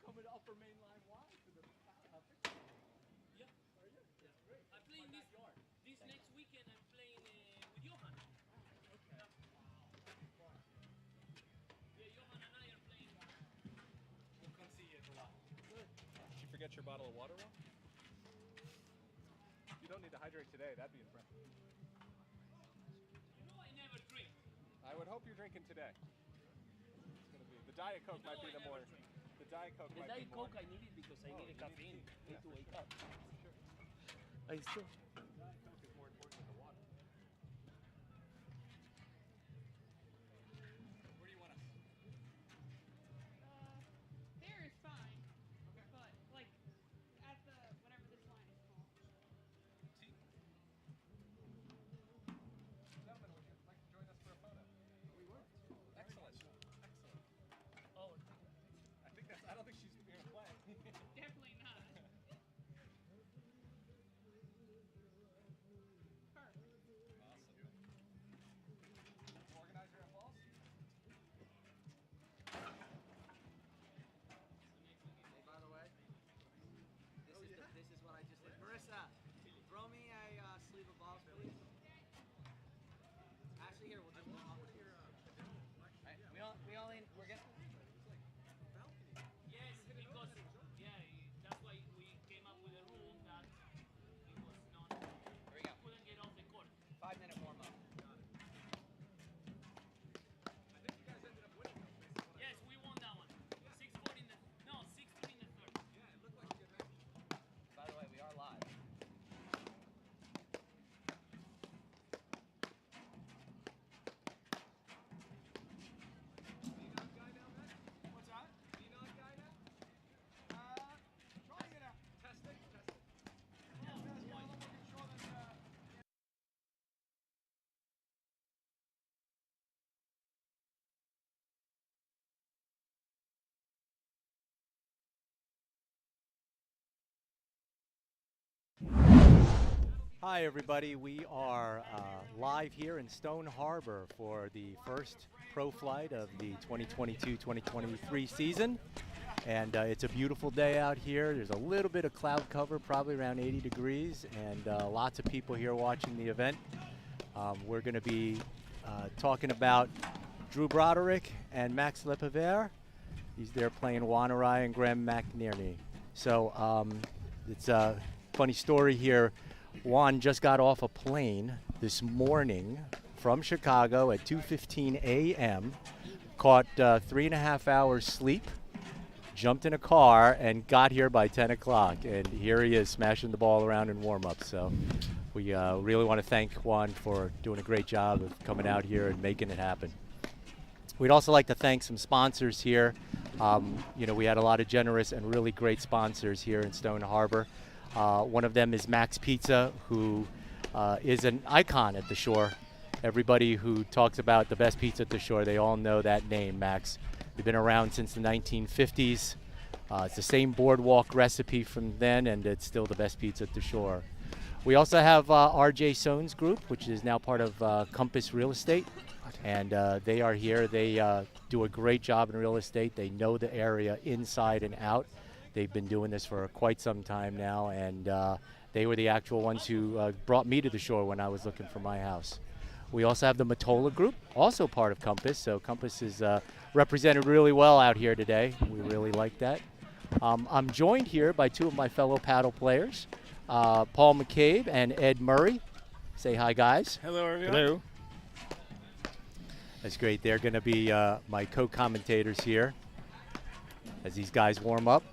coming to Upper Main Line Y to the picture. Yeah. Are you? Yeah, great. I'm playing this next weekend. I'm playing with Johan. Okay. Wow. Yeah, Johan and I are playing. We'll come see you at the lot. Good. Did you forget your bottle of water, Will? You don't need to hydrate today. That'd be impressive. You know I never drink. I would hope you're drinking today. It's gonna be the Diet Coke might be the more. The Diet Coke The might Diet be more. Coke I need it because I need a caffeine. I need to wake up. Sure. I still. Diet Coke is more important than the water. Where do you want us? There is fine. Okay. But like at the whatever this line is called. See? Gentlemen, would you like to join us for a photo? We would. Excellent. Excellent. Oh, I don't think she's gonna play. Definitely not. Perfect. Awesome. Organizer at Falls? Hey, by the way, this is what I just did. Marissa, throw me a sleeve of balls, please. Actually, here we'll just warm up. We're getting. yes, because that's why we came up with a rule that it was not. Here we go. Couldn't get off the court. 5-minute warm up. I think you guys ended up winning though, based on what Yes, we won that one. 6-4 in the 6-2 in the third. Yeah, it looked like a good match. By the way, we are live. Lean-on guy down there? What's that? Lean-on guy now? Trying it out. Testing? Testing. Hi, everybody. We are live here in Stoneharbor for the first pro flight of the 2022-2023 season. And it's a beautiful day out here. There's a little bit of cloud cover, probably around 80 degrees, and lots of people here watching the event. We're going to be talking about Drew Broderick and Max Lepavere. He's there playing Wannerei and Graham McNerney. So it's a funny story here. Juan just got off a plane this morning from Chicago at 2:15 a.m., caught 3.5 hours sleep, jumped in a car, and got here by 10 o'clock. And here he is smashing the ball around in warm-up. So we really want to thank Juan for doing a great job of coming out here and making it happen. We'd also like to thank some sponsors here. We had a lot of generous and really great sponsors here in Stoneharbor. One of them is Max Pizza, who is an icon at the shore. Everybody who talks about the best pizza at the shore, they all know that name, Max. They've been around since the 1950s. It's the same boardwalk recipe from then, and it's still the best pizza at the shore. We also have RJ Soanes Group, which is now part of Compass Real Estate, and they are here. They do a great job in real estate. They know the area inside and out. They've been doing this for quite some time now, and they were the actual ones who brought me to the shore when I was looking for my house. We also have the Matola Group, also part of Compass, so Compass is represented really well out here today. We really like that. I'm joined here by two of my fellow paddle players, Paul McCabe and Ed Murray. Say hi, guys. Hello, everyone. Hello. That's great. They're going to be my co-commentators here as these guys warm up.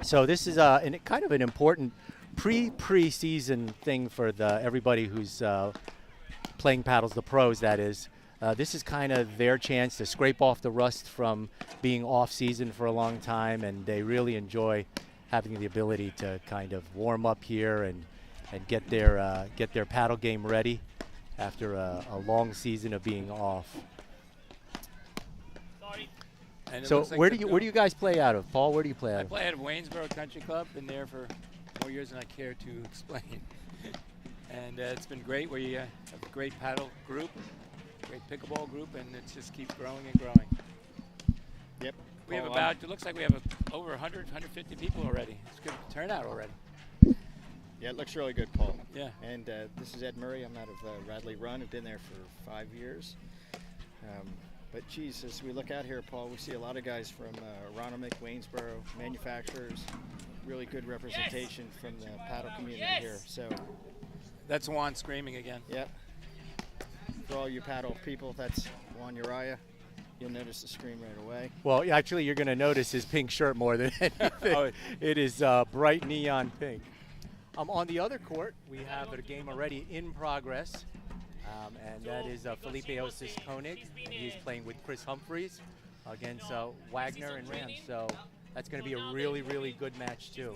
So this is kind of an important pre-season thing for everybody who's playing paddles, the pros, that is. This is kind of their chance to scrape off the rust from being off-season for a long time, and they really enjoy having the ability to kind of warm up here and get their paddle game ready after a long season of being off. Sorry. And it So looks like where do you guys play out of? Paul, where do you play out I of? play at Waynesboro Country Club. Been there for more years than I care to explain. And it's been great. We have a great paddle group, great pickleball group, and it just keeps growing and growing. Yep. We have Paul, about, it looks like we have over 100, 150 people already. It's good turnout already. Yeah, it looks really good, Paul. Yeah. And this is Ed Murray. I'm out of Radley Run. I've been there for 5 years. But geez, as we look out here, Paul, we see a lot of guys from Aronimink, Waynesboro, manufacturers. Really good representation from the paddle community here. So, That's Juan screaming again. yep. For all you paddle people, that's Juan Uriah. You'll notice the scream right away. Well, actually, you're going to notice his pink shirt more than anything. Oh. It is bright neon pink. On the other court, we have a game already in progress, and that is Felipe Osis Koenig. He's playing with Chris Humphreys against Wagner and Rams. So that's going to be a really, really good match too.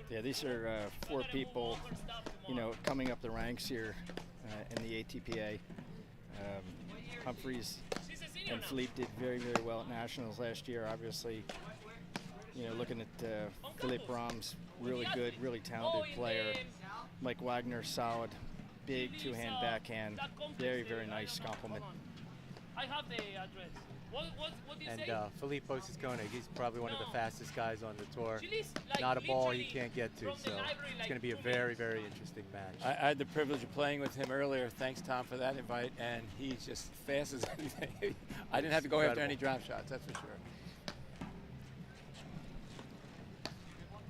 Yeah, these are 4 people, you know, coming up the ranks here in the ATPA. Humphreys and Philippe did very, very well at Nationals last year. Obviously, you know, looking at Philippe Brahms, really good, really talented player. Mike Wagner, solid, big two-hand backhand. Very, very nice compliment. I have the address. What do you And say? Felipe Osis Koenig, he's probably one of the fastest guys on the tour. Chili's, like, Not a ball he literally can't get to, from the so library, it's like, going to be a 2 very, minutes. very interesting match. I had the privilege of playing with him earlier. Thanks, Tom, for that invite. And he's just fast as anything. I didn't have to go after any drop shots, that's for sure.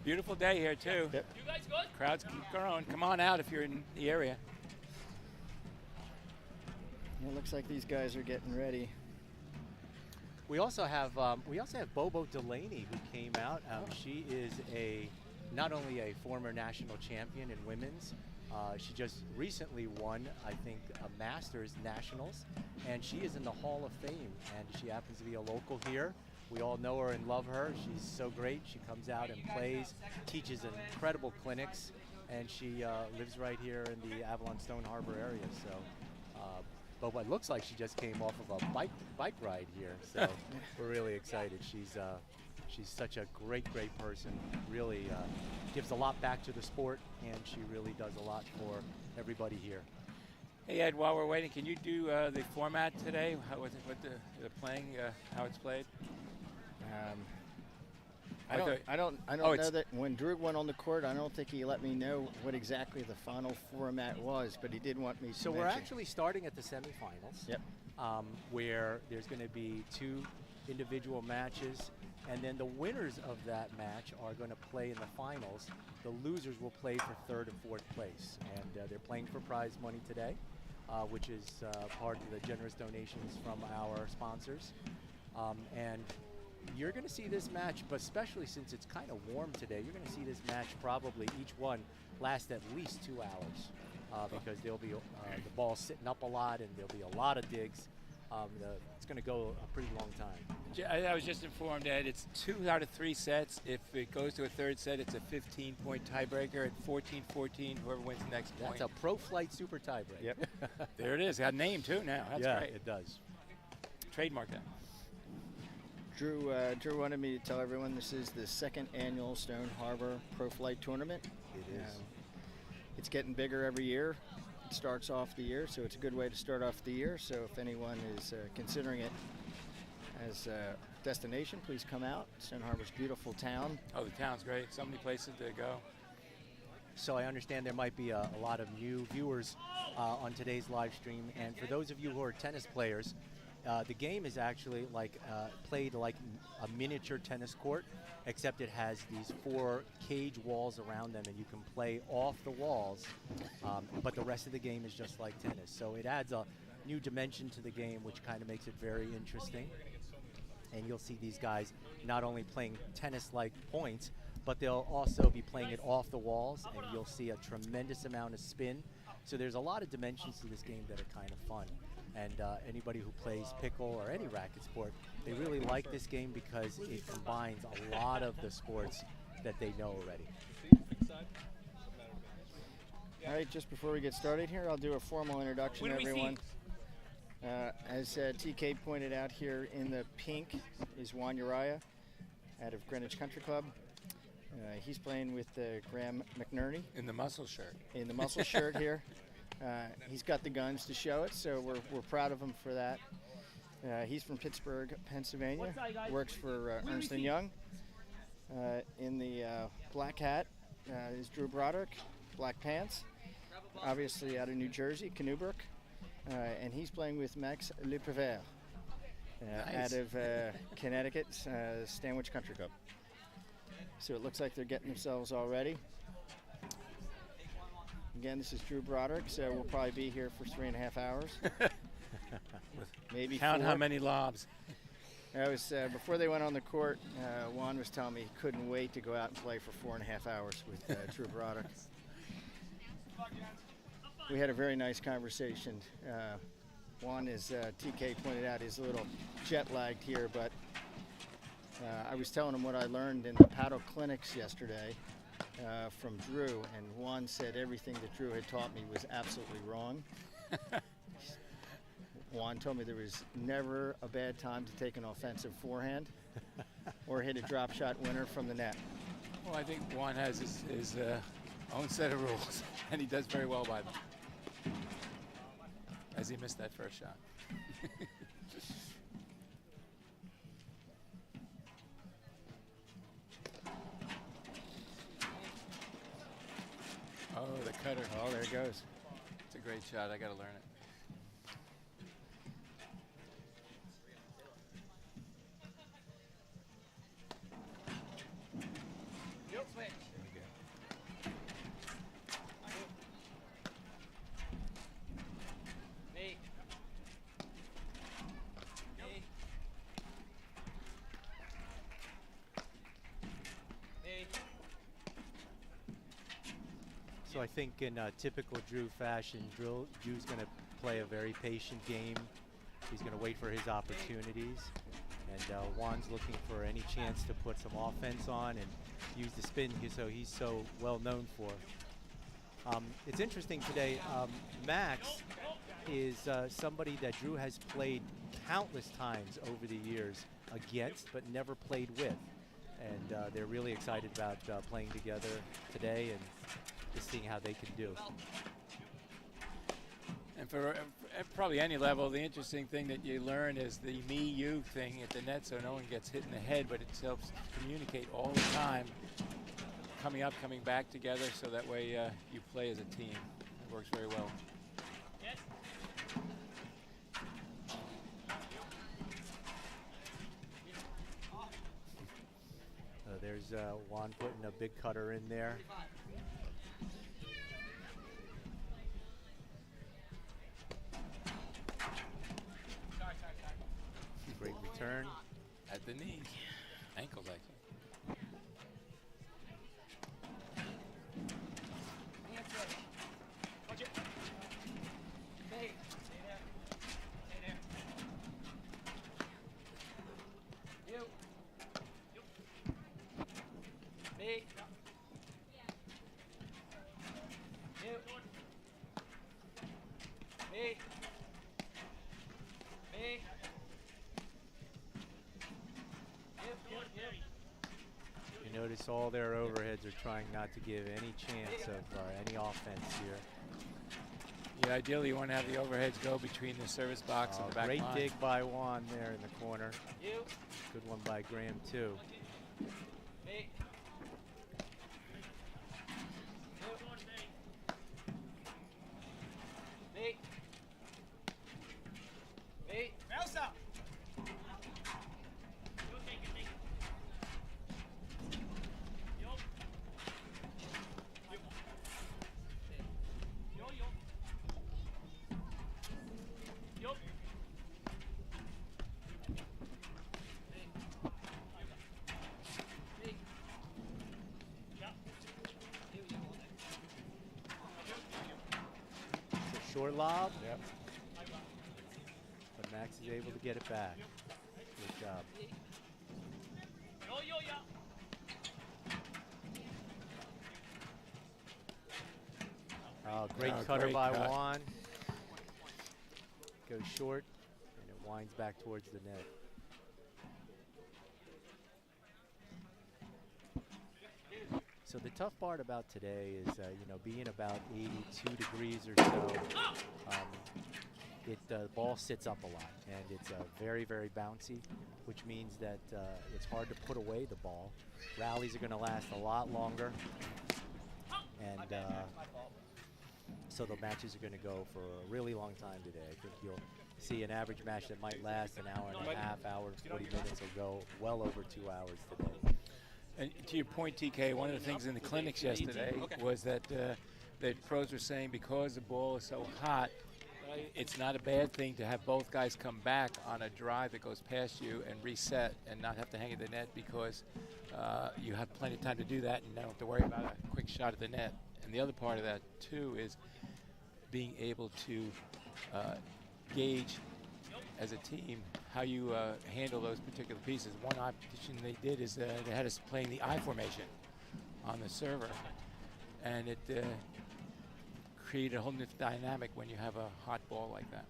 Beautiful day here, too. Yep. You guys good? Crowds keep growing. Come on out if you're in the area. It looks like these guys are getting ready. We also have Bobo Delaney, who came out. She is not only a former national champion in women's. She just recently won, I think, a Masters Nationals, and she is in the Hall of Fame. And she happens to be a local here. We all know her and love her. She's so great. She comes out and plays, teaches incredible clinics, and she lives right here in the Avalon Stoneharbor area. So. But what looks like she just came off of a bike ride here, so we're really excited. She's such a great person. Really gives a lot back to the sport, and she really does a lot for everybody here. Hey, Ed, while we're waiting, can you do the format today? What the playing, how it's played? I don't Oh, know it's- that when Drew went on the court, I don't think he let me know what exactly the final format was, but he did want me to So we're mention. actually starting at the semifinals, Yep. where there's going to be 2 individual matches, and then the winners of that match are going to play in the finals. The losers will play for 3rd and 4th place, and they're playing for prize money today, which is part of the generous donations from our sponsors. And you're going to see this match, but especially since it's kind of warm today, you're going to see this match probably each one last at least 2 hours because there'll be the ball sitting up a lot and there'll be a lot of digs. It's going to go a pretty long time. I was just informed that it's 2 out of 3 sets. If it goes to a 3rd set, it's a 15-point tiebreaker. At 14-14, whoever wins the next point. That's a Pro Flight Super tiebreak. Yep. There it is. Got a name, too, now. That's yeah, great. it does. Trademark that. Drew wanted me to tell everyone this is the 2nd annual Stoneharbor Pro Flight Tournament. It is. It's getting bigger every year. It starts off the year, so it's a good way to start off the year. So if anyone is considering it as a destination, please come out. Stoneharbor's a beautiful town. Oh, the town's great. So many places to go. So I understand there might be a lot of new viewers on today's live stream, and for those of you who are tennis players, the game is actually played like a miniature tennis court, except it has these 4 cage walls around them, and you can play off the walls, but the rest of the game is just like tennis. So it adds a new dimension to the game, which kind of makes it very interesting. And you'll see these guys not only playing tennis-like points, but they'll also be playing it off the walls, and you'll see a tremendous amount of spin. So there's a lot of dimensions to this game that are kind of fun. And anybody who plays pickle or any racket sport, they really like this game because it combines a lot of the sports that they know already. All right, just before we get started here, I'll do a formal introduction to everyone. As TK pointed out, here in the pink is Juan Uriah out of Greenwich Country Club. He's playing with Graham McNerney In the muscle shirt. in the muscle shirt here. He's got the guns to show it, so we're proud of him for that. He's from Pittsburgh, Pennsylvania. What's that, guys? Works for Will we Ernst & see? Young. In the black hat is Drew Broderick, black pants. Obviously out of New Jersey, Kennebec. And he's playing with Max Leprévert Nice. out of Connecticut, Stanwich Country Club. So it looks like they're getting themselves all ready. Again, this is Drew Broderick, so we'll probably be here for 3.5 hours. Maybe Count 4. how many lobs. I was before they went on the court. Juan was telling me he couldn't wait to go out and play for 4.5 hours with Drew Broderick. We had a very nice conversation. Juan, as TK pointed out, is a little jet lagged here, but I was telling him what I learned in the paddle clinics yesterday from Drew, and Juan said everything that Drew had taught me was absolutely wrong. Juan told me there was never a bad time to take an offensive forehand or hit a drop shot winner from the net. Well, I think Juan has his own set of rules, and he does very well by them. As he missed that first shot. Oh, the cutter. Oh, there it goes. It's a great shot. I got to learn it. So I think in typical Drew fashion, Drew's going to play a very patient game. He's going to wait for his opportunities. And Juan's looking for any chance to put some offense on and use the spin so he's so well known for. It's interesting today, Max is somebody that Drew has played countless times over the years against, but never played with. And they're really excited about playing together today and just seeing how they can do. And for at probably any level, the interesting thing that you learn is the me-you thing at the net, so no one gets hit in the head, but it helps communicate all the time, coming up, coming back together, so that way you play as a team. It works very well. There's Juan putting a big cutter in there. Great return. At the knees. Ankles, actually. You notice all their overheads are trying not to give any chance of any offense here. Yeah, ideally you want to have the overheads go between the service box and the back Great line. dig by Juan there in the corner. Good one by Graham too. Short lob. Yep. But Max is able to get it back. Good job. Great cutter great by cut. Juan. Goes short, and it winds back towards the net. So the tough part about today is, being about 82 degrees or so, the ball sits up a lot, and it's very, very bouncy, which means that it's hard to put away the ball. Rallies are going to last a lot longer, and so the matches are going to go for a really long time today. I think you'll see an average match that might last an hour and a half, hour and 40 minutes will go well over 2 hours today. And to your point, TK, one of the things in the clinics yesterday was that the pros were saying because the ball is so hot, it's not a bad thing to have both guys come back on a drive that goes past you and reset and not have to hang at the net, because you have plenty of time to do that and don't have to worry about a quick shot at the net. And the other part of that, too, is being able to gauge as a team how you handle those particular pieces. One option they did is they had us playing the I formation on the server, and it created a whole new dynamic when you have a hot ball like that.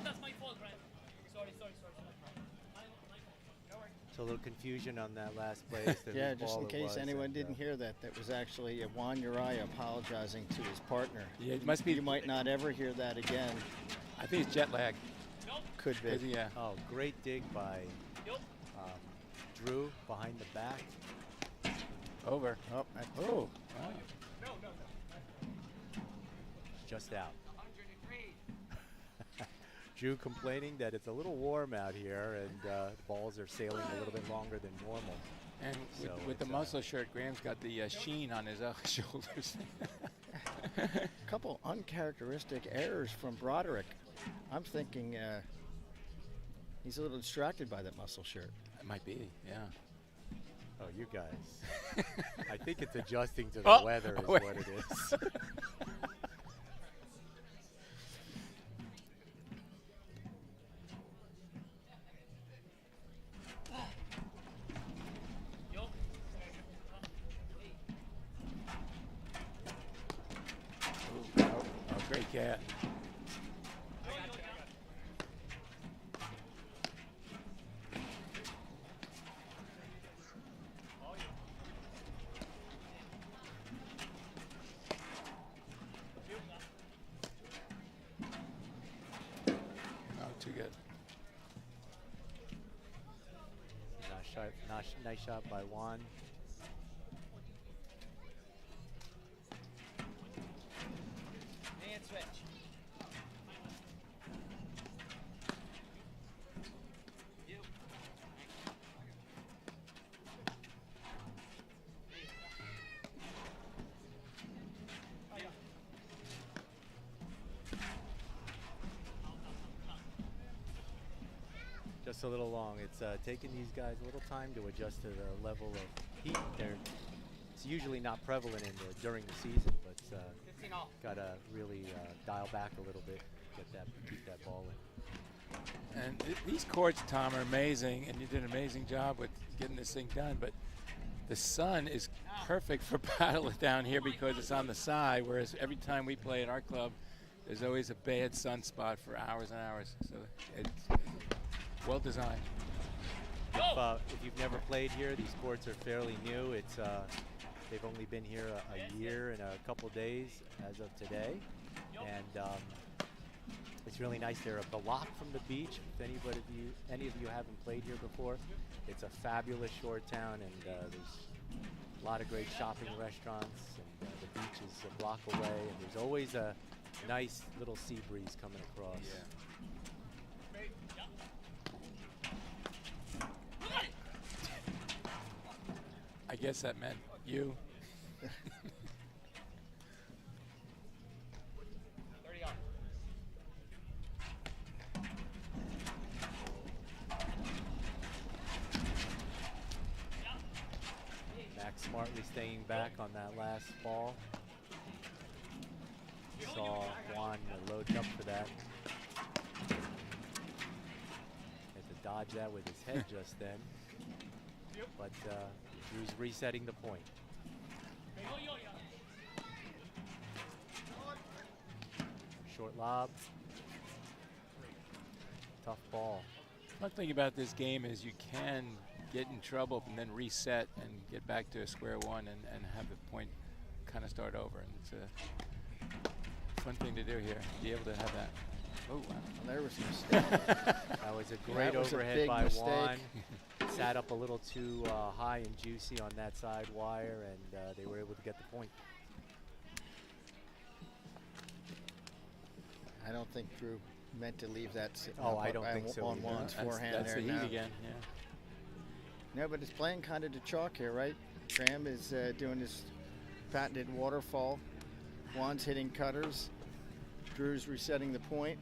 That's my fault, Brent. Sorry. So a little confusion on that last play. as to Yeah, whose just ball in it case was, anyone and, didn't hear that was actually Juan Uriah apologizing to his partner. Yeah, it must be. You might not ever hear that again. I think it's jet lag. Could be. Yeah. Oh, great dig by Drew behind the back. Over. Oh, Oh. Wow. Just out. Drew complaining that it's a little warm out here and balls are sailing a little bit longer than normal. And with the muscle shirt, Graham's got the sheen on his shoulders. a couple uncharacteristic errors from Broderick. I'm thinking he's a little distracted by that muscle shirt. It might be, yeah. Oh, you guys. I think it's adjusting to the weather is what it is. Oh, great cat. Too good. Nice shot by Juan. Man switch. Just a little long. It's taking these guys a little time to adjust to the level of heat. It's usually not prevalent during the season, but got to really dial back a little bit, keep that ball in. And these courts, Tom, are amazing, and you did an amazing job with getting this thing done. But the sun is perfect for paddling down here because it's on the side, whereas every time we play at our club, there's always a bad sunspot for hours and hours. So it's well designed. If you've never played here, these courts are fairly new. They've only been here a year and a couple days as of today, and it's really nice. They're a block from the beach. If any of you haven't played here before, it's a fabulous shore town, and there's a lot of great shopping restaurants, and the beach is a block away, and there's always a nice little sea breeze coming across. Yeah. I guess that meant you. Max smartly staying back on that last ball. Saw Juan loading up for that. Had to dodge that with his head just then. But Drew's resetting the point. short lob. Tough ball. One thing about this game is you can get in trouble and then reset and get back to a square one and have the point kind of start over. And it's a fun thing to do here, be able to have that. Oh, wow. Well, there was a mistake. That was a great That was a overhead big by mistake. Juan. Sat up a little too high and juicy on that side wire, and they were able to get the point. I don't think Drew meant to leave that sitting Oh, up I don't think so on either. Juan's forehand That's there the now. heat again, yeah. No, but it's playing kind of to chalk here, right? Graham is doing his patented waterfall. Juan's hitting cutters. Drew's resetting the point.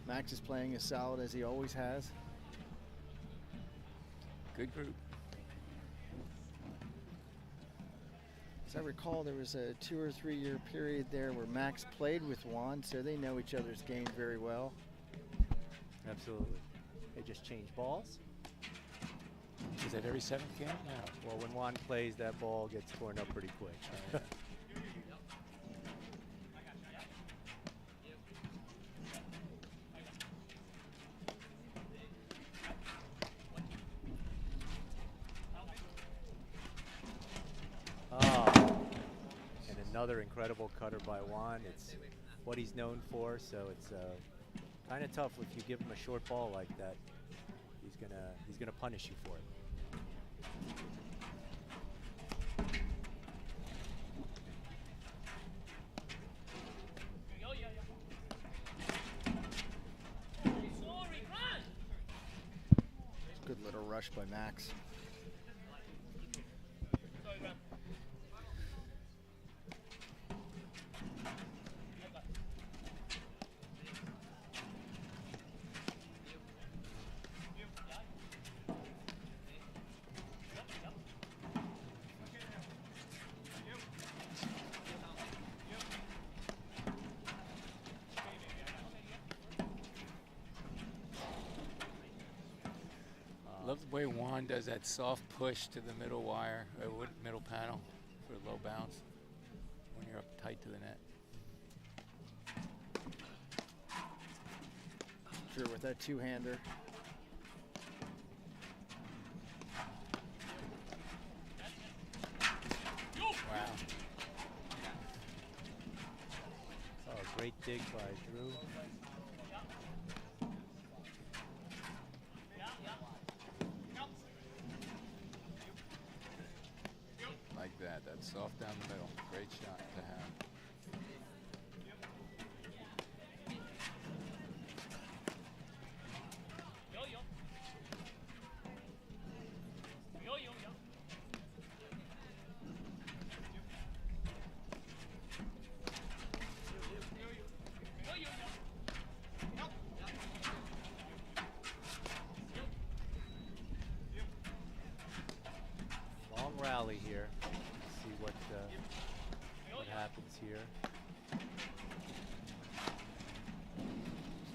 Max is playing as solid as he always has. Good group. As I recall, there was a 2 or 3 year period there where Max played with Juan, so they know each other's game very well. Absolutely. They just change balls. Is that every 7th game? No. Well, when Juan plays, that ball gets torn up pretty quick. And another incredible cutter by Juan. It's what he's known for, so it's kind of tough if you give him a short ball like that. He's gonna punish you for it. Good little rush by Max. Love the way Juan does that soft push to the middle wire, middle panel for a low bounce when you're up tight to the net. Drew with that two-hander. Wow. Oh, great dig by Drew. Like that soft down the middle. Great shot to have. Long rally here. See what happens here.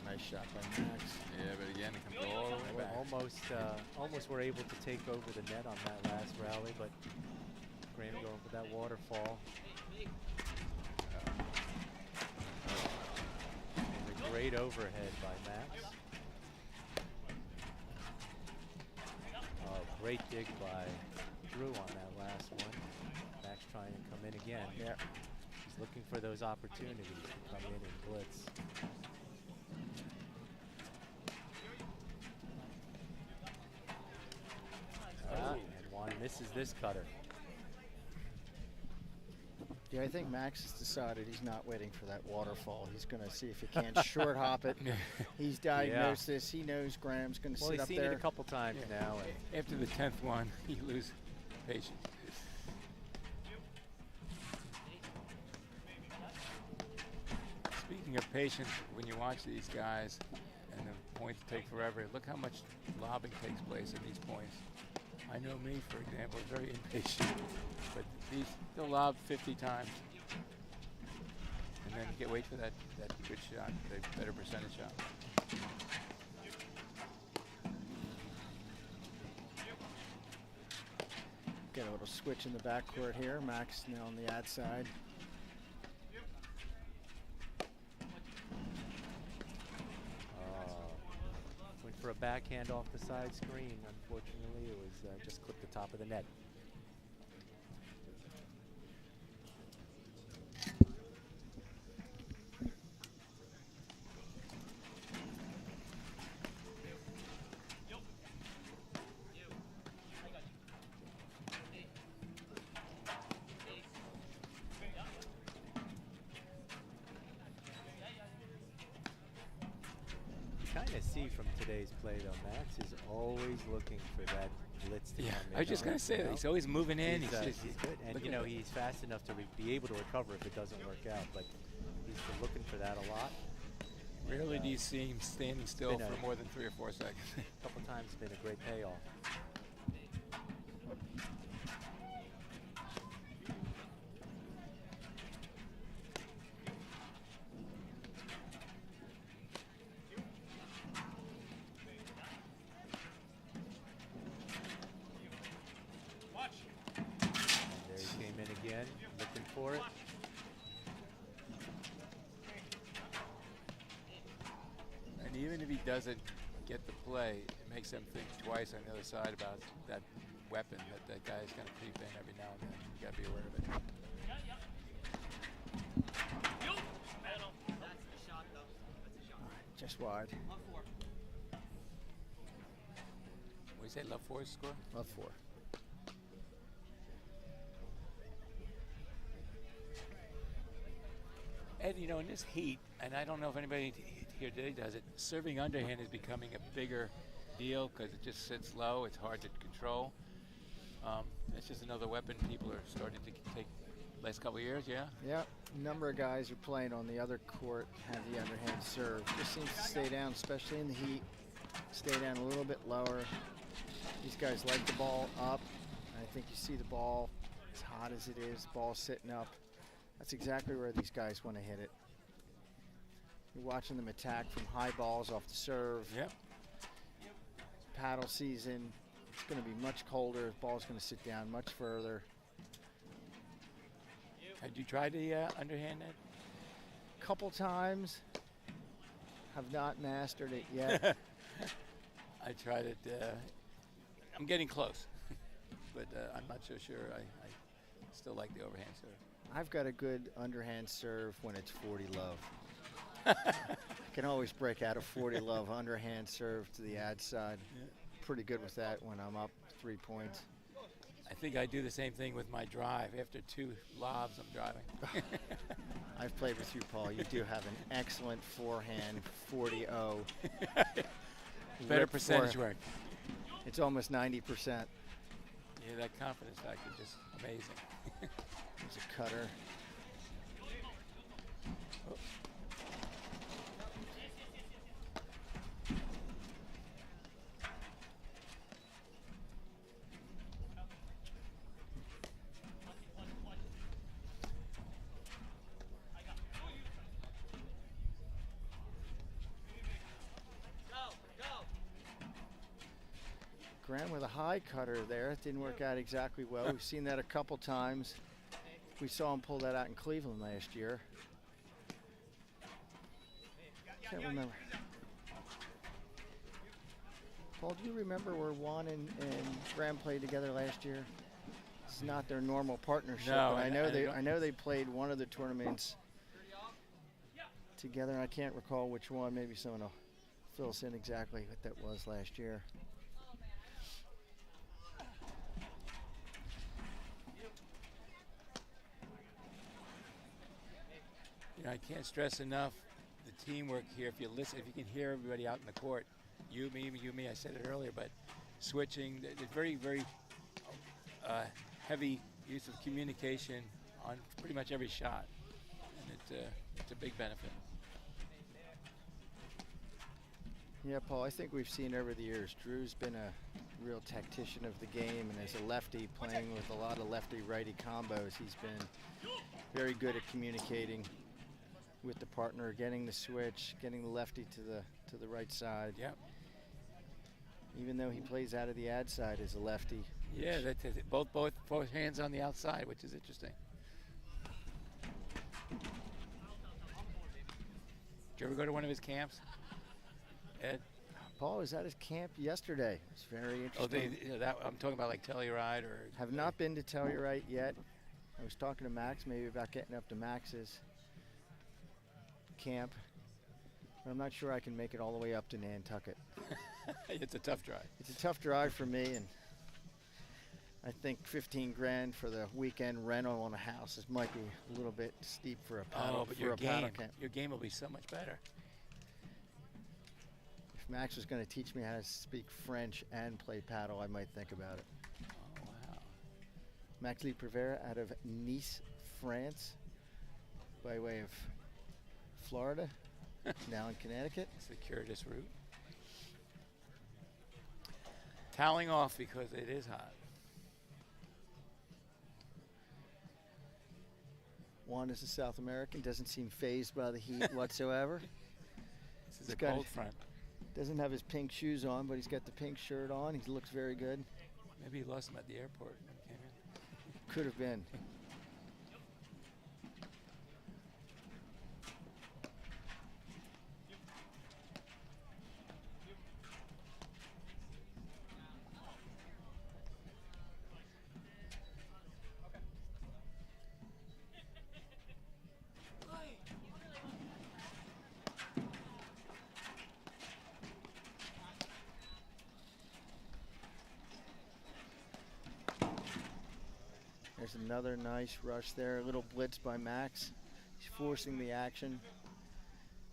Nice shot by Max. Yeah, but again, it comes all the way Well, back. almost were able to take over the net on that last rally, but Graham going for that waterfall. And a great overhead by Max. Great dig by Drew on that last one. Max trying to come in again. Yeah. He's looking for those opportunities to come in and blitz. And Juan misses this cutter. Yeah, I think Max has decided he's not waiting for that waterfall. He's going to see if he can short hop it. He's diagnosed this. He knows Graham's going to Well, sit he's up seen there. it a couple times now. And After the 10th one, you lose patience. Speaking of patience, when you watch these guys and the points take forever, look how much lobbing takes place in these points. I know me, for example, is very impatient, but they'll lob 50 times. And then you wait for that good shot, the better percentage shot. Get a little switch in the backcourt here. Max now on the ad side. backhand off the side screen. Unfortunately, it was just clipped the top of the net. Kind of see from today's play though, Max is always looking for that blitz to Yeah, come in. I was just going to say that. He's always moving in. He's good, and looking you know at- he's fast enough to be able to recover if it doesn't work out. But he's been looking for that a lot. Rarely do you see him standing still been for a- more than 3 or 4 seconds. A couple times it's been a great payoff. And there he came in again, looking for it. And even if he doesn't get the play, it makes them think twice on the other side about that weapon that guy's going to creep in every now and then. You got to be aware of it. That's the shot, though. That's a shot. Just wide. Love 4. What do you say, love 4's score? Love 4. Ed, you know, in this heat, and I don't know if anybody here today does it, serving underhand is becoming a bigger deal because it just sits low. It's hard to control. It's just another weapon people are starting to take last couple of years, yeah? Yeah, a number of guys who are playing on the other court have the underhand serve. Just seems to stay down, especially in the heat. Stay down a little bit lower. These guys like the ball up. I think you see the ball as hot as it is, the ball sitting up. That's exactly where these guys want to hit it. You're watching them attack from high balls off the serve. Yep. Paddle season, it's going to be much colder. The ball's going to sit down much further. Had you tried the underhand, Ed? Couple times, have not mastered it yet. I tried it. I'm getting close, but I'm not so sure. I still like the overhand serve. I've got a good underhand serve when it's 40 love. I can always break out a 40 love underhand serve to the ad side. Yeah. Pretty good with that when I'm up 3 points. I think I do the same thing with my drive. After 2 lobs, I'm driving. I've played with you, Paul. You do have an excellent forehand 40-0. Better Rip percentage forehand. work. It's almost 90%. Yeah, that confidence factor just amazing. There's a cutter. Graham with a high cutter there. It didn't work out exactly well. We've seen that a couple times. We saw him pull that out in Cleveland last year. Can't remember. Paul, do you remember where Juan and Graham played together last year? It's not their normal partnership. No, but and I know they played one of the tournaments together. I can't recall which one. Maybe someone will fill us in exactly what that was last year. You know, I can't stress enough the teamwork here. If you listen, if you can hear everybody out in the court, you, me, I said it earlier, but switching, the very, very heavy use of communication on pretty much every shot. And it's a big benefit. Yeah, Paul, I think we've seen over the years, Drew's been a real tactician of the game, and as a lefty playing with a lot of lefty-righty combos, he's been very good at communicating with the partner, getting the switch, getting the lefty to the right side. Yep. Even though he plays out of the ad side as a lefty. Yeah, that's it. Both hands on the outside, which is interesting. Did you ever go to one of his camps, Ed? Paul was at his camp yesterday. It was very Oh, interesting. I'm talking about like Telluride or. Have not been to Telluride yet. I was talking to Max maybe about getting up to Max's camp, but I'm not sure I can make it all the way up to Nantucket. It's a tough drive. It's a tough drive for me, and I think 15 grand for the weekend rental on a house might be a little bit steep for a paddle, but for your a paddle game, camp. your game will be so much better. If Max was going to teach me how to speak French and play paddle, I might think about it. Oh wow. Max Lee Prevera out of Nice, France, by way of Florida, now in Connecticut. It's the Curtis route. Toweling off because it is hot. Juan is a South American, doesn't seem phased by the heat whatsoever. This is He's a got cold front. Doesn't have his pink shoes on, but he's got the pink shirt on. He looks very good. Maybe he lost him at the airport when he came in. Could have been. There's another nice rush there. A little blitz by Max. He's forcing the action.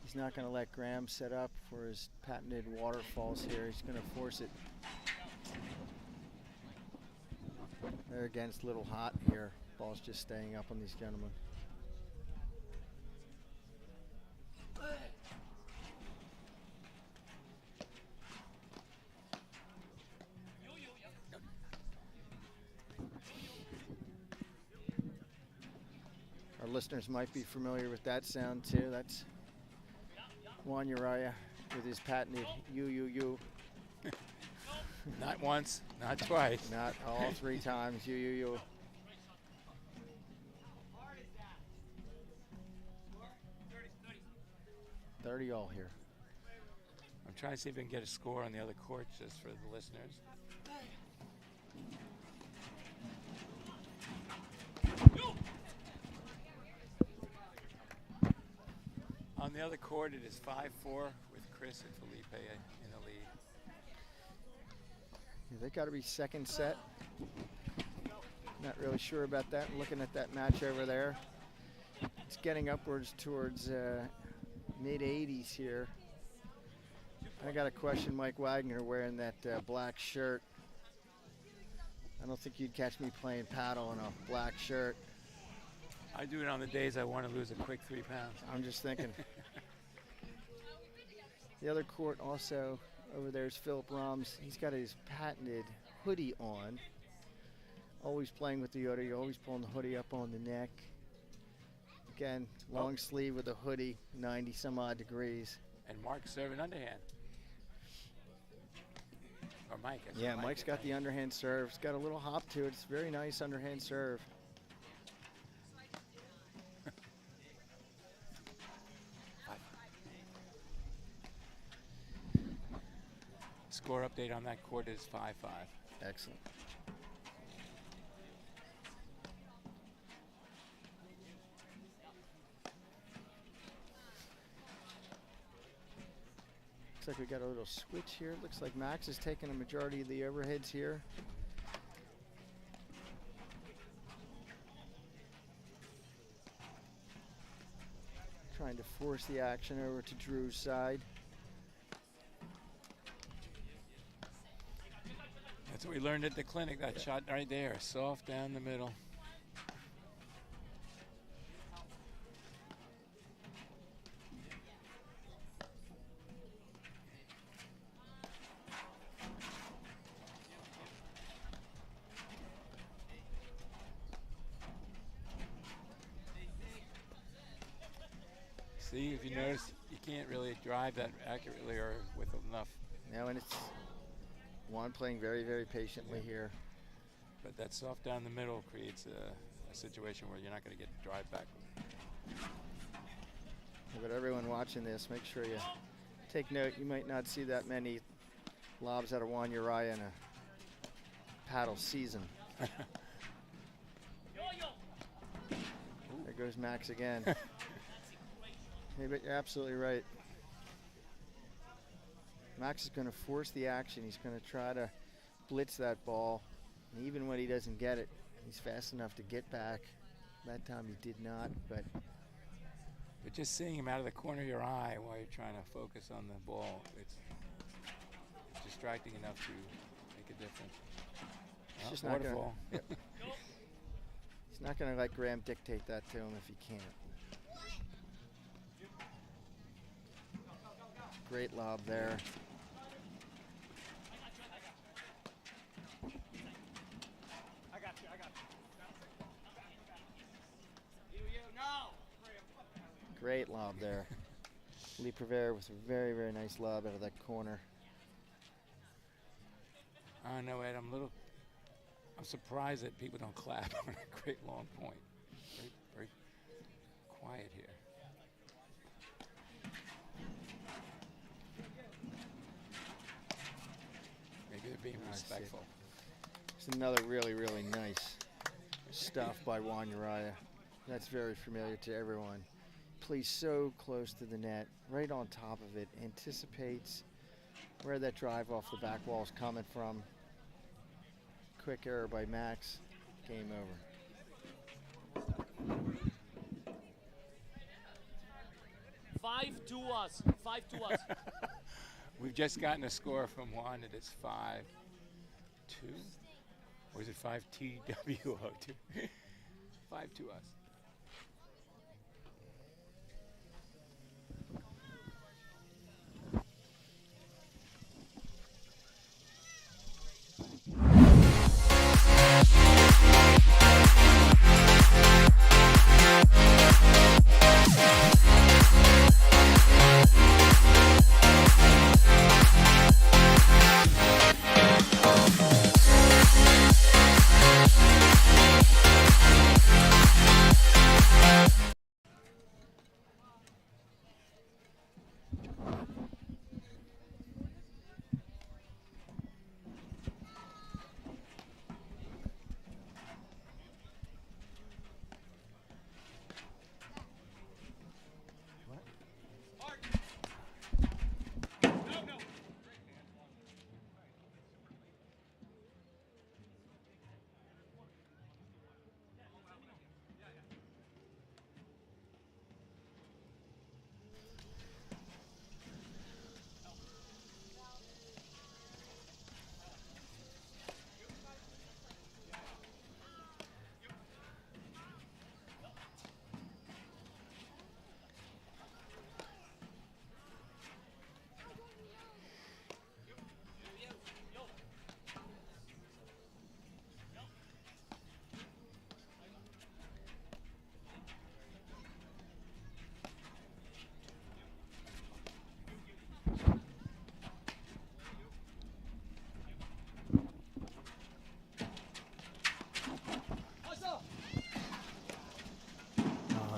He's not going to let Graham set up for his patented waterfalls here. He's going to force it. There again, it's a little hot here. Ball's just staying up on these gentlemen. Our listeners might be familiar with that sound too. That's Juan Uriah with his patented you. Not once, not twice. Not all three times, you. 30 all here. I'm trying to see if we can get a score on the other court just for the listeners. On the other court, it is 5-4 with Chris and Felipe in the lead. Yeah, they got to be second set. Not really sure about that. Looking at that match over there, it's getting upwards towards mid 80s here. I got to question Mike Wagner wearing that black shirt. I don't think you'd catch me playing paddle in a black shirt. I do it on the days I want to lose a quick 3 pounds. I'm just thinking. The other court also over there is Philip Roms. He's got his patented hoodie on. Always playing with the hoodie, always pulling the hoodie up on the neck. Again, long sleeve with a hoodie, 90 some odd degrees. And Mark's serving underhand. Or Mike. Yeah, Mike's got the underhand serve. It's got a little hop to it. It's a very nice underhand serve. Score update on that court is 5-5. Excellent. Looks like we got a little switch here. Looks like Max is taking a majority of the overheads here. Trying to force the action over to Drew's side. That's what we learned at the clinic. That shot right there, soft down the middle. See, if you notice, you can't really drive that accurately or with enough. Now, and it's Juan playing very, very patiently here. But that soft down the middle creates a situation where you're not going to get the drive back. But everyone watching this, make sure you take note. You might not see that many lobs out of Juan Uriah in a paddle season. There goes Max again. Hey, but you're absolutely right. Max is going to force the action. He's going to try to blitz that ball. And even when he doesn't get it, he's fast enough to get back. That time he did not, but just seeing him out of the corner of your eye while you're trying to focus on the ball, it's distracting enough to make a difference. it's just not going to. He's not going to let Graham dictate that to him if he can't. Great lob there. Great lob there. Lee Prevere with a very, very nice lob out of that corner. I know, Ed. I'm surprised that people don't clap on a great long point. Very, very quiet here. Maybe they're being respectful. It's another really, really nice stuff by Juan Uriah. That's very familiar to everyone. Plays so close to the net, right on top of it, anticipates where that drive off the back wall is coming from. Quick error by Max, game over. 5-2 us. We've just gotten a score from Juan that it's 5-2. Or is it 5-TWO? 5-2 us.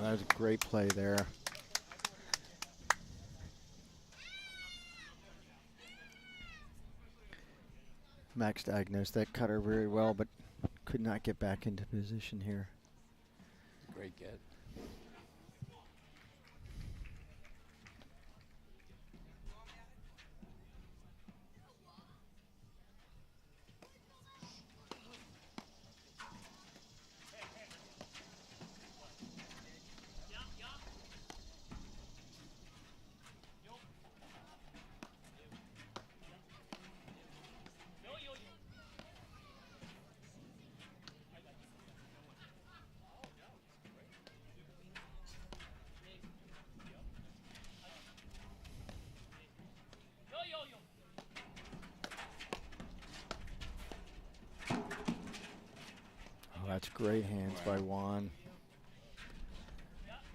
That was a great play there. Max diagnosed that cutter very well, but could not get back into position here. Great get. That's great hands by Juan.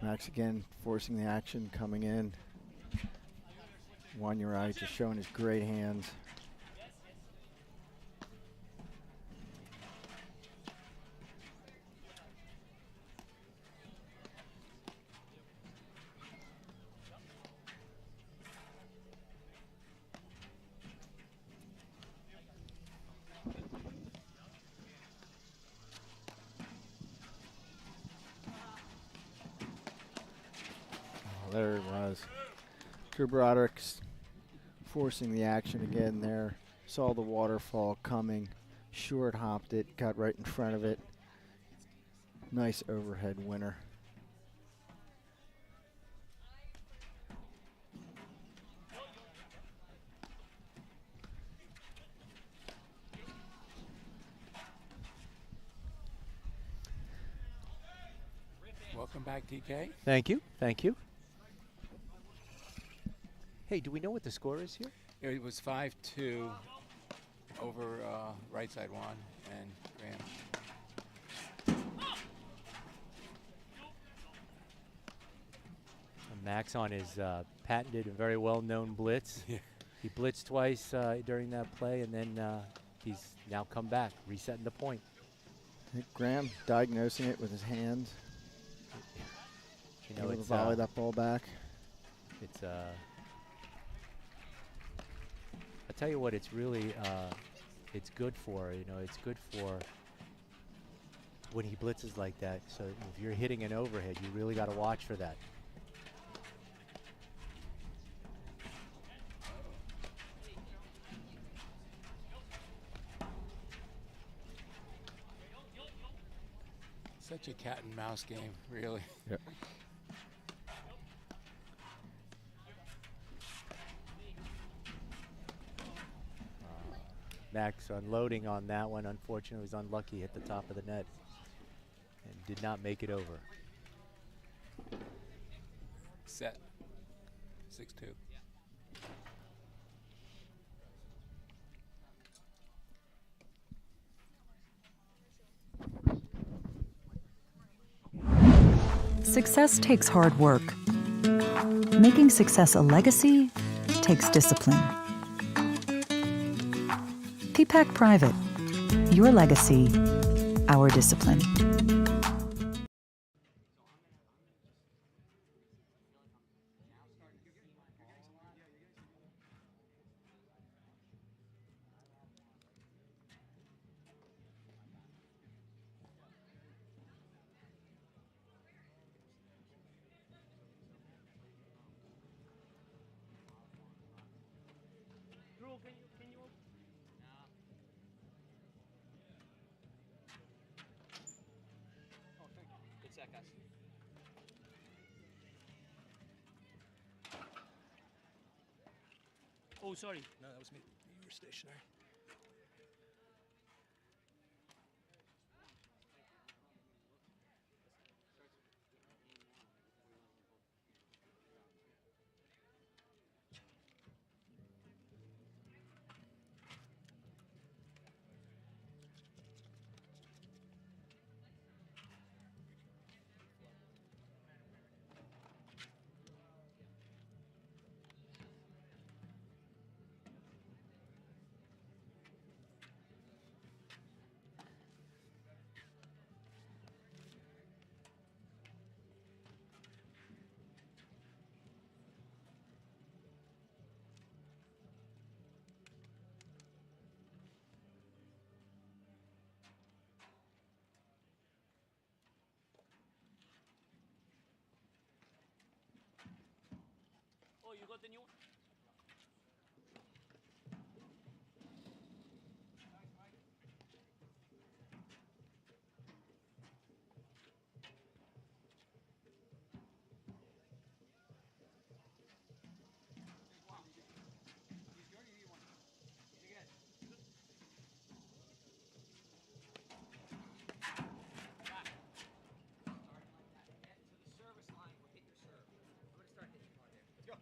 Max again forcing the action, coming in. Juan Uriah just showing his great hands. there it was. Drew Broderick's forcing the action again there. Saw the waterfall coming, short hopped it, got right in front of it. Nice overhead winner. Welcome back, TK. Thank you. Thank you. Hey, do we know what the score is here? It was 5-2 over right side Juan and Graham. And Max on his patented and very well-known blitz. Yeah. He blitzed twice during that play, and then he's now come back, resetting the point. I think Graham diagnosing it with his hands. You know, Able to it's volley that ball back. It's I tell you what, it's really it's good for. You know, it's good for when he blitzes like that. So if you're hitting an overhead, you really got to watch for that. Such a cat and mouse game, really. Yep. Max unloading on that one. Unfortunately, was unlucky at the top of the net and did not make it over. Set. 6-2. Success takes hard work. Making success a legacy takes discipline. PPAC Private. Your legacy, our discipline. Drew, can you? Oh, thank you. Good set, guys. Oh, sorry. No, that was me. You were stationary. Oh, you got the new one? To the service line, we'll hit your serve. I'm going to start hitting hard there. Let's go.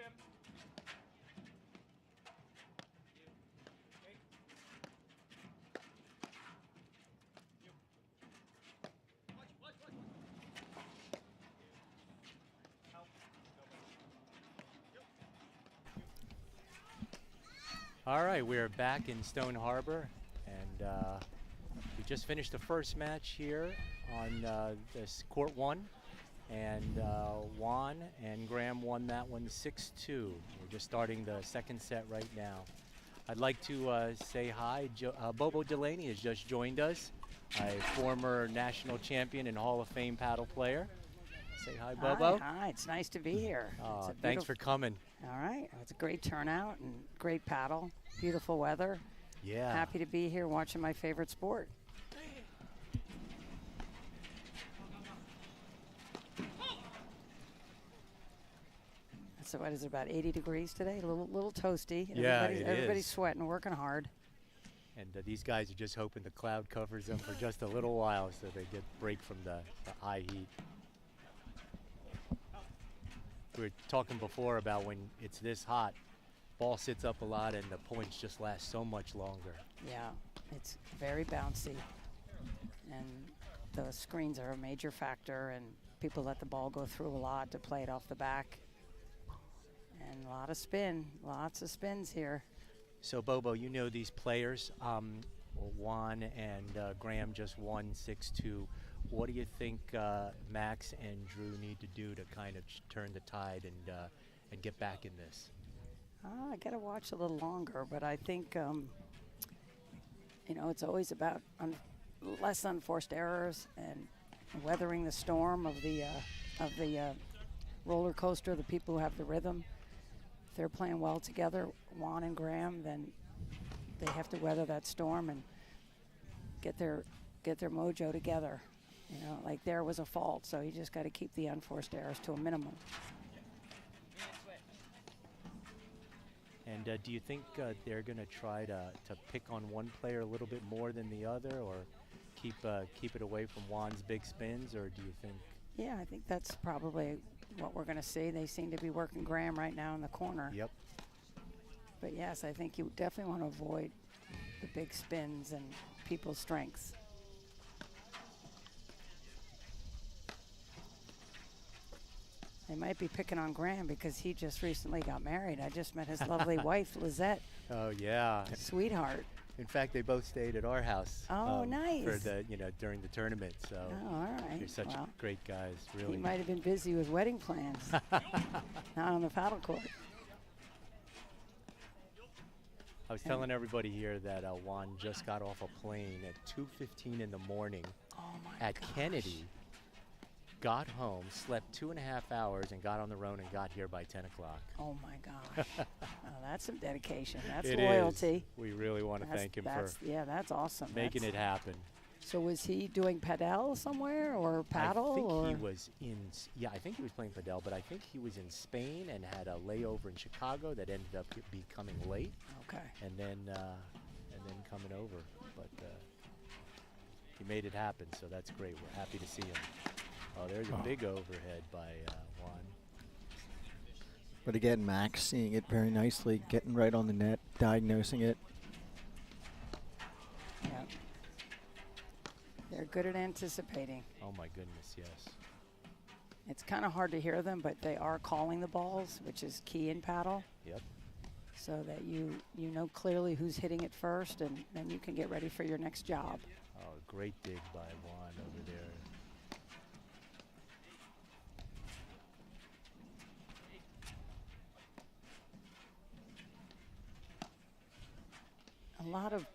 Jim. All right, we're back in Stoneharbor, and we just finished the first match here on this court 1, and Juan and Graham won that one 6-2. We're just starting the second set right now. I'd like to say hi. Bobo Delaney has just joined us, a former national champion and Hall of Fame paddle player. Say hi, Bobo. Hi, it's nice to be here. Thanks for coming. All right, it's a great turnout and great paddle, beautiful weather. Yeah. Happy to be here watching my favorite sport. So what is it, about 80 degrees today? A little toasty. Yeah, Everybody's sweating, working hard. And these guys are just hoping the cloud covers them for just a little while so they get break from the high heat. We were talking before about when it's this hot, ball sits up a lot and the points just last so much longer. Yeah, it's very bouncy. And the screens are a major factor, and people let the ball go through a lot to play it off the back. And a lot of spin, lots of spins here. So Bobo, you know these players. Juan and Graham just won 6-2. What do you think Max and Drew need to do to kind of turn the tide and get back in this? I got to watch a little longer, but I think you know, it's always about less unforced errors and weathering the storm of the roller coaster. The people who have the rhythm, if they're playing well together, Juan and Graham, then they have to weather that storm and get their mojo together. You know, like there was a fault, so you just got to keep the unforced errors to a minimum. And do you think they're going to try to pick on one player a little bit more than the other, or keep it away from Juan's big spins, or do you think? Yeah, I think that's probably what we're going to see. They seem to be working Graham right now in the corner. Yep. But yes, I think you definitely want to avoid the big spins and people's strengths. They might be picking on Graham because he just recently got married. I just met his lovely wife, Lizette. Oh yeah, Sweetheart. In fact, they both stayed at our house. Oh, nice. For the during the tournament. So. Oh, all right. You're such great guys, really. He might have been busy with wedding plans. Not on the paddle court. I was telling everybody here that Juan just got off a plane at 2:15 in the morning at Kennedy. Got home, slept 2.5 hours, and got on the road and got here by 10 o'clock. Oh my gosh. Oh, that's some dedication. That's It loyalty. Is. We really want to thank him for that's awesome. making it happen. So was he doing padel somewhere or paddle? I think or? he was I think he was playing padel, but I think he was in Spain and had a layover in Chicago that ended up becoming late. Okay. And then coming over, but he made it happen, so that's great. We're happy to see him. Oh, there's a big overhead by Juan. But again, Max seeing it very nicely, getting right on the net, diagnosing it. Yeah. They're good at anticipating. Oh my goodness, yes. It's kind of hard to hear them, but they are calling the balls, which is key in paddle. Yep. So that you know clearly who's hitting it first, and then you can get ready for your next job. Oh, great dig by Juan over there. A lot of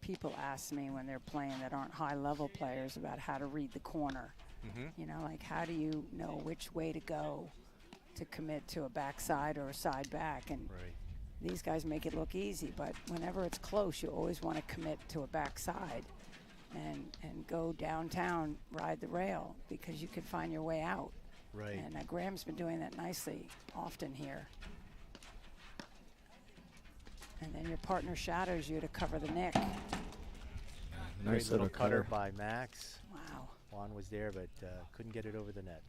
people ask me when they're playing that aren't high-level players about how to read the corner. You know, like how do you know which way to go to commit to a backside or a side back? And these guys make it look easy, but whenever it's close, you always want to commit to a backside and go downtown, ride the rail, because you can find your way out. Right. And Graham's been doing that nicely often here. And then your partner shadows you to cover the nick. Nice little little cutter cutter by Max. Wow. Juan was there, but couldn't get it over the net.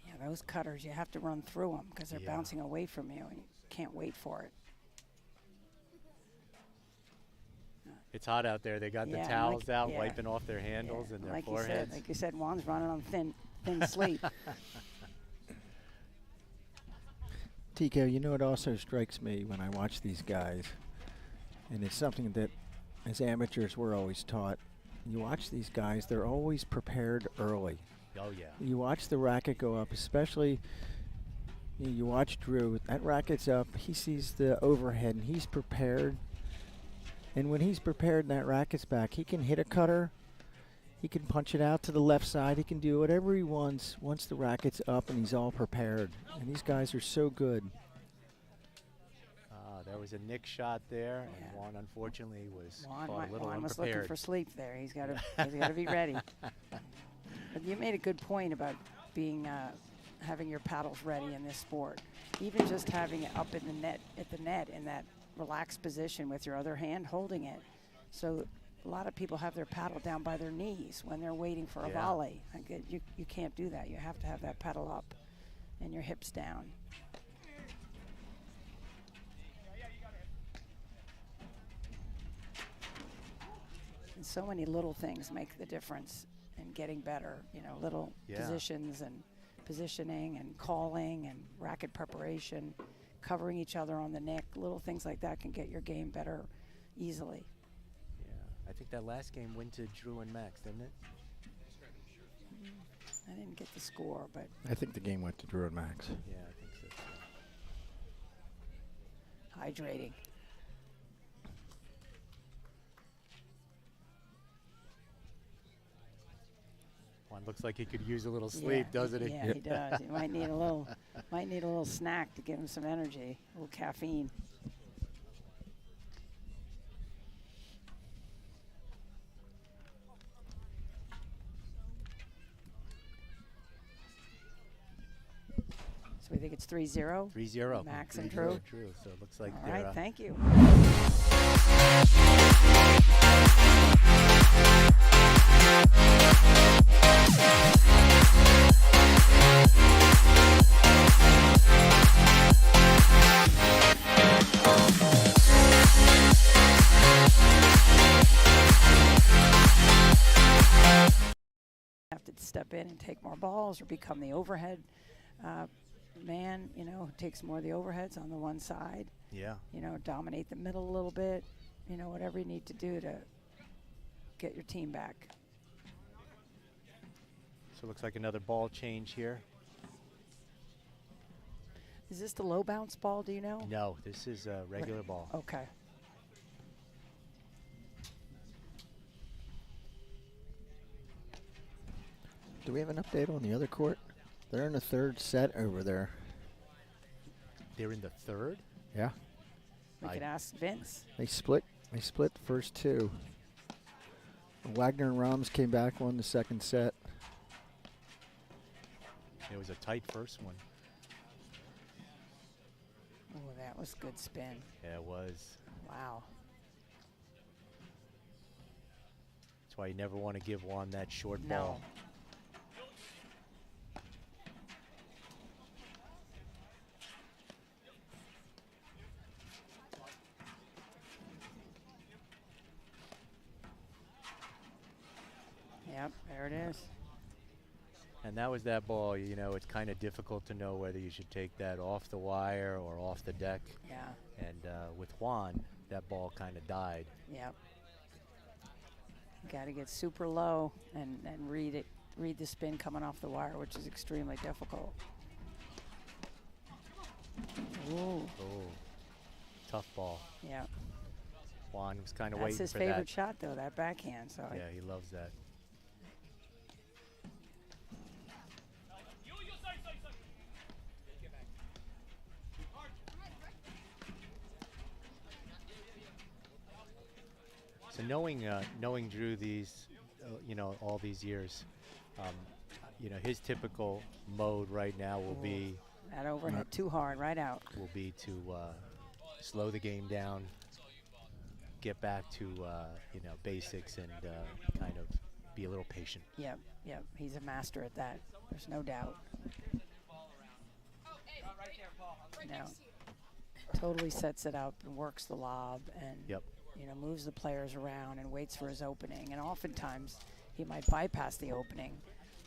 Yeah, those cutters, you have to run through them because they're Yeah. bouncing away from you and you can't wait for it. It's hot out there. They got the Yeah, towels out, yeah. wiping off their handles Yeah, and their like foreheads. like you said, Juan's running on thin sleep. Tico, you know, it also strikes me when I watch these guys, and it's something that as amateurs we're always taught. You watch these guys, they're always prepared early. Oh, yeah. You watch the racket go up, especially you watch Drew. That racket's up, he sees the overhead, and he's prepared. And when he's prepared and that racket's back, he can hit a cutter, he can punch it out to the left side, he can do whatever he wants once the racket's up and he's all prepared. And these guys are so good. There was a nick shot there, Yeah. and Juan unfortunately was Juan, caught a little Juan was looking unprepared. for sleep there. He's got to be ready. But you made a good point about being having your paddles ready in this sport. Even just having it up in the net, at the net, in that relaxed position with your other hand holding it. So a lot of people have their paddle down by their knees when they're waiting for a Yeah. volley. Like you can't do that. You have to have that paddle up and your hips down. And so many little things make the difference in getting better. You know, little Yeah. positions and positioning and calling and racket preparation, covering each other on the neck, little things like that can get your game better easily. Yeah, I think that last game went to Drew and Max, didn't it? I didn't get the score, but I think the game went to Drew and Max. Yeah, I think so. hydrating. Juan looks like he could use a little sleep, doesn't he? Yeah, he does. He might need a little snack to give him some energy, a little caffeine. So we think it's 3-0. 3-0. Max and 3-0 Drew. Drew. So it looks like All they're right, thank you. Have to step in and take more balls or become the overhead man, you know, who takes more of the overheads on the one side. Yeah. You know, dominate the middle a little bit. You know, whatever you need to do to get your team back. So it looks like another ball change here. Is this the low bounce ball, do you know? No, this is a regular ball. Okay. Do we have an update on the other court? They're in the third set over there. They're in the third? Yeah. We could ask Vince. They split the first two. Wagner and Rams came back, won the second set. It was a tight first one. Oh, that was good spin. Yeah, it was. Wow. That's why you never want to give Juan that short No. ball. Yep, there it is. And that was that ball. You know, it's kind of difficult to know whether you should take that off the wire or off the deck. Yeah. And with Juan, that ball kind of died. Yep. Got to get super low and read the spin coming off the wire, which is extremely difficult. Ooh. Oh, tough ball. Yeah. Juan was kind of That's waiting his for favorite that. shot, though, that backhand. So Yeah, he loves that. So knowing Drew these, you know, all these years, you know, his typical mode right now will be that overhead too hard, right out. Will be to slow the game down, get back to you know, basics, and kind of be a little patient. Yep, yep. He's a master at that. There's no doubt. you know, totally sets it up and works the lob and, Yep. you know, moves the players around and waits for his opening. And oftentimes he might bypass the opening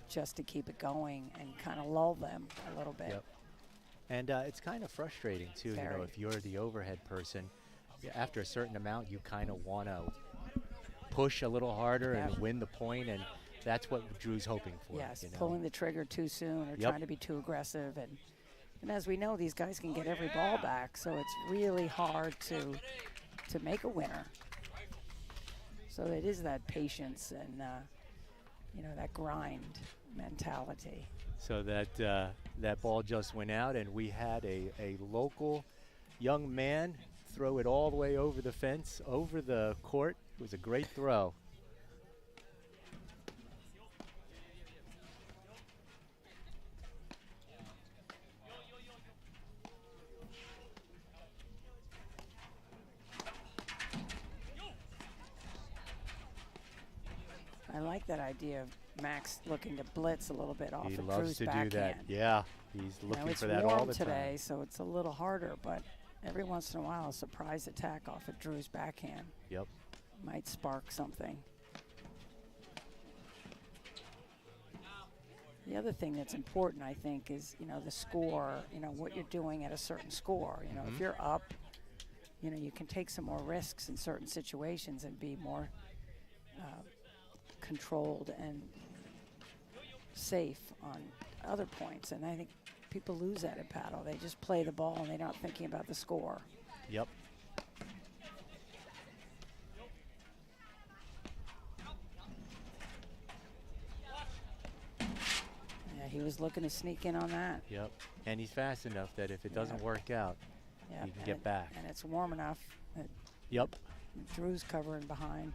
just to keep it going and kind of lull them a little bit. Yep. And it's kind of frustrating too, you know, Very. if you're the overhead person, after a certain amount, you kind of want to push a little harder and Yep. win the point, and that's what Drew's hoping for. Yes, you know? pulling the trigger too soon or Yep. trying to be too aggressive. And as we know, these guys can get every ball back, so it's really hard to make a winner. So it is that patience and, you know, that grind mentality. So that ball just went out, and we had a local young man throw it all the way over the fence, over the court. It was a great throw. I like that idea of Max looking to blitz a little bit off He of loves Drew's to backhand. do that. Yeah, he's You looking know, it's for that warm all the today, time. so it's a little harder, but every once in a while, a surprise attack off of Drew's backhand Yep. might spark something. The other thing that's important, I think, is, you know, the score, you know, what you're doing at a certain score. You know, if you're up, you know, you can take some more risks in certain situations and be more controlled and safe on other points. And I think people lose that at paddle. They just play the ball and they're not thinking about the score. Yep. Yeah, he was looking to sneak in on that. Yep. And he's fast enough that if it doesn't work out, Yeah, he can get back. And it's warm enough that Yep. Drew's covering behind.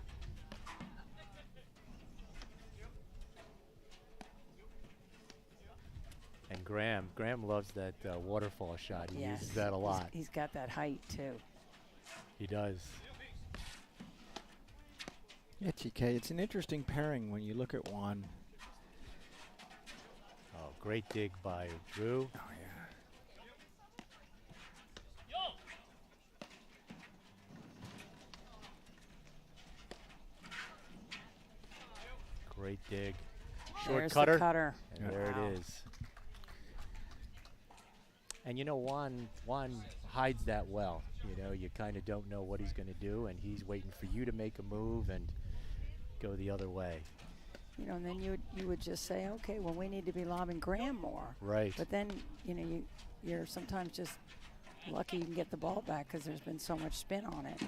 And Graham loves that waterfall shot. He Yes, uses that a lot. He's got that height too. He does. Yeah, TK, it's an interesting pairing when you look at Juan. Oh, great dig by Drew. Oh, yeah. Great dig. Short There's cutter. the cutter. And there Wow. it is. And you know, Juan hides that well. You know, you kind of don't know what he's going to do, and he's waiting for you to make a move and go the other way. You know, and then you would just say, okay, well, we need to be lobbing Graham more. Right. But then, you know, you're sometimes just lucky you can get the ball back because there's been so much spin on it.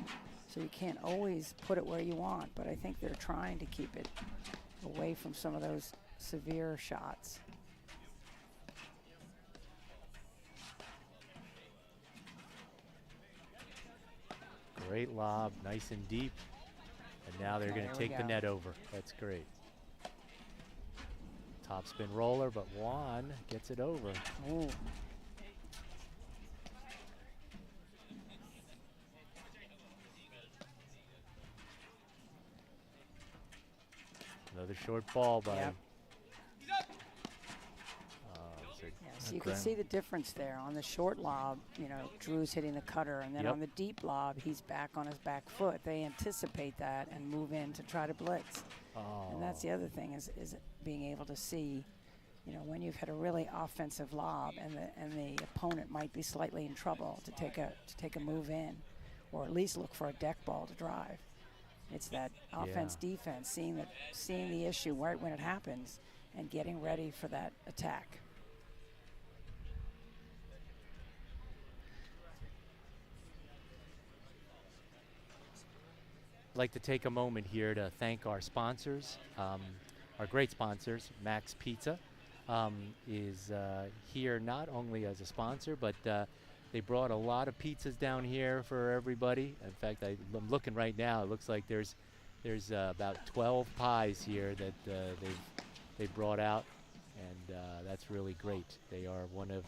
So you can't always put it where you want. But I think they're trying to keep it away from some of those severe shots. Great lob, nice and deep. And now they're Oh, going there to we take the go. net over. That's great. Top spin roller, but Juan gets it over. Ooh. Another short ball by. Yep. So Yeah, so you can see the difference there. On the short lob, you know, Drew's hitting the cutter, and then Yep. on the deep lob, he's back on his back foot. They anticipate that and move in to try to blitz. And that's the other thing is being able to see, you know, when you've had a really offensive lob and the opponent might be slightly in trouble to take a move in, or at least look for a deck ball to drive. It's that offense defense, seeing the issue right when it happens and getting ready for that attack. I'd like to take a moment here to thank our sponsors, our great sponsors. Max Pizza is here not only as a sponsor, but they brought a lot of pizzas down here for everybody. In fact, I'm looking right now. It looks like there's about 12 pies here that they brought out, and that's really great. They are one of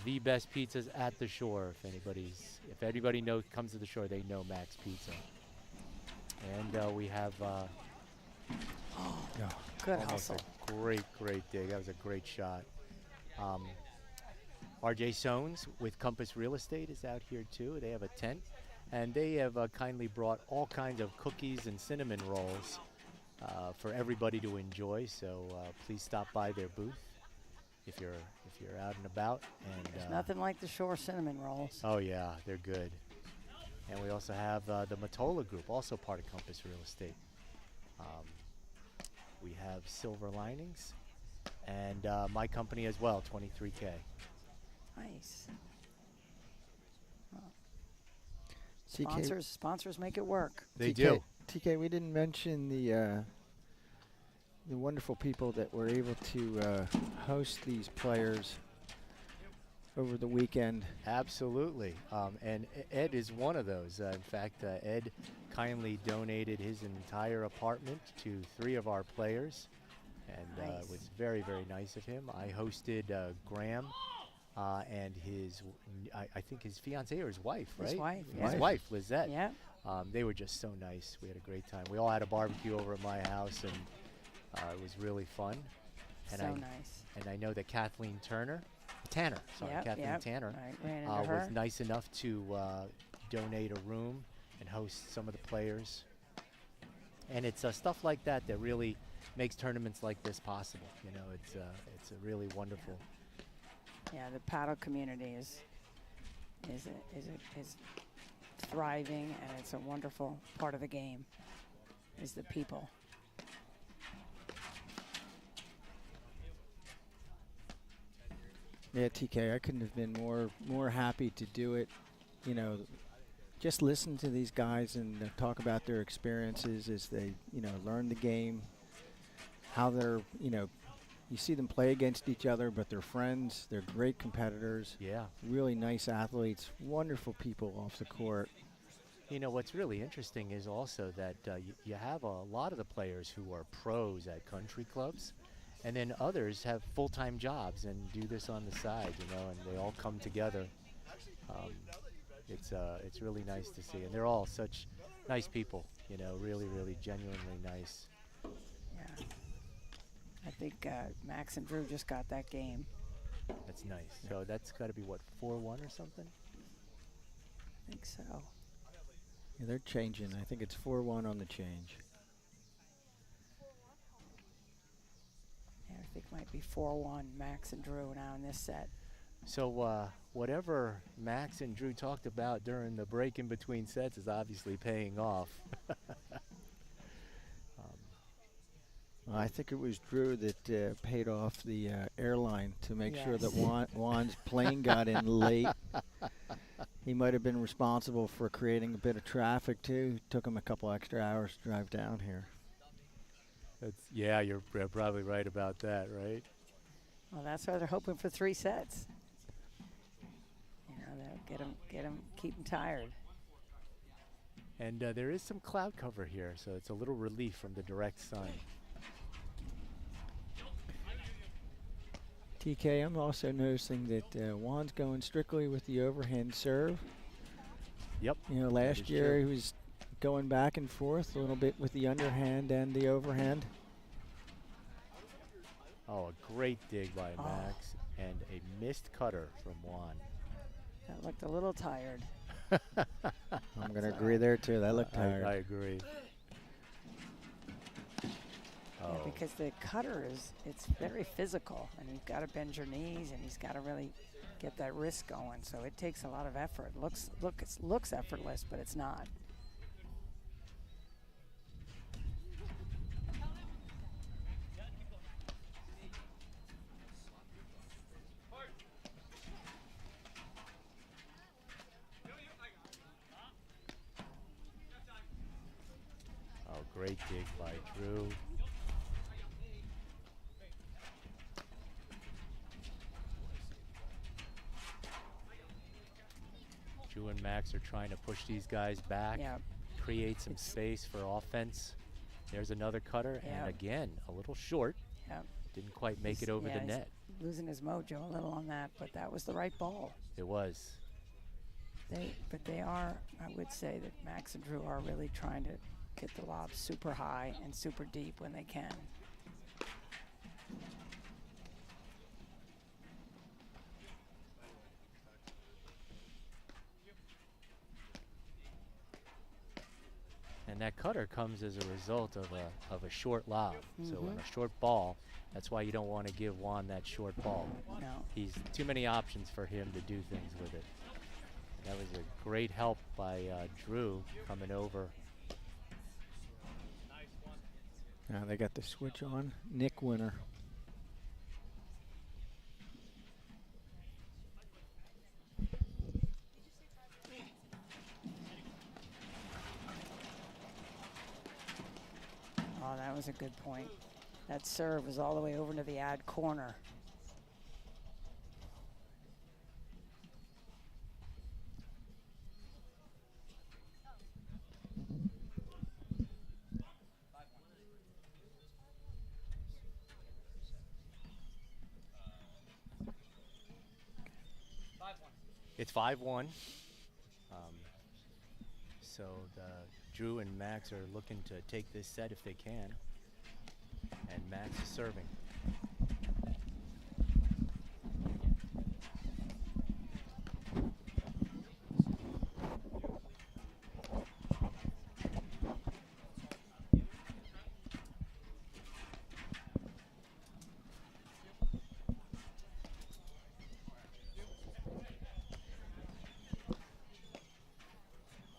the best pizzas at the shore. If anybody comes to the shore, they know Max Pizza. And we have Good almost hustle. a great dig. That was a great shot. RJ Sones with Compass Real Estate is out here too. They have a tent, and they have kindly brought all kinds of cookies and cinnamon rolls for everybody to enjoy. So please stop by their booth if you're out and about. And There's nothing like the Shore cinnamon rolls. oh yeah, they're good. And we also have the Matola Group, also part of Compass Real Estate. We have Silver Linings, and my company as well, 23K. Nice. TK, Sponsors make it work. They TK, do. TK, we didn't mention the wonderful people that were able to host these players over the weekend. Absolutely. And Ed is one of those. In fact, Ed kindly donated his entire apartment to 3 of our players, and it was very, very nice of him. I hosted Graham and I think his fiancée or his wife, right? His wife, His wife, Lizette. Yeah. They were just so nice. We had a great time. We all had a barbecue over at my house, and it was really fun. And So nice. And I know that Kathleen Tanner, Kathleen Tanner, I ran into her. was nice enough to donate a room and host some of the players. And it's stuff like that that really makes tournaments like this possible. You know, it's a really wonderful. Yeah, the paddle community is thriving, and it's a wonderful part of the game. Is the people. Yeah, TK, I couldn't have been more happy to do it. You know, just listen to these guys and talk about their experiences as they, learn the game, how they're, you see them play against each other, but they're friends. They're great competitors. Yeah. Really nice athletes, wonderful people off the court. You know, what's really interesting is also that you have a lot of the players who are pros at country clubs, and then others have full-time jobs and do this on the side, and they all come together. It's really nice to see, and they're all such nice people, really, really genuinely nice. Yeah. I think Max and Drew just got that game. That's nice. So that's got to be, what, 4-1 or something? I think so. Yeah, they're changing. I think it's 4-1 on the change. Yeah, I think it might be 4-1 Max and Drew now in this set. So whatever Max and Drew talked about during the break in between sets is obviously paying off. Well, I think it was Drew that paid off the airline to make sure that Juan's plane got in late. He might have been responsible for creating a bit of traffic too. Took him a couple extra hours to drive down here. Yeah, you're probably right about that, right? Well, that's why they're hoping for 3 sets. They'll keep them tired. And there is some cloud cover here, so it's a little relief from the direct sun. TK, I'm also noticing that Juan's going strictly with the overhand serve. Yep. Last year he was going back and forth a little bit with the underhand and the overhand. Oh, a great dig by Max, and a missed cutter from Juan. That looked a little tired. I'm going to agree there too. That looked tired. I agree. Yeah, because the cutter it's very physical, and you've got to bend your knees, and he's got to really get that wrist going. So it takes a lot of effort. It looks effortless, but it's not. Oh, great dig by Drew. Drew and Max are trying to push these guys back, create some space for offense. There's another cutter, and again, a little short. Didn't quite make it over the net. Losing his mojo a little on that, but that was the right ball. It was. But they are, I would say that Max and Drew are really trying to get the lob super high and super deep when they can. And that cutter comes as a result of a short lob. So in a short ball, that's why you don't want to give Juan that short ball. No. He's too many options for him to do things with it. That was a great help by Drew coming over. Now they got the switch on. Nick Winner. Oh, that was a good point. That serve was all the way over to the ad corner. It's 5-1. So Drew and Max are looking to take this set if they can. And Max is serving.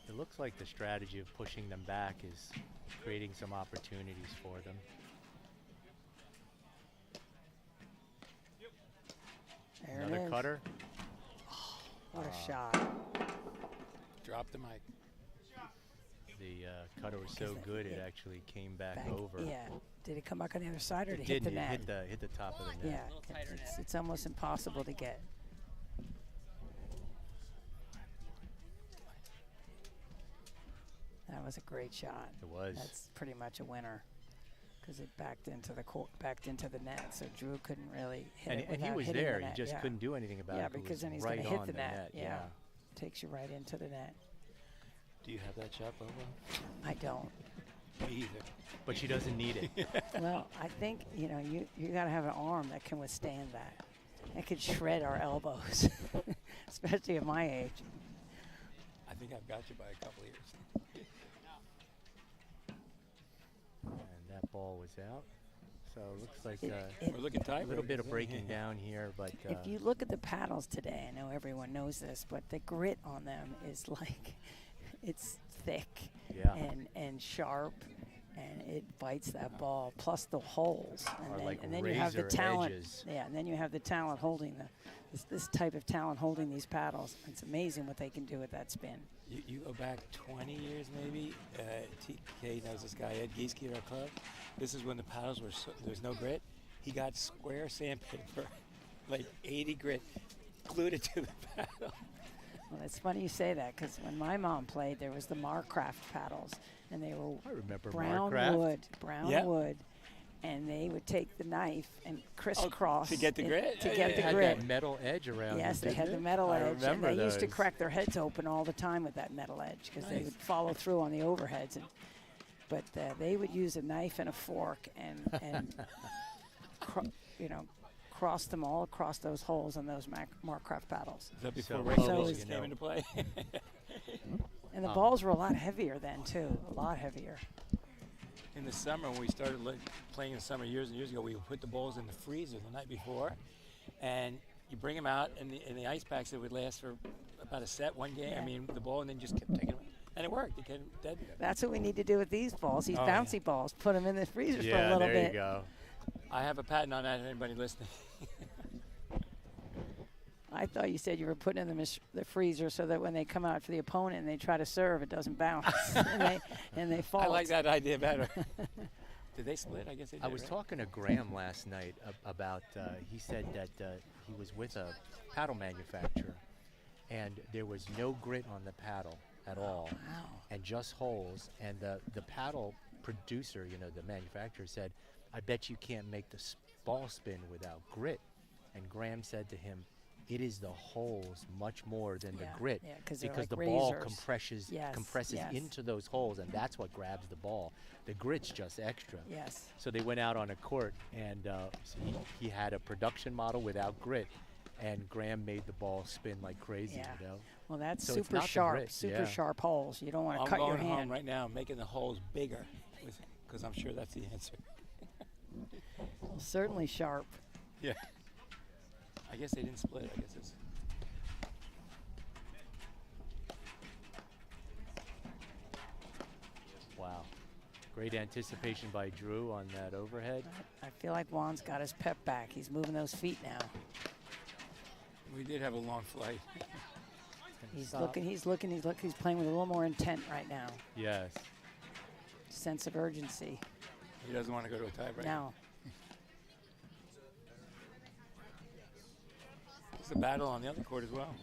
It looks like the strategy of pushing them back is creating some opportunities for them. There Another it is. cutter. What a shot. Drop the mic. The cutter was so good it actually came back over. Yeah. Did it come back on the other side or It did it hit the didn't. net? It hit the top of the Yeah, net. it's almost impossible to get. That was a great shot. It was. That's pretty much a winner because it backed into the net, so Drew couldn't really hit And, it and he without was hitting there. the net. He just Yeah. couldn't do anything about Yeah, it. It because was then he's right going to hit on the net. Yeah. Takes you right into the net. Do you have that shot, Bobo? I don't. Me either. But she doesn't need it. Well, I think, you got to have an arm that can withstand that. It could shred our elbows, especially at my age. I think I've got you by a couple of years. And that ball was out. So it looks like We're looking tight. a little bit of breaking down here, but If you look at the paddles today, I know everyone knows this, but the grit on them is like, it's thick and sharp, and it bites that ball. Plus the holes, and then you have the talent. edges. Yeah, and then you have the talent holding this type of talent holding these paddles. It's amazing what they can do with that spin. You go back 20 years maybe. TK knows this guy, Ed Gieske at our club. This is when the paddles were, there's no grit. He got square sandpaper, like 80 grit, glued it to the paddle. Well, it's funny you say that because when my mom played, there was the Marcraft paddles, and they were I remember brown Marcraft. wood, and they would take the knife and crisscross to get the grit? To Yeah, get yeah. the Had grit. that metal edge around Yes, it, they had didn't the it? metal I edge, and remember they used to those. crack their heads open all the time with that metal edge because they Nice. would follow through on the overheads. But they would use a knife and a fork and cross them all across those holes on those Marcraft paddles. Is that before So regulations you came know. into play? And the balls were a lot heavier then too, a lot heavier. In the summer, when we started playing in the summer years and years ago, we would put the balls in the freezer the night before, and you bring them out, and the ice packs that would last for about a set, one game. Yeah. I mean, the ball, and then just kept taking them, and it worked. It kept dead. That's what we need to do with these balls, these Oh, yeah. bouncy balls. Put them in the freezer for a Yeah, little there bit. you go. I have a patent on that. Anybody listening? I thought you said you were putting them in the freezer so that when they come out for the opponent and they try to serve, it doesn't bounce and they fall. I like that idea better. Did they split? I guess they did. I was right? talking to Graham last night about, he said that he was with a paddle manufacturer, and there was no grit on the paddle at all, Wow. and just holes. And the paddle producer, the manufacturer, said, I bet you can't make the ball spin without grit. And Graham said to him, it is the holes much more than the grit, yeah, 'cause they're because like the ball razors. compresses Yes. into those holes, and that's what grabs the ball. The grit's just extra. Yes. So they went out on a court, and so he had a production model without grit, and Graham made the ball spin like crazy. Yeah. You know. Well, that's So it's super not the sharp, grit, super yeah. sharp holes. You don't want to I'm cut your going home hand. right now, making the holes bigger, because I'm sure that's the answer. Well, certainly sharp. Yeah. I guess they didn't split. I guess it's. Wow. Great anticipation by Drew on that overhead. I feel like Juan's got his pep back. He's moving those feet now. We did have a long flight. He's looking, he's playing with a little more intent right now. Yes. Sense of urgency. He doesn't want to go to a tiebreak. No. It's a battle on the other court as well.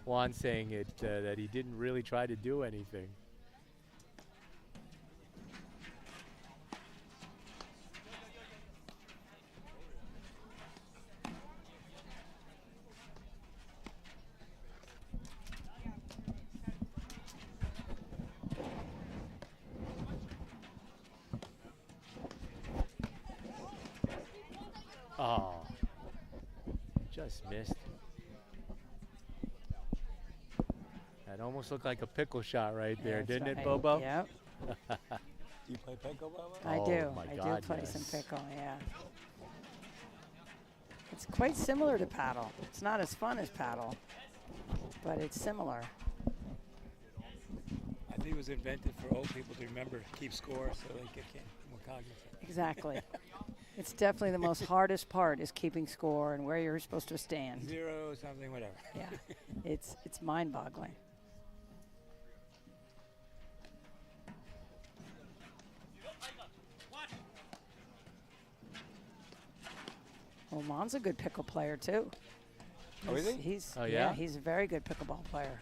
Juan saying that he didn't really try to do anything. Oh, just missed. That almost looked like a pickle shot right there, That's didn't it, right. Bobo? Yep. Do you play pickle, Bobo? I Oh, do. my I God, do play yes. some pickle, yeah. It's quite similar to paddle. It's not as fun as paddle, but it's similar. I think it was invented for old people to remember, keep score, so they get more cognizant. Exactly. It's definitely the most hardest part is keeping score and where you're supposed to stand. 0, something, whatever. Yeah, it's mind-boggling. Well, Mon's a good pickle player too. Oh, is he? He's Oh, yeah? he's a very good pickleball player.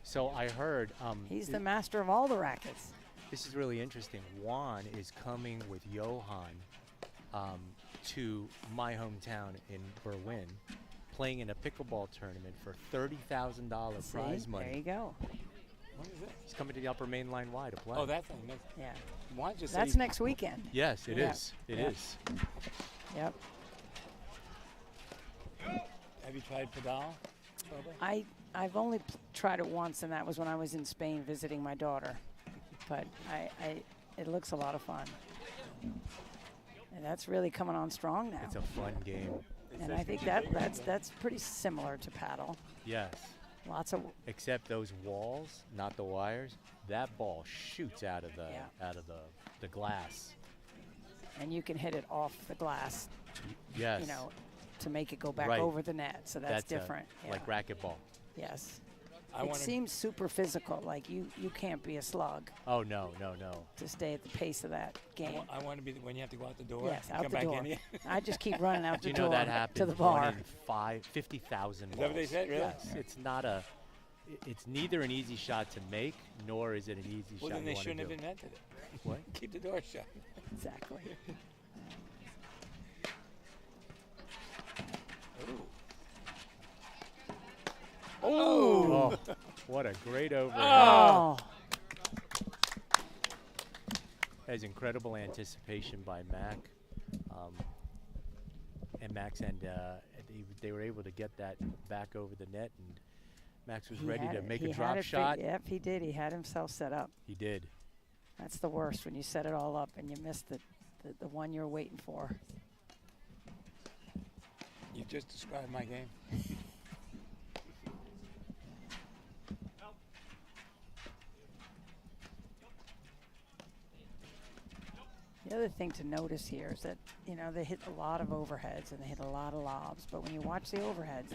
So I heard. He's the master of all the rackets. This is really interesting. Juan is coming with Johan to my hometown in Berlin, playing in a pickleball tournament for $30,000 prize money. There you go. What is it? He's coming to the Upper Main Line Y to play. Oh, that thing. Yeah. Juan just said That's he- next weekend. Yes, it Yeah. is. It Yeah. is. Yep. Have you tried pedal, Bobo? I've only tried it once, and that was when I was in Spain visiting my daughter. But it looks a lot of fun. And that's really coming on strong now. It's a fun game. And I think that's pretty similar to paddle. Yes. Lots of Except those walls, not the wires. That ball shoots out of the the glass. and you can hit it off the glass, Yes. you know, to make it go back Right. over the net. So that's different. Like yeah. racquetball. Yes. I It wanna- seems super physical. Like you can't be a slug Oh no. to stay at the pace of that game. I want to be when you have to go out the door. Yes, and out come the back door. in here. I just keep running out Do the you know door that happens? to the 1 bar. in 50,000. Is that what they said, really? Yes. It's not a. It's neither an easy shot to make, nor is it an easy Well, shot. then they you wanna shouldn't have do. invented it. What? Keep the door shut. Exactly. Oh, what a great overhead. Oh. Has incredible anticipation by Mac. And Max, and they were able to get that back over the net, and Max was ready to make a drop shot. Yep, he did. He had himself set up. He did. That's the worst, when you set it all up and you miss the one you're waiting for. You just described my game. The other thing to notice here is that, you know, they hit a lot of overheads and they hit a lot of lobs, but when you watch the overheads,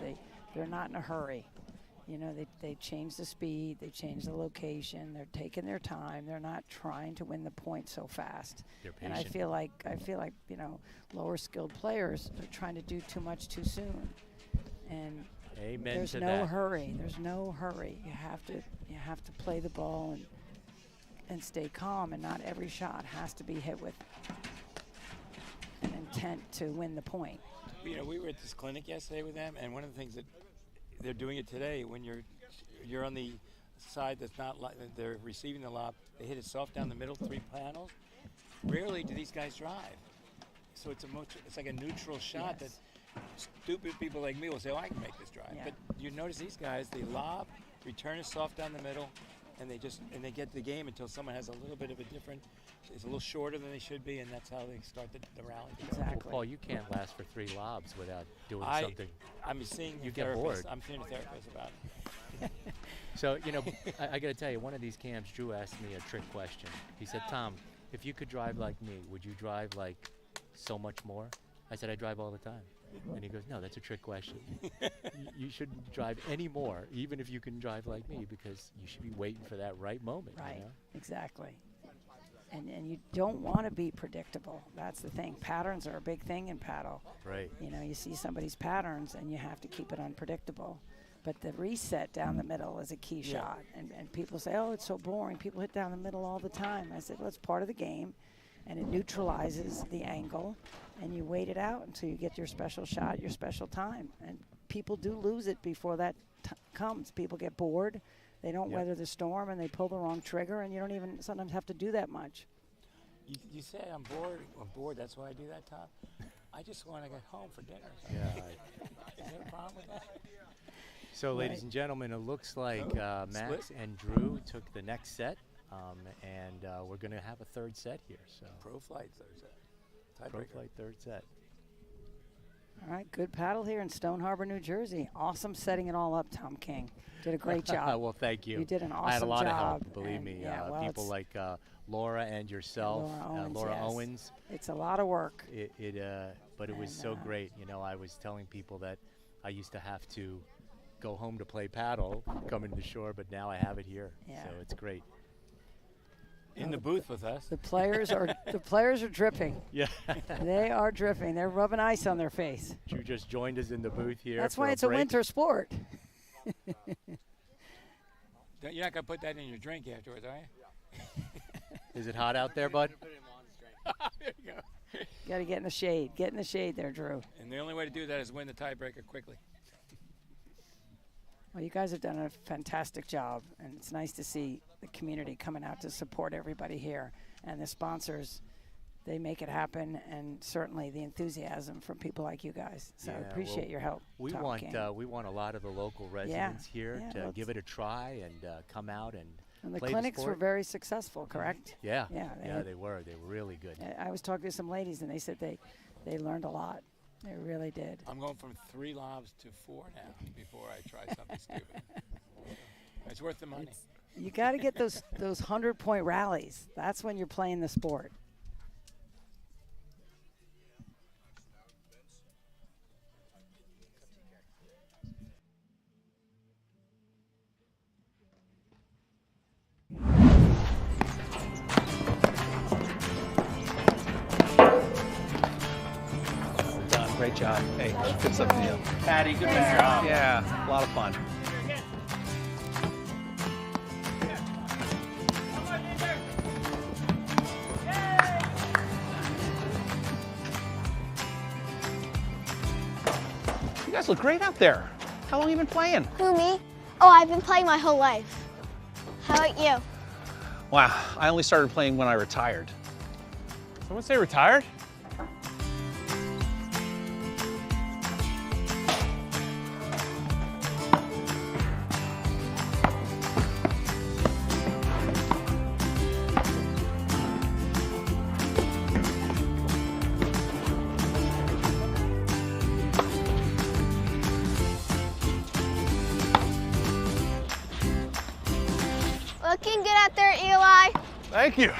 they're not in a hurry. You know, they change the speed, they change the location, they're taking their time, they're not trying to win the point so fast. They're And I patient. feel like, you know, lower skilled players are trying to do too much too soon. And Amen there's to no that. hurry. There's no hurry. You have to play the ball and stay calm, and not every shot has to be hit with an intent to win the point. You know, we were at this clinic yesterday with them, and one of the things that they're doing it today, when you're on the side that's not they're receiving the lob, They hit it soft down the middle, 3 panels. Rarely do these guys drive. So it's like a neutral shot that stupid people like me will say, oh, I can make this drive. But you notice these guys, they lob, return it soft down the middle, and they get the game until someone has a little bit of a different, it's a little shorter than they should be, and that's how they start the rally. Well, Paul, you can't last for 3 lobs without doing something. I'm seeing you get bored. I'm seeing a therapist about it. So, you know, I got to tell you, one of these camps, Drew asked me a trick question. He said, Tom, if you could drive like me, would you drive like so much more? I said, I drive all the time. And he goes, no, that's a trick question. You shouldn't drive any more, even if you can drive like me, because you should be waiting for that right moment. Right, you know? exactly. And you don't want to be predictable. That's the thing. Patterns are a big thing in paddle. Right. You know, you see somebody's patterns, and you have to keep it unpredictable. But the reset down the middle is a key shot. And people say, oh, it's so boring. People hit down the middle all the time. I said, well, it's part of the game, and it neutralizes the angle, and you wait it out until you get your special shot, your special time. And people do lose it before that comes. People get bored. They don't weather the storm, and they pull the wrong trigger, and you don't even sometimes have to do that much. You say I'm bored. I'm bored. That's why I do that, Tom. I just want to get home for dinner. Yeah. Is there a problem with that? So, ladies and gentlemen, it looks like Max and Drew took the next set, and we're going to have a third set here. So Pro Flight third set. Pro Flight third set. All right, good paddle here in Stoneharbor, New Jersey. Awesome setting it all up, Tom King. Did a great job. Well, thank you. You did an awesome job. I had a lot of help, believe me. Well, people like Laura and yourself, Laura Owens. It's a lot of work. But it was so great. You know, I was telling people that I used to have to go home to play paddle, coming to the shore, but now I have it here. Yeah. So it's great. In the booth with us. The players are dripping. Yeah. They are dripping. They're rubbing ice on their face. You just joined us in the booth here. That's why it's a winter sport. You're not going to put that in your drink afterwards, are you? Is it hot out there, bud? There you go. You got to get in the shade. Get in the shade there, Drew. And the only way to do that is win the tiebreaker quickly. Well, you guys have done a fantastic job, and it's nice to see the community coming out to support everybody here. And the sponsors, they make it happen, and certainly the enthusiasm from people like you guys. So I appreciate your help. We want a lot of the local residents here to give it a try and come out and the play clinics the sport. were very successful, correct? Yeah. Yeah, they were. They were really good. I was talking to some ladies, and they said they learned a lot. They really did. I'm going from 3 lobs to 4 now before I try something stupid. It's worth the money. You got to get those 100-point rallies. That's when you're playing the sport. Great job. Hey, good stuff to you. Patty, good job. Yeah, a lot of fun. You guys look great out there. How long have you been playing? Who, me? Oh, I've been playing my whole life. How about you? Wow, I only started playing when I retired. Someone say retired? Looking good out there, Eli. Thank you.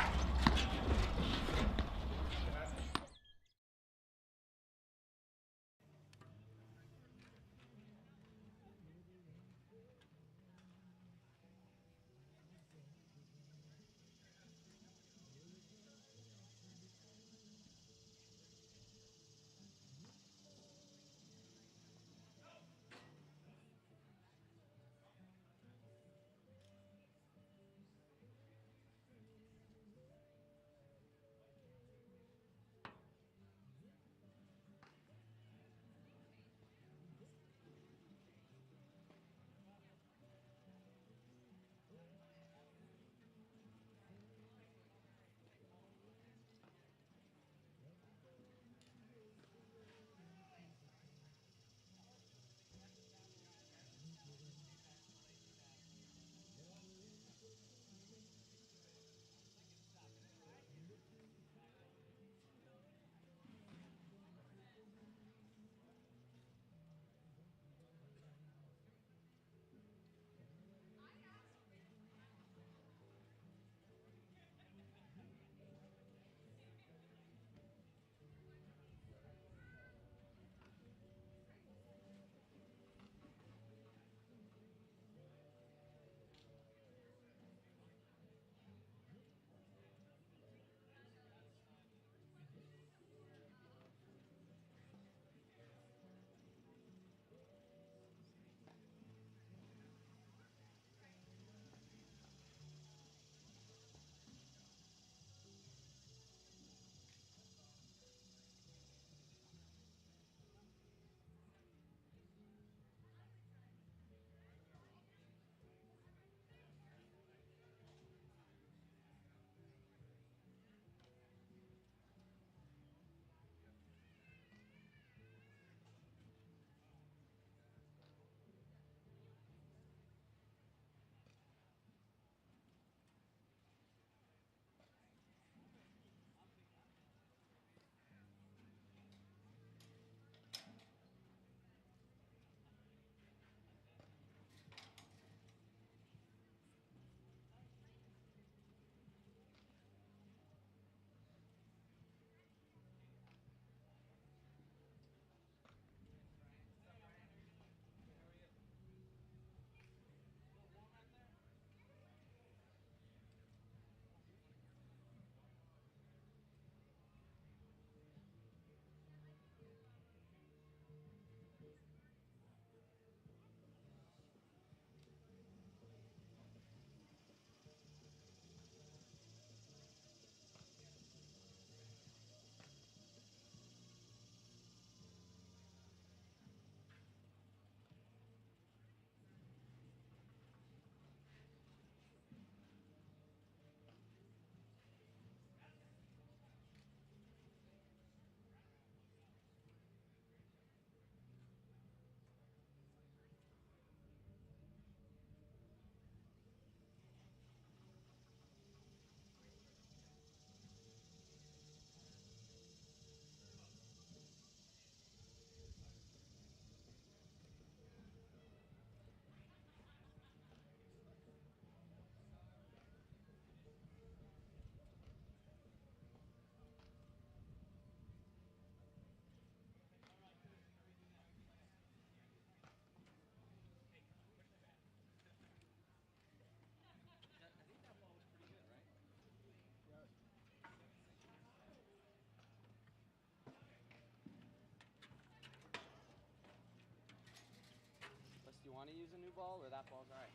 use a new ball, or that ball's all right?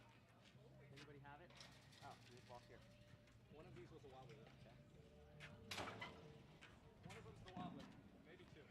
Anybody have it? Oh, this ball's here. One of these was a wobbly. One of them's the wobbly. Maybe two.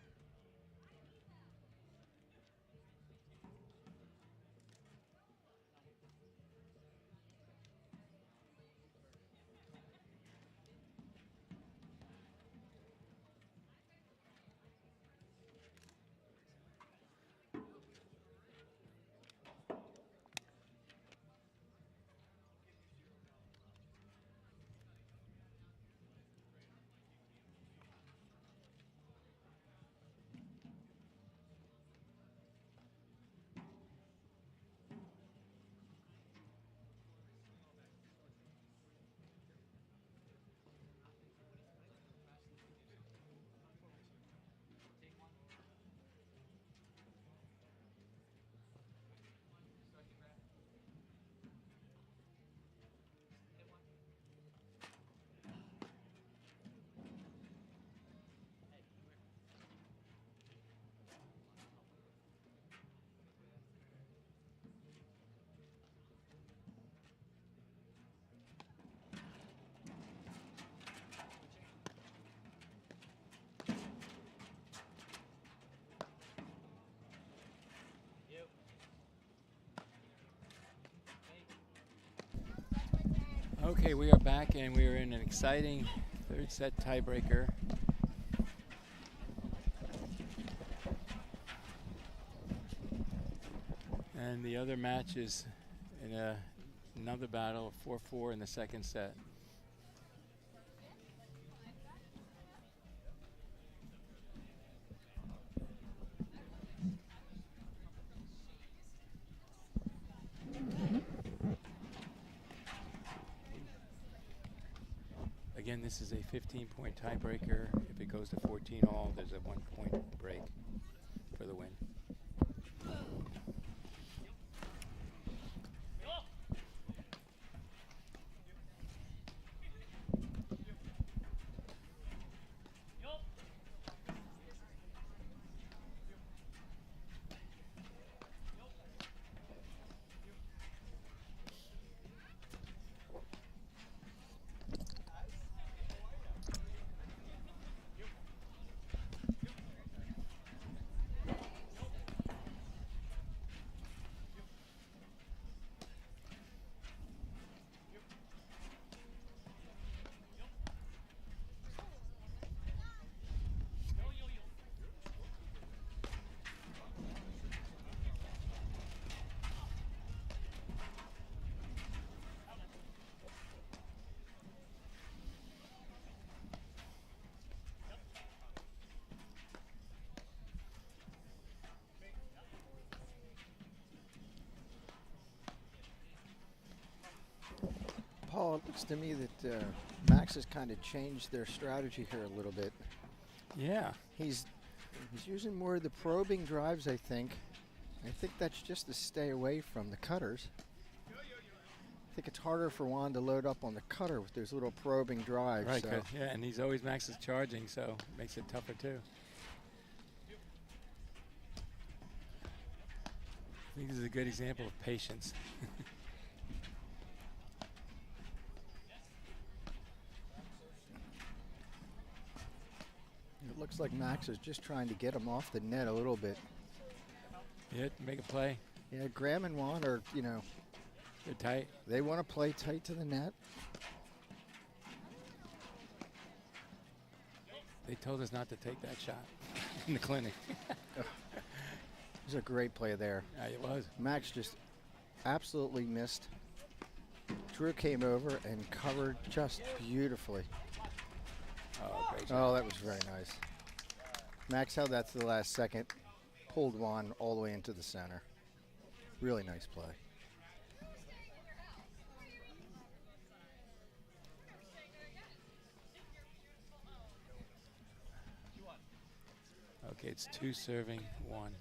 Okay, we are back, and we are in an exciting third set tiebreaker. And the other match is in another battle, 4-4 in the second set. Again, this is a 15-point tiebreaker. If it goes to 14 all, there's a 1-point break for the win. Paul, it looks to me that Max has kind of changed their strategy here a little bit. Yeah. He's using more of the probing drives, I think. I think that's just to stay away from the cutters. I think it's harder for Juan to load up on the cutter with those little probing drives. Right, so. yeah, and he's always Max is charging, so it makes it tougher too. I think this is a good example of patience. It looks like Max is just trying to get him off the net a little bit. Yeah, make a play. Yeah, Graham and Juan are, you know, they're tight. They want to play tight to the net. They told us not to take that shot in the clinic. It was a great play there. Yeah, it was. Max just absolutely missed. Drew came over and covered just beautifully. Oh, great job. Oh, that was very nice. Max held that to the last second, pulled Juan all the way into the center. Really nice play. Okay, it's 2 serving, 1.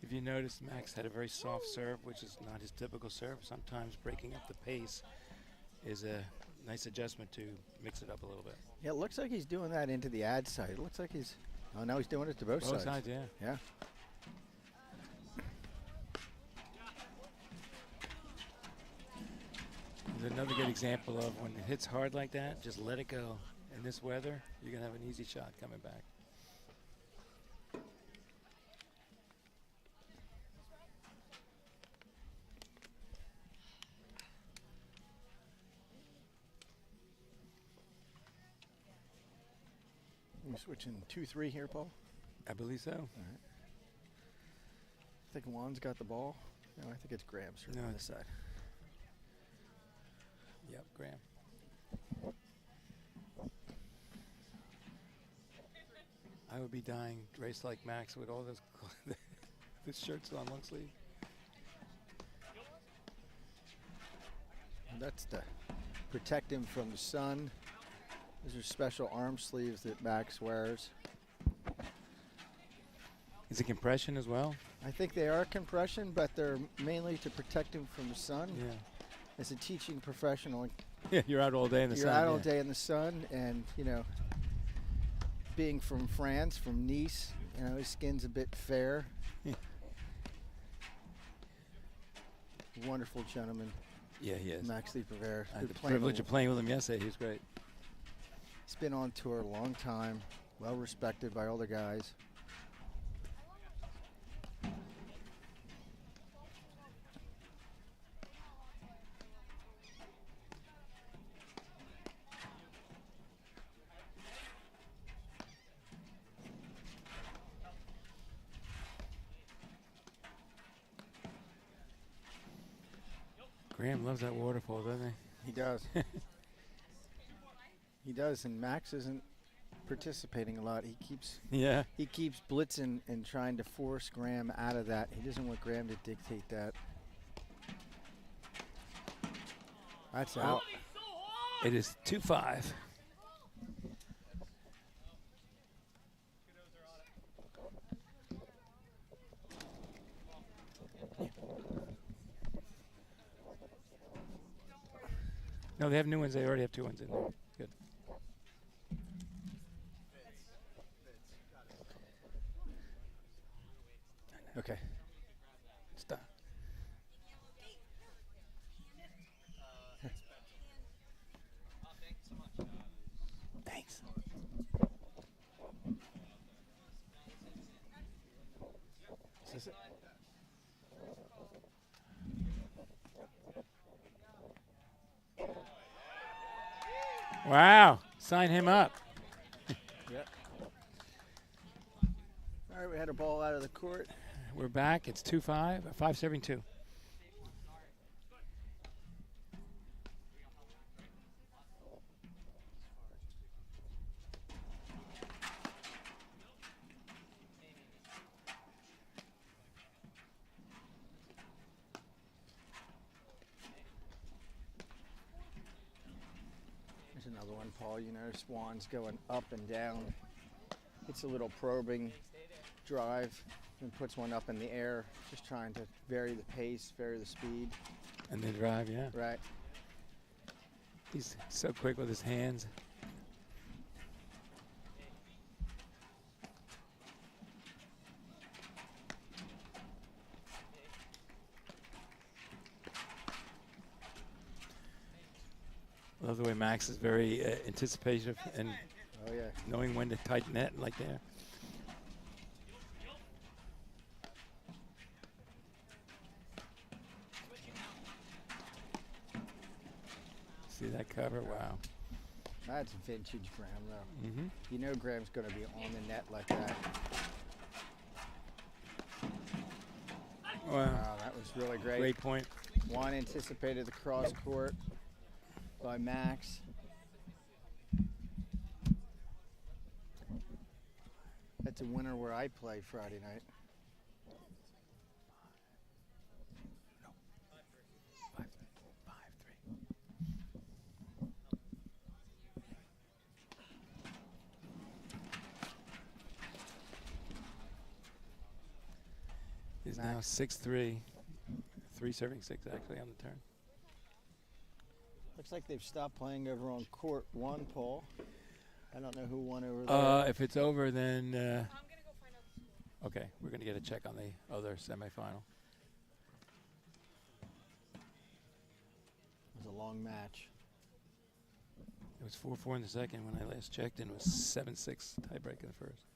If you notice, Max had a very soft serve, which is not his typical serve. Sometimes breaking up the pace is a nice adjustment to mix it up a little bit. Yeah, it looks like he's doing that into the ad side. It looks like he's, oh, now he's doing it to both sides. Both sides, yeah. Yeah. There's another good example of when it hits hard like that, just let it go. In this weather, you're going to have an easy shot coming back. We're switching 2-3 here, Paul? I believe so. All right. I think Juan's got the ball. No, I think it's Graham's on this side. Yep, Graham. I would be dying to race like Max with all those this shirt's on long sleeve. And that's to protect him from the sun. Those are special arm sleeves that Max wears. Is it compression as well? I think they are compression, but they're mainly to protect him from the sun. Yeah. As a teaching professional, Yeah, you're out all day in the sun. You're out all yeah. day in the sun, and you know, being from France, from Nice, you know, his skin's a bit fair. Wonderful gentleman. Yeah, he is. Max Lieberwehr. I had the privilege of playing with him yesterday. He was great. He's been on tour a long time, well respected by all the guys. Graham loves that waterfall, doesn't he? He does. He does, and Max isn't participating a lot. He keeps he keeps blitzing and trying to force Graham out of that. He doesn't want Graham to dictate that. That's out. It is 2-5. No, they have new ones. They already have 2 ones in there. Good. Okay. Stop. Thanks. Is this it? Wow. Sign him up. Yep. All right, we had a ball out of the court. We're back. It's 2-5. 5-7-2. There's another one, Paul. You notice Juan's going up and down. It's a little probing drive and puts one up in the air, just trying to vary the pace, vary the speed. And then drive, yeah. Right. He's so quick with his hands. Love the way Max is very anticipative and knowing when to tighten that like there. See that cover? Wow. That's vintage Graham, though. Mm-hmm. You know Graham's going to be on the net like that. Wow, that was really great. Great point. Juan anticipated the cross court by Max. That's a winner where I play Friday night. is now 6-3. 3 serving 6 actually on the turn. Looks like they've stopped playing over on court 1, Paul. I don't know who won over there. If it's over, then okay, we're going to get a check on the other semifinal. It was a long match. It was 4-4 in the second when I last checked, and it was 7-6 tiebreak in the first.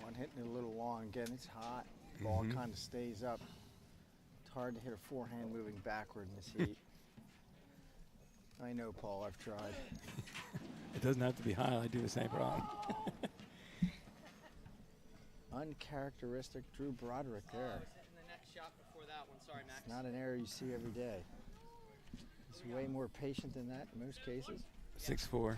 One hitting it a little long. Again, it's hot. Ball kind of stays up. It's hard to hit a forehand moving backward in this heat. I know, Paul. I've tried. It doesn't have to be high. I do the same problem. Uncharacteristic Drew Broderick there. In the next shot before that one. Sorry, Max. It's not an error you see every day. He's way more patient than that in most cases. 6-4.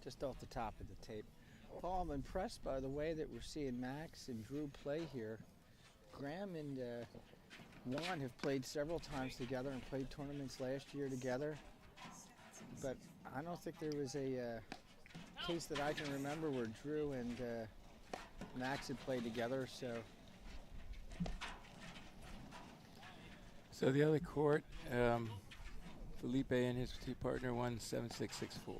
Just off the top of the tape. Paul, I'm impressed by the way that we're seeing Max and Drew play here. Graham and Juan have played several times together and played tournaments last year together. But I don't think there was a case that I can remember where Drew and Max had played together. So the other court, Felipe and his two partner won 7-6, 6-4.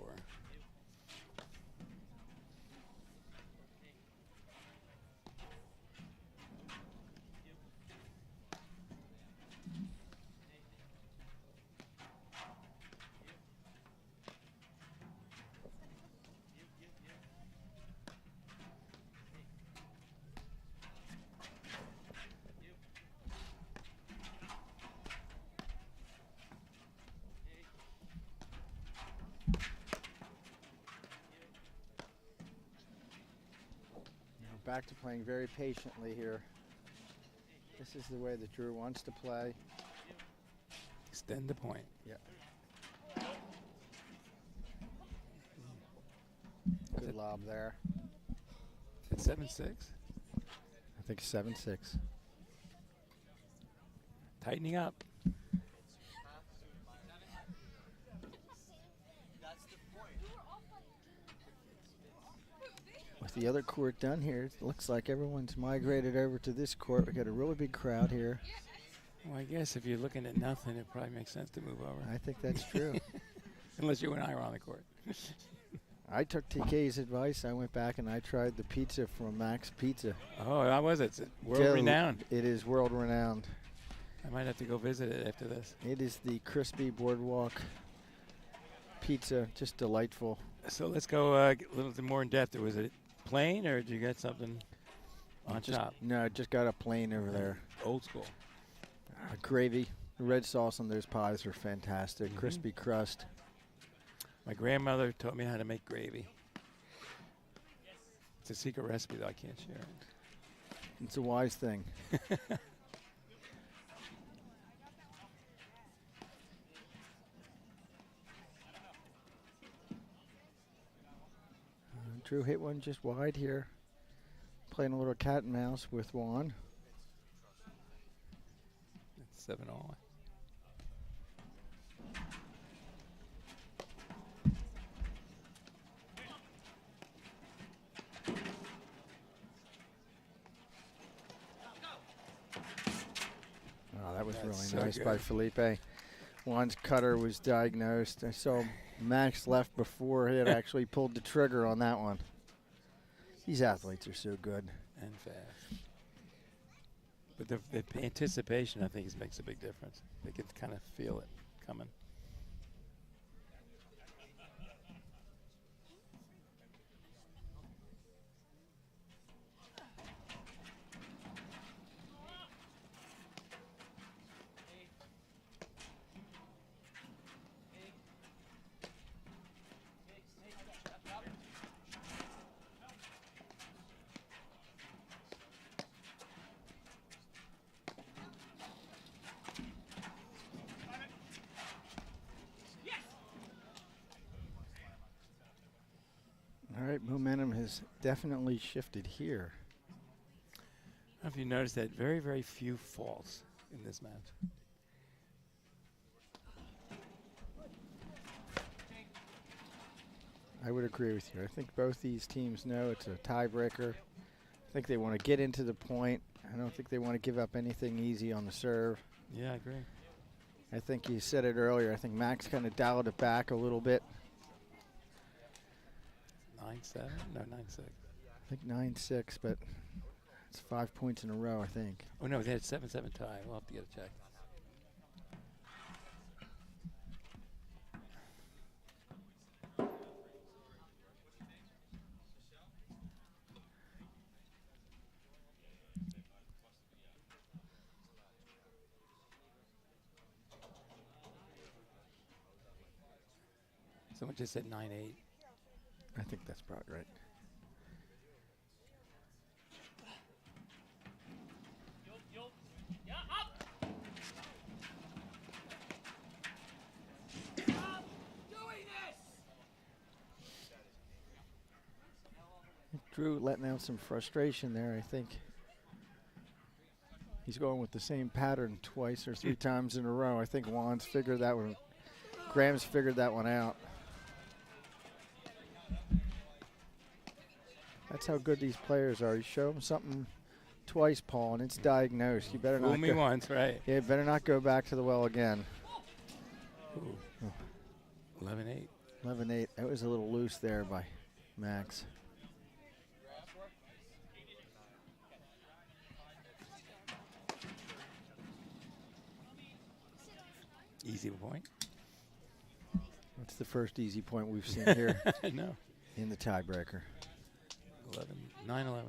Back to playing very patiently here. This is the way that Drew wants to play. Extend the point. Yeah. Good lob there. Is it 7-6? I think 7-6. Tightening up. With the other court done here, it looks like everyone's migrated over to this court. We got a really big crowd here. Well, I guess if you're looking at nothing, it probably makes sense to move over. I think that's true. Unless you and I were on the court. I took TK's advice. I went back and I tried the pizza from Max Pizza. Oh, how was it? Is it world renowned? It is world renowned. I might have to go visit it after this. It is the crispy boardwalk pizza, just delightful. So let's go a little bit more in depth. Was it plain or did you get something on top? No, I just got a plain over there. Old school. Gravy. The red sauce on those pies are fantastic. Crispy crust. My grandmother taught me how to make gravy. It's a secret recipe that I can't share. It's a wise thing. Drew hit one just wide here. Playing a little cat and mouse with Juan. It's 7-all. Oh, that was That's really so nice good. by Felipe. Juan's cutter was diagnosed. I saw Max left before he had actually pulled the trigger on that one. These athletes are so good. And fast. But the anticipation, I think, makes a big difference. They can kind of feel it coming. All right, momentum has definitely shifted here. I don't know if you noticed that very, very few faults in this match. I would agree with you. I think both these teams know it's a tiebreaker. I think they want to get into the point. I don't think they want to give up anything easy on the serve. Yeah, I agree. I think you said it earlier. I think Max kind of dialed it back a little bit. 9-7? No, 9-6. I think 9-6, but it's 5 points in a row, I think. Oh, no, they had 7-7 tie. We'll have to get a check. Someone just said 9-8. I think that's probably right. Drew letting out some frustration there, I think. He's going with the same pattern twice or 3 times in a row. I think Juan's figured that one. Graham's figured that one out. That's how good these players are. You show them something twice, Paul, and it's diagnosed. You better Fool not me once, right? Yeah, better not go back to the well again. 11-8. 11-8. That was a little loose there by Max. Easy point. That's the first easy point we've seen here. No. In the tiebreaker. 9-11.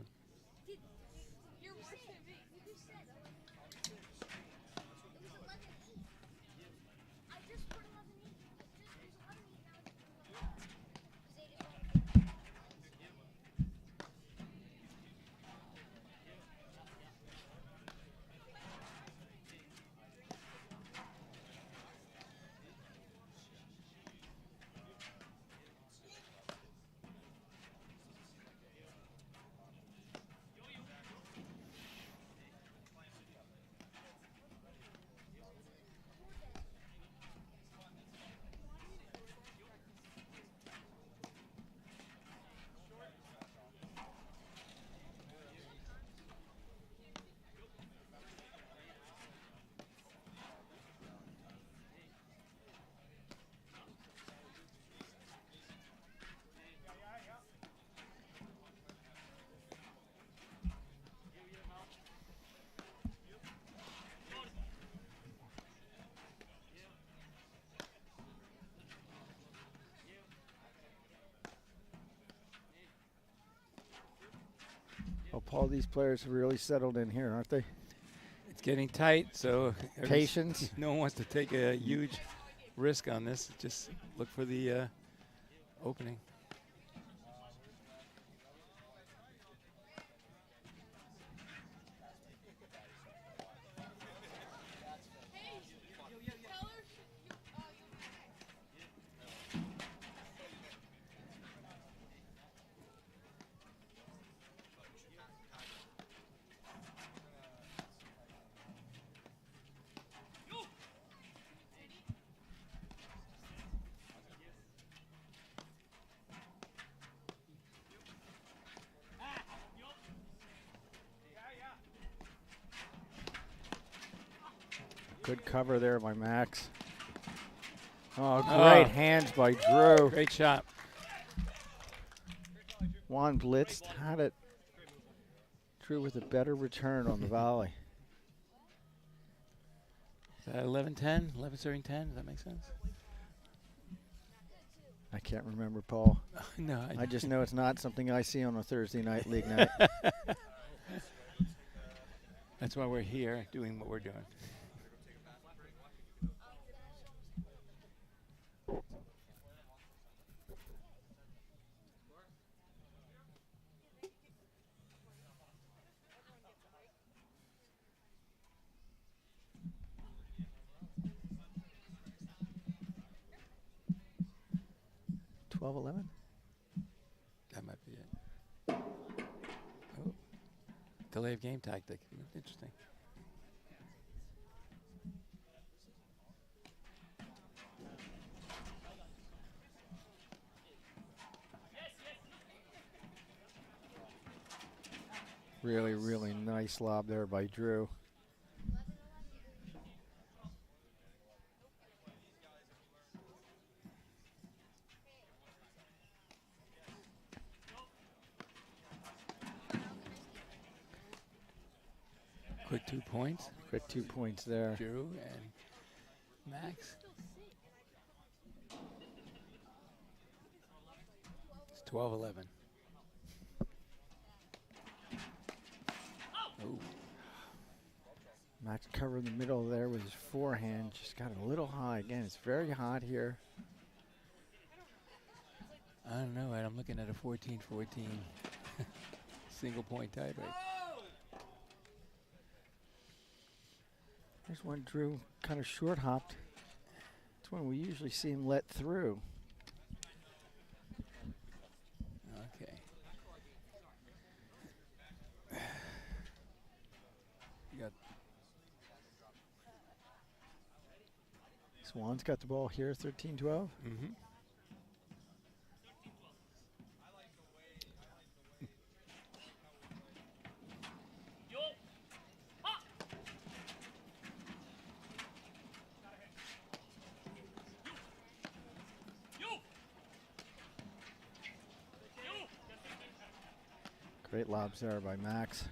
Well, Paul, these players have really settled in here, aren't they? It's getting tight, so patience. No one wants to take a huge risk on this. Just look for the opening. Good cover there by Max. Oh, great hands by Drew. Great shot. Juan blitzed, had it. Drew with a better return on the volley. Is that 11-10? 11-10? Does that make sense? I can't remember, Paul. No. I just know it's not something I see on a Thursday night league night. That's why we're here doing what we're doing. Yeah. Oh. Delay of game tactic. Interesting. Really, really nice lob there by Drew. Quick 2 points. Quick 2 points there. Drew and Max. It's 12-11. Oh. Max covered the middle there with his forehand. Just got a little high. Again, it's very hot here. I don't know, Ed. I'm looking at a 14-14 single point tiebreak. There's one Drew kind of short hopped. It's one we usually see him let through. Okay. You got Swan's got the ball here, 13-12. mm-hmm. Great lobs there by Max.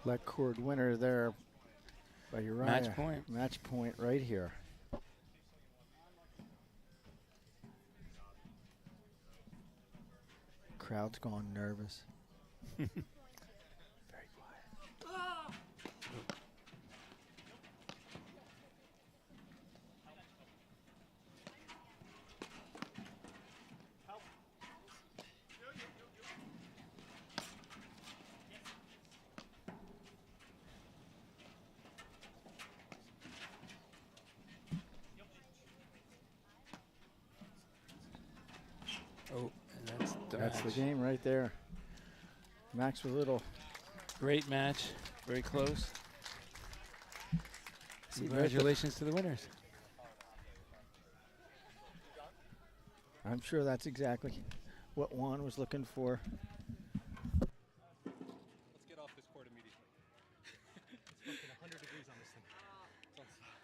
Let cord winner there by Uriah. Match point. Match point right here. Crowd's gone nervous. Very quiet. Oh, and that's the That's the match. game right there. Max with a little. Great match. Very close. See, Congratulations to the winners. I'm sure that's exactly what Juan was looking for. Let's get off this court immediately. It's fucking 100 degrees on this thing. It's on fire.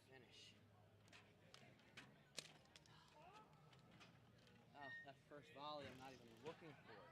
Finish. Oh, that first volley, I'm not even looking for it.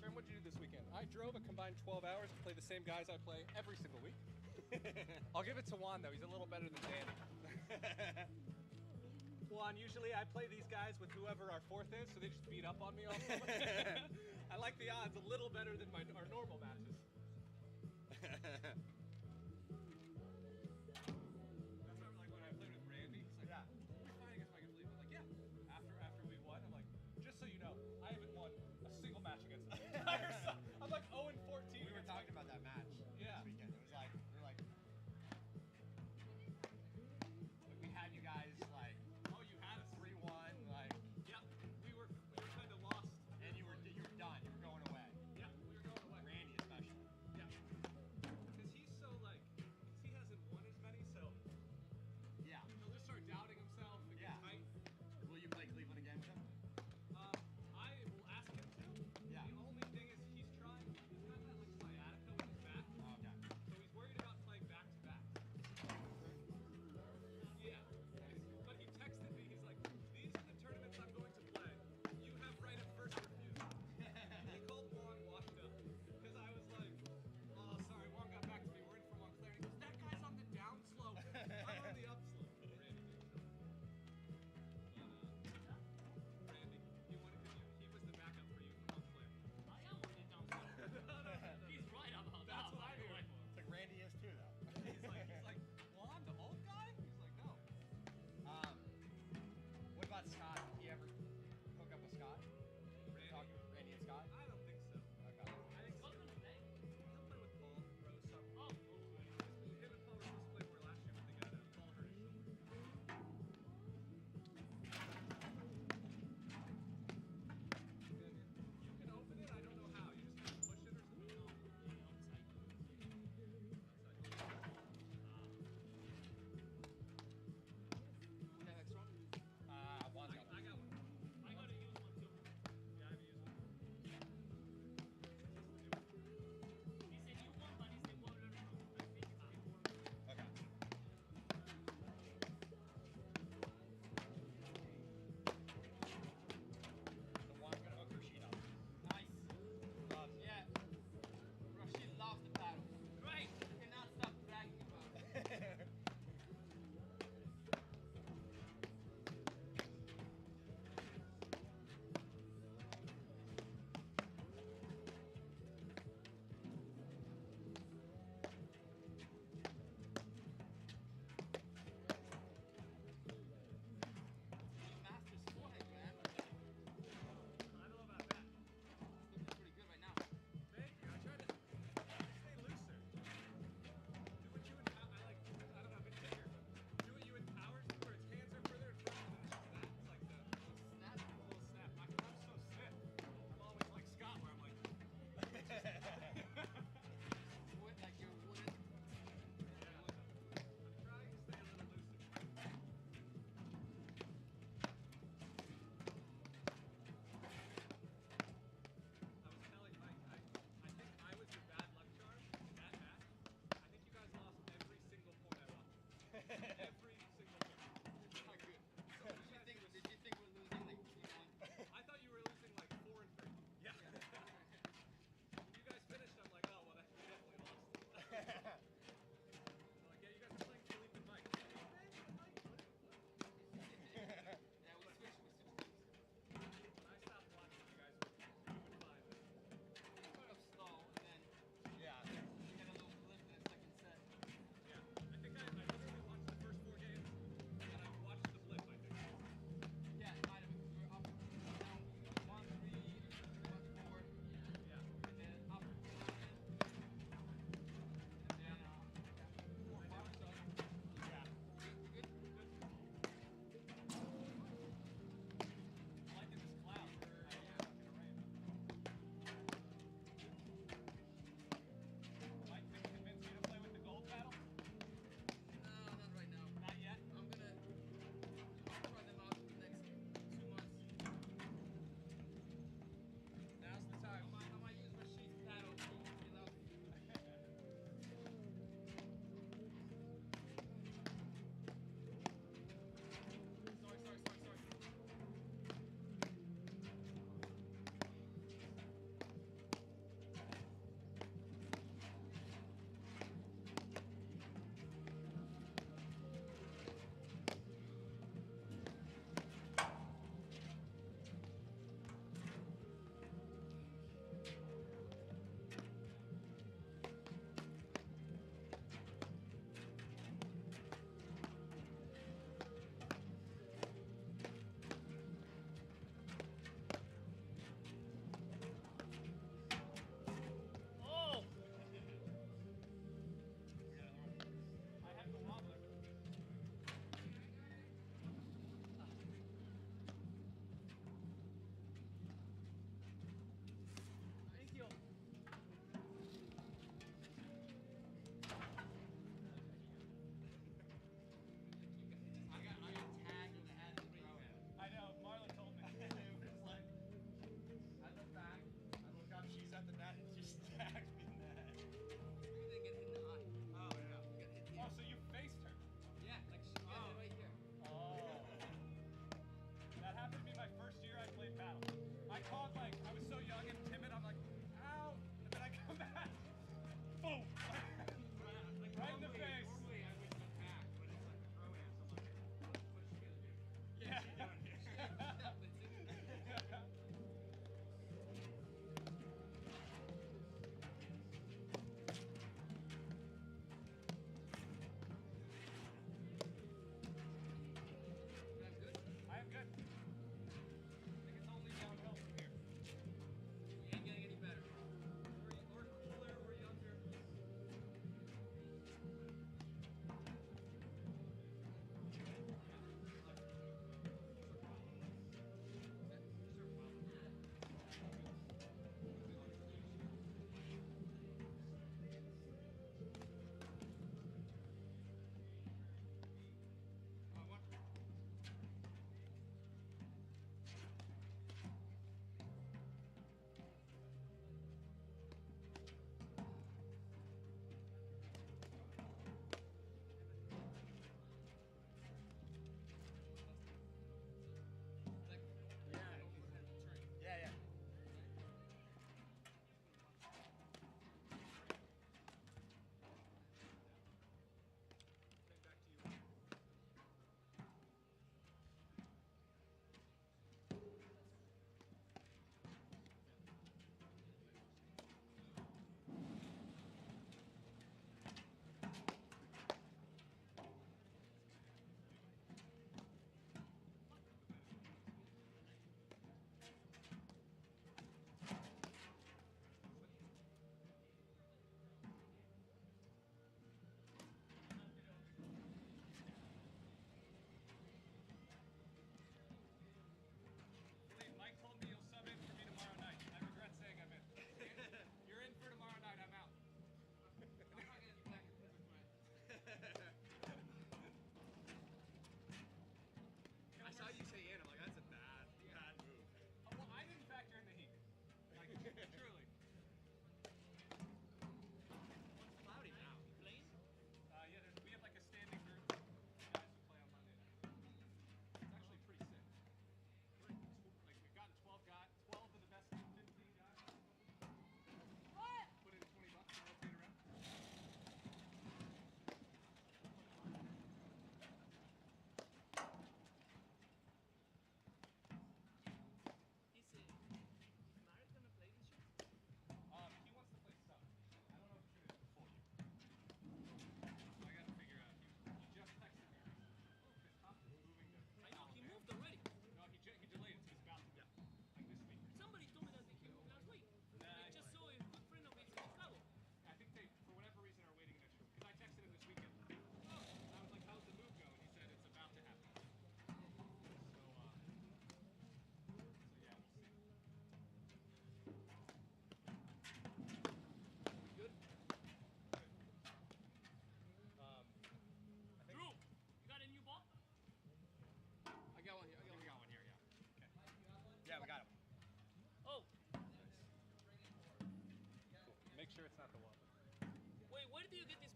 Aaron, what'd you do this weekend? I drove a combined 12 hours to play the same guys I play every single week. I'll give it to Juan, though. He's a little better than Danny. Juan, usually I play these guys with whoever our fourth is, so they just beat up on me all summer. I like the odds a little better than our normal matches. That's why, like, when I played with Randy, he's like, yeah, we're fighting against Mike and Lee. I'm like, yeah. After we won, I'm like, just so you know, I haven't won a single match against them. I'm like 0-14. We were talking about that match this weekend. It was like, we had you guys like, oh, you had us 3-1, like, yeah, we were kind of lost, and you were done. You were going away. Yeah, we were going away. Randy especially. Yeah, because he's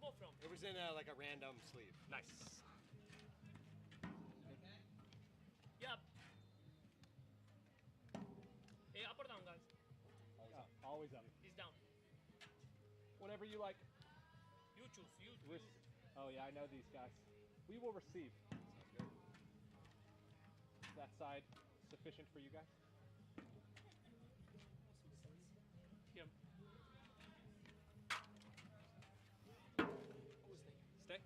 come from? It was in like a random sleeve. Nice. Yep. Hey, up or down, guys? Always up. He's down. Whatever you like. You choose. You Res- choose. oh yeah, I know these guys. We will receive. That side sufficient for you guys? Here. Stay.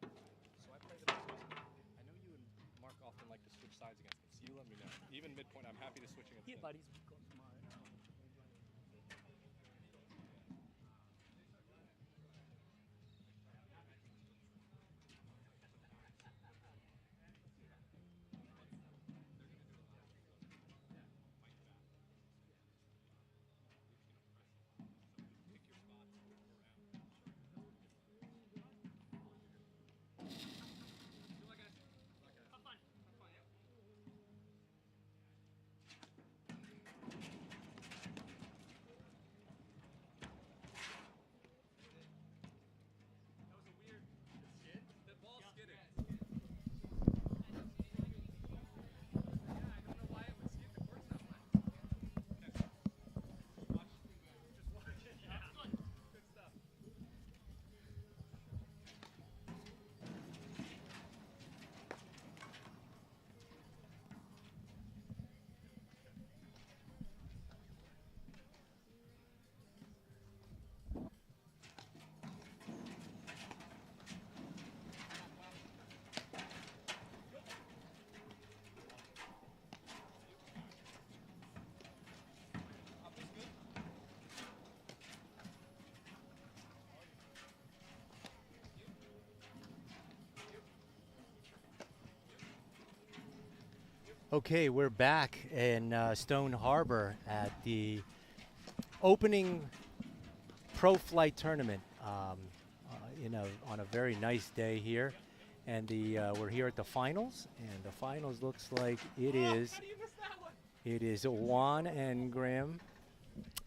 So I play the best way. I know you and Mark often like to switch sides against me, so you let me know. Even midpoint, I'm happy to switch against Here, him. buddies. Have fun. That was a weird skid. The ball skidded. Okay, we're back in Stoneharbor at the opening pro flight tournament. On a very nice day here, and we're here at the finals, and the finals looks like it is. How do you miss that one? It is Juan and Graham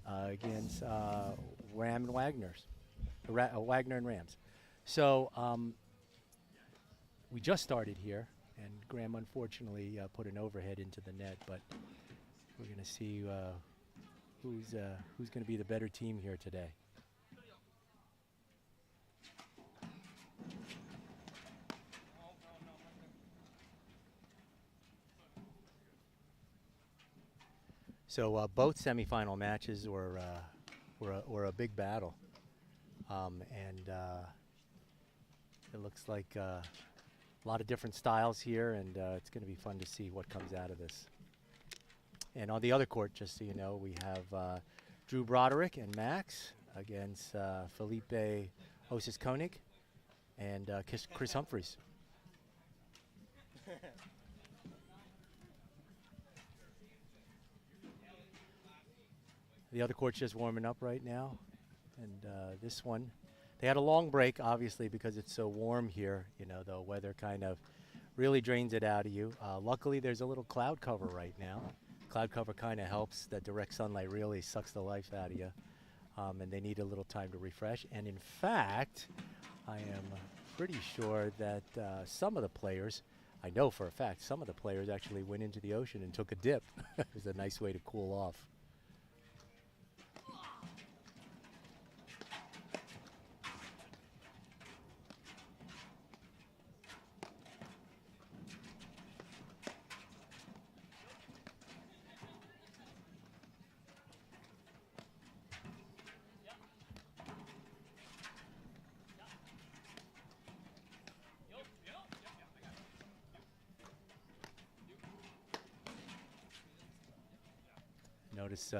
against Ram and Wagner's, Wagner and Rams. So we just started here, and Graham unfortunately put an overhead into the net, but we're going to see who's going to be the better team here today. So both semifinal matches were a big battle, and it looks like a lot of different styles here, and it's going to be fun to see what comes out of this. And on the other court, just so you know, we have Drew Broderick and Max against Felipe Osis Koenig and Chris Humphreys. The other court's just warming up right now, and this one, they had a long break, obviously, because it's so warm here. You know, the weather kind of really drains it out of you. Luckily, there's a little cloud cover right now. Cloud cover kind of helps. That direct sunlight really sucks the life out of you, and they need a little time to refresh. And in fact, I am pretty sure that some of the players, I know for a fact, some of the players actually went into the ocean and took a dip. It was a nice way to cool off. Notice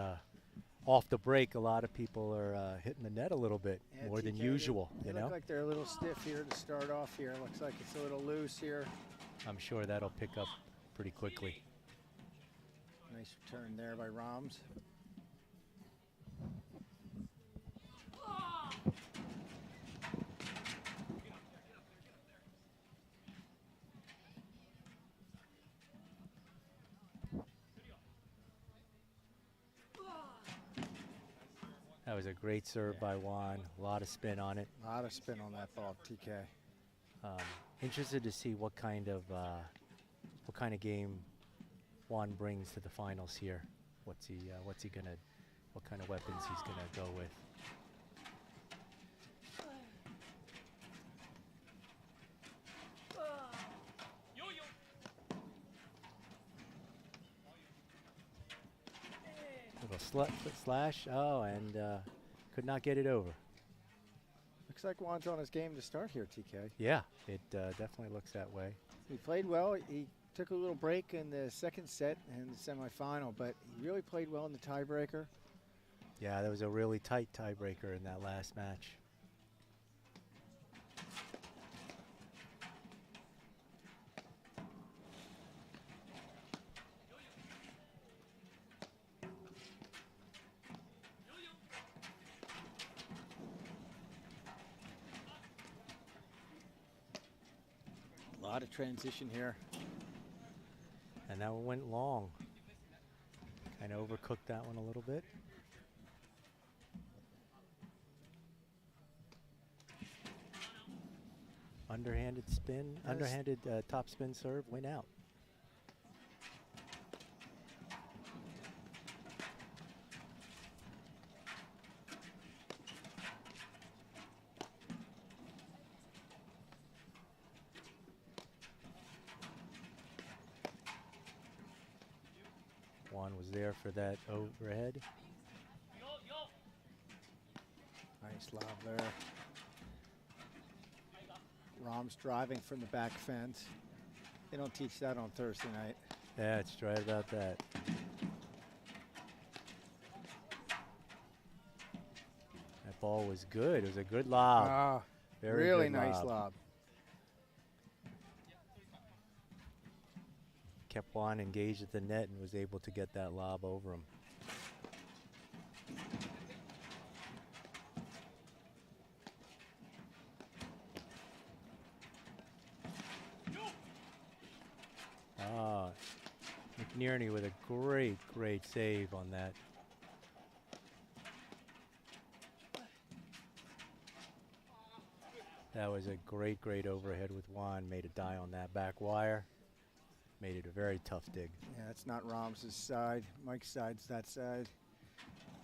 off the break, a lot of people are hitting the net a little bit more than usual. They look like they're a little stiff here to start off here. Looks like it's a little loose here. I'm sure that'll pick up pretty quickly. Nice return there by Rams. was a great serve by Juan. A lot of spin on it. A lot of spin on that ball, TK. Interested to see what kind of game Juan brings to the finals here. What kind of weapons he's gonna go with. Little slash. Oh, and could not get it over. Looks like Juan's on his game to start here, TK. Yeah, it definitely looks that way. He played well. He took a little break in the second set and the semifinal, but he really played well in the tiebreaker. Yeah, that was a really tight tiebreaker in that last match. A lot of transition here. And that one went long. Kind of overcooked that one a little bit. Underhanded spin, underhanded top spin serve, went out. Juan was there for that overhead. Nice lob there. Rahm's driving from the back fence. They don't teach that on Thursday night. Yeah, it's right about that. That ball was good. It was a good lob. Very really good nice lob. Kept Juan engaged at the net and was able to get that lob over him. McNerney with a great save on that. That was a great overhead with Juan. Made a die on that back wire. Made it a very tough dig. Yeah, that's not Rahm's side. Mike's side's that side.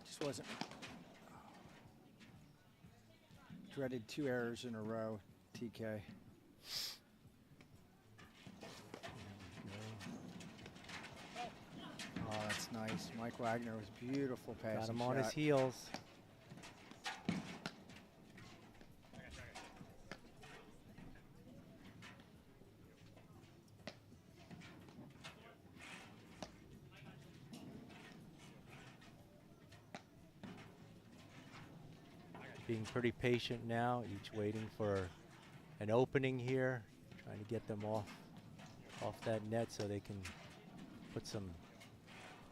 Just wasn't. Dreaded 2 errors in a row, TK. Oh, that's nice. Mike Wagner was beautiful passing. Got him on his heels. Being pretty patient now, each waiting for an opening here, trying to get them off that net so they can put some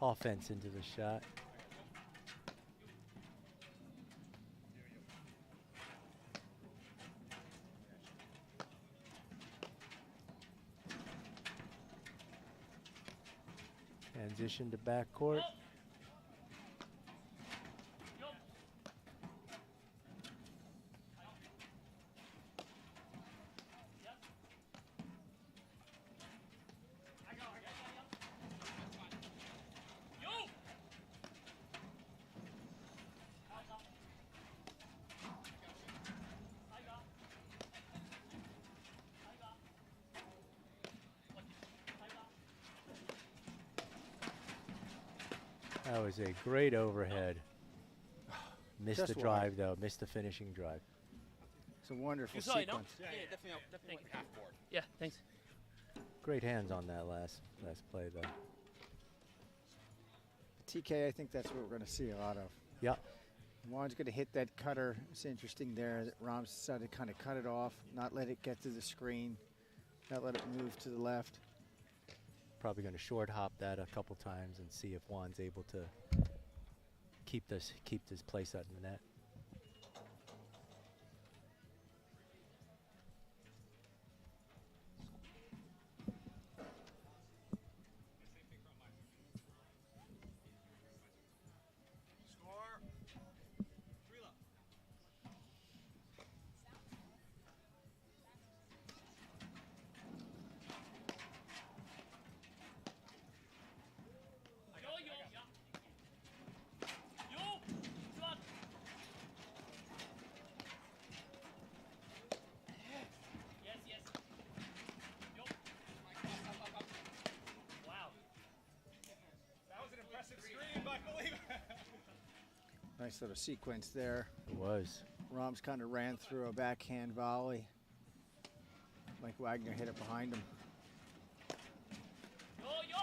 offense into the shot. Transition to backcourt. That was a great overhead. Missed Just the drive wide. though, missed the finishing drive. It's a wonderful You saw it, no? sequence. Yeah, definitely like half board. Yeah, thanks. Great hands on that last play though. TK, I think that's what we're going to see a lot of. Yeah. Juan's going to hit that cutter. It's interesting there that Rahm's decided to kind of cut it off, not let it get to the screen, not let it move to the left. Probably going to short hop that a couple times and see if Juan's able to keep this place out in the net. Nice little sequence there. It was. Rahms kind of ran through a backhand volley. Mike Wagner hit it behind him. Yo, yo.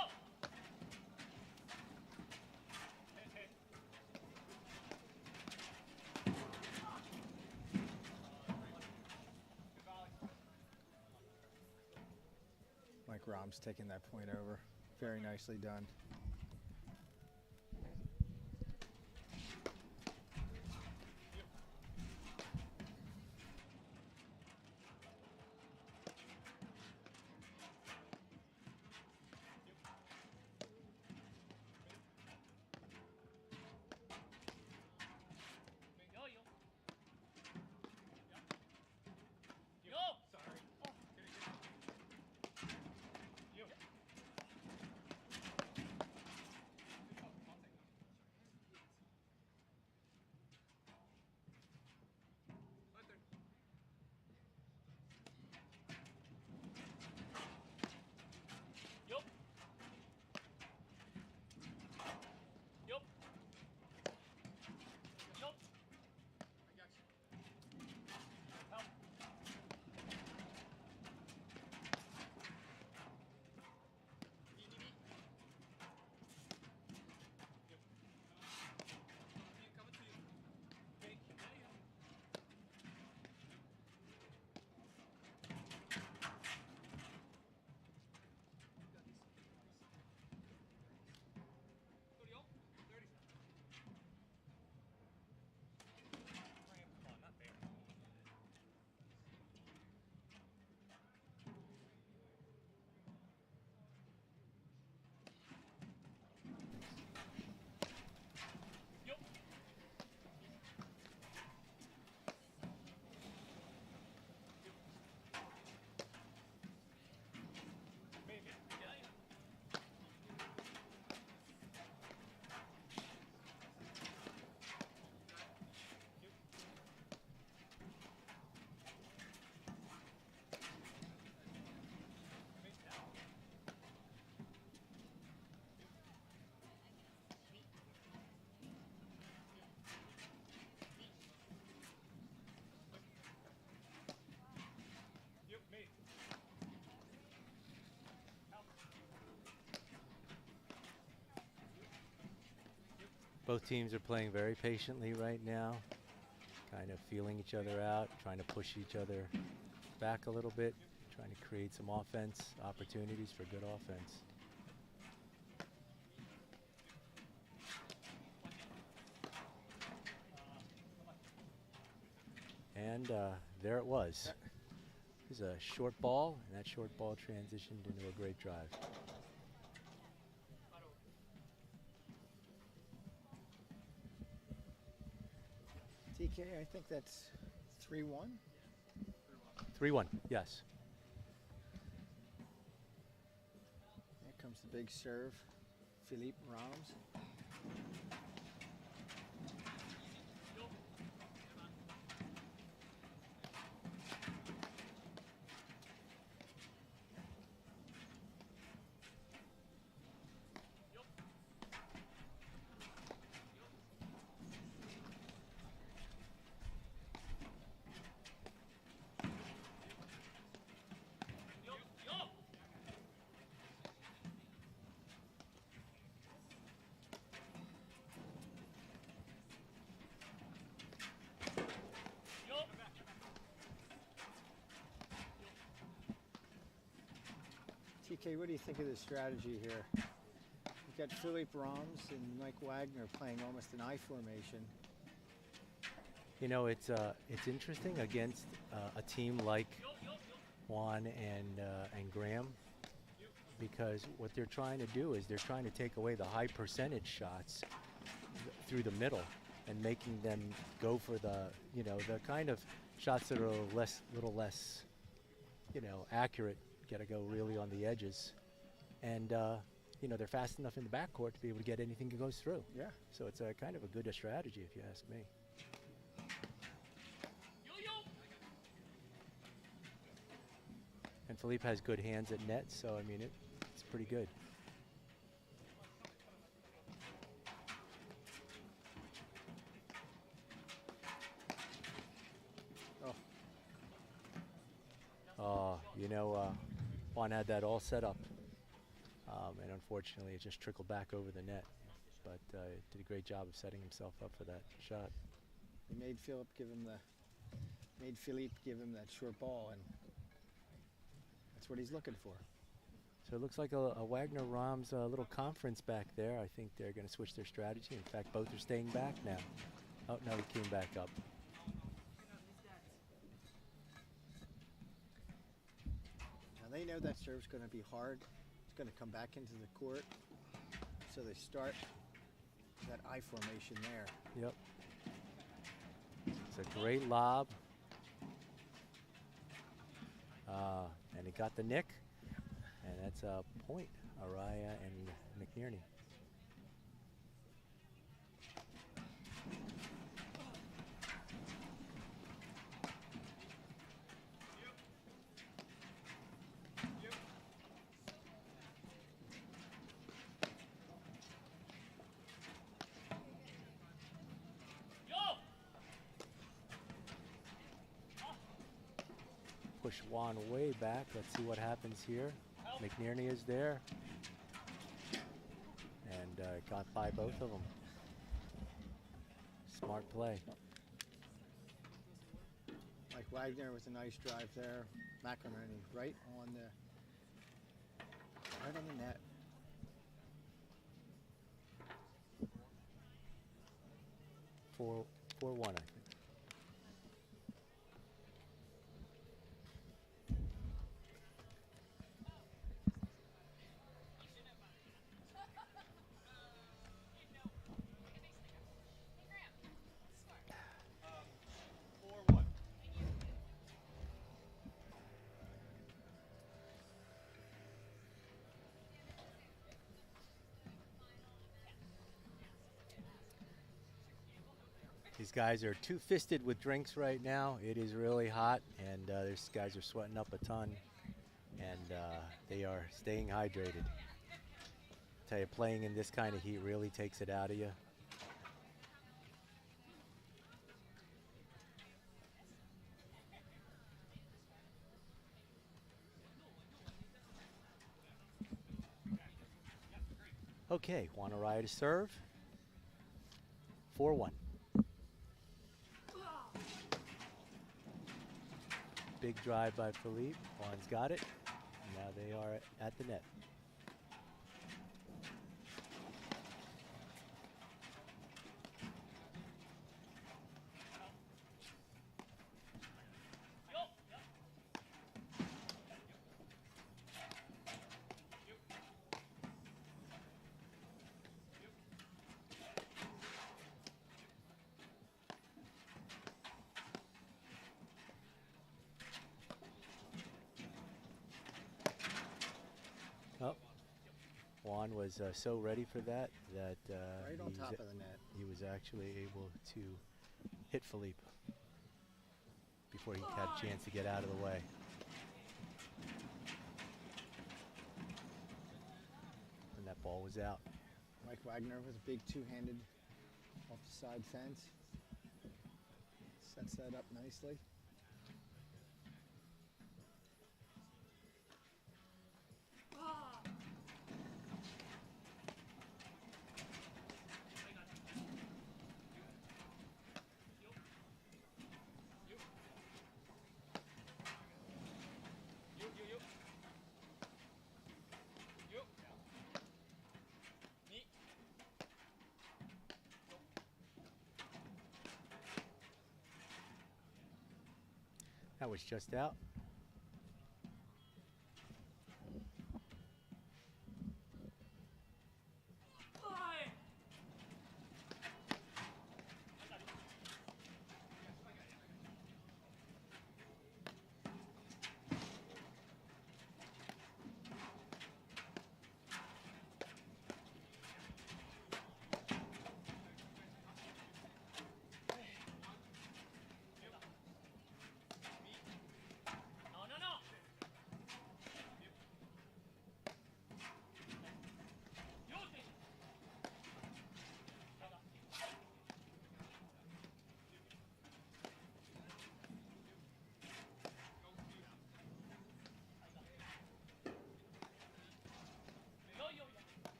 Mike Rahms taking that point over. Very nicely done. Yo, yo. Yo. Sorry. Yo. Yo. Yo. Yo. I got you. Help. Both teams are playing very patiently right now, kind of feeling each other out, trying to push each other back a little bit, trying to create some offense, opportunities for good offense. And there it was. It was a short ball, and that short ball transitioned into a great drive. TK, I think that's 3-1. 3-1, yes. Here comes the big serve. Philippe Rahms. TK, what do you think of the strategy here? You've got Philippe Rahms and Mike Wagner playing almost an I formation. You know, it's interesting against a team like Juan and Graham, because what they're trying to do is they're trying to take away the high percentage shots through the middle and making them go for the, you know, the kind of shots that are a little less, you know, accurate. Got to go really on the edges, and you know, they're fast enough in the backcourt to be able to get anything that goes through. Yeah. So it's a kind of a good strategy, if you ask me. And Philippe has good hands at net, so I mean, it's pretty good. You know, Juan had that all set up, and unfortunately it just trickled back over the net. But did a great job of setting himself up for that shot. He made Philippe give him that short ball, and that's what he's looking for. So it looks like a Wagner-Rams little conference back there. I think they're going to switch their strategy. In fact, both are staying back now. Oh, no, he came back up. Now they know that serve's going to be hard. It's going to come back into the court. So they start that I formation there. Yep. It's a great lob. And it got the nick. And that's a point, Araya and McNerney. Push Juan way back. Let's see what happens here. McNerney is there. And got by both of them. Smart play. Like Wagner with a nice drive there. McInerney right on the net. 4-1, I think. These guys are two-fisted with drinks right now. It is really hot, and these guys are sweating up a ton, and they are staying hydrated. Tell you, playing in this kind of heat really takes it out of you. Okay, Juan Araya to serve. 4-1. Big drive by Philippe. Juan's got it. Now they are at the net. Juan was so ready for that right on top of the net. He was actually able to hit Philippe before he had a chance to get out of the way. And that ball was out. Mike Wagner with a big two-handed off the side fence. Sets that up nicely. That was just out.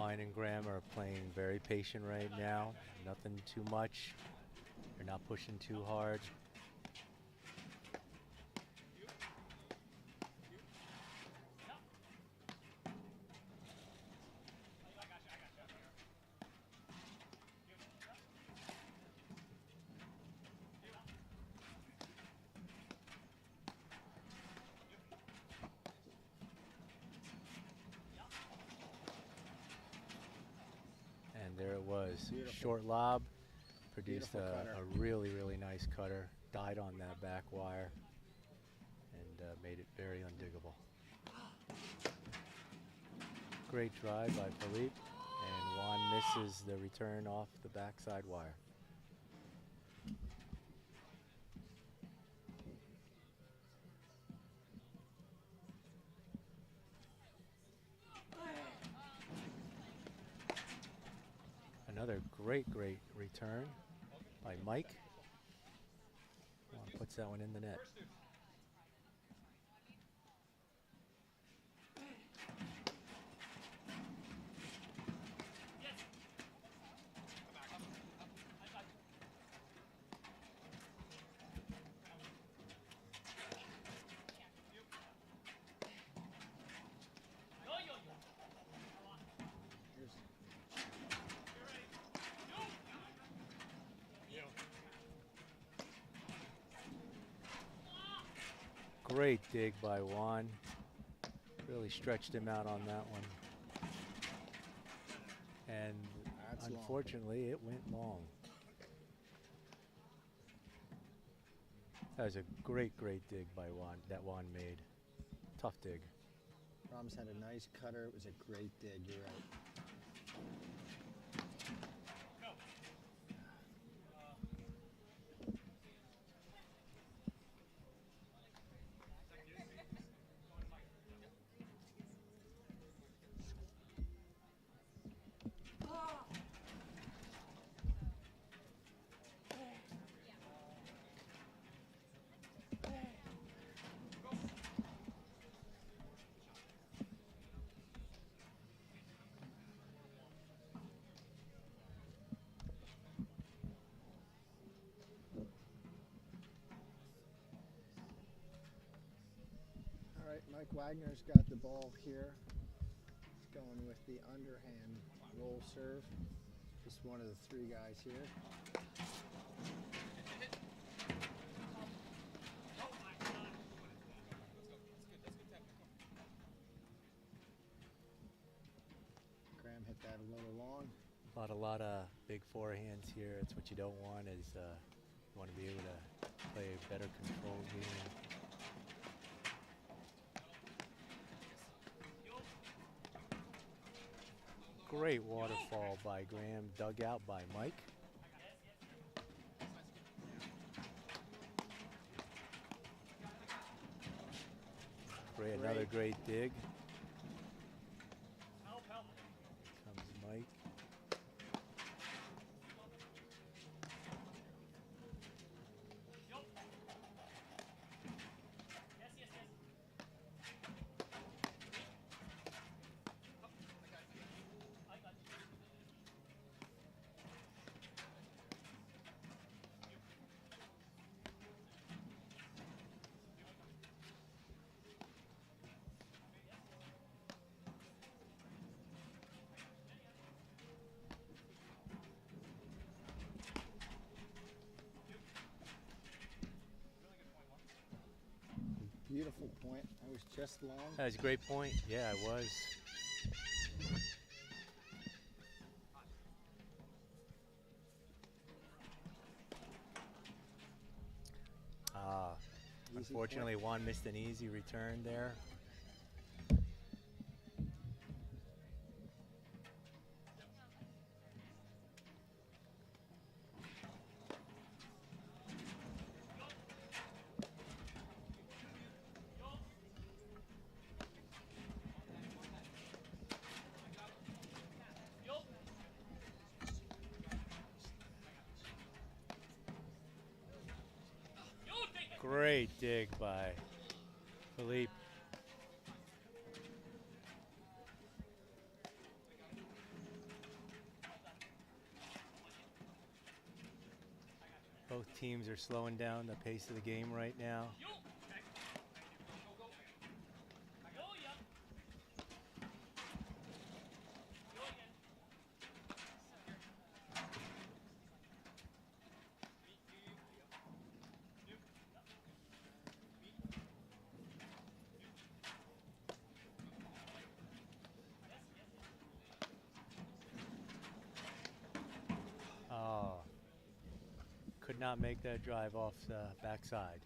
Ryan and Graham are playing very patient right now. Nothing too much. They're not pushing too hard. And there it was. Beautiful. Short lob. Produced Beautiful cutter. a really, really nice cutter. Died on that back wire. And made it very undiggable. Great drive by Philippe. And Juan misses the return off the backside wire. Another great return by Mike. Juan puts that one in the net. Great dig by Juan. Really stretched him out on that one. And That's unfortunately, it went long. That was a great dig by Juan that Juan made. Tough dig. Ramos had a nice cutter. It was a great dig. You're right. All right, Mike Wagner's got the ball here. He's going with the underhand roll serve. Just one of the three guys here. Graham hit that a little long. A lot of big forehands here. It's what you don't want. Is you want to be able to play a better controlled game. Great waterfall by Graham, dug out by Mike. Another great dig. Comes Mike. Beautiful point. That was just long. That was a great point. Yeah, it was. Unfortunately, Juan missed an easy return there. Great dig by Philippe. Both teams are slowing down the pace of the game right now. Oh, could not make that drive off the backside.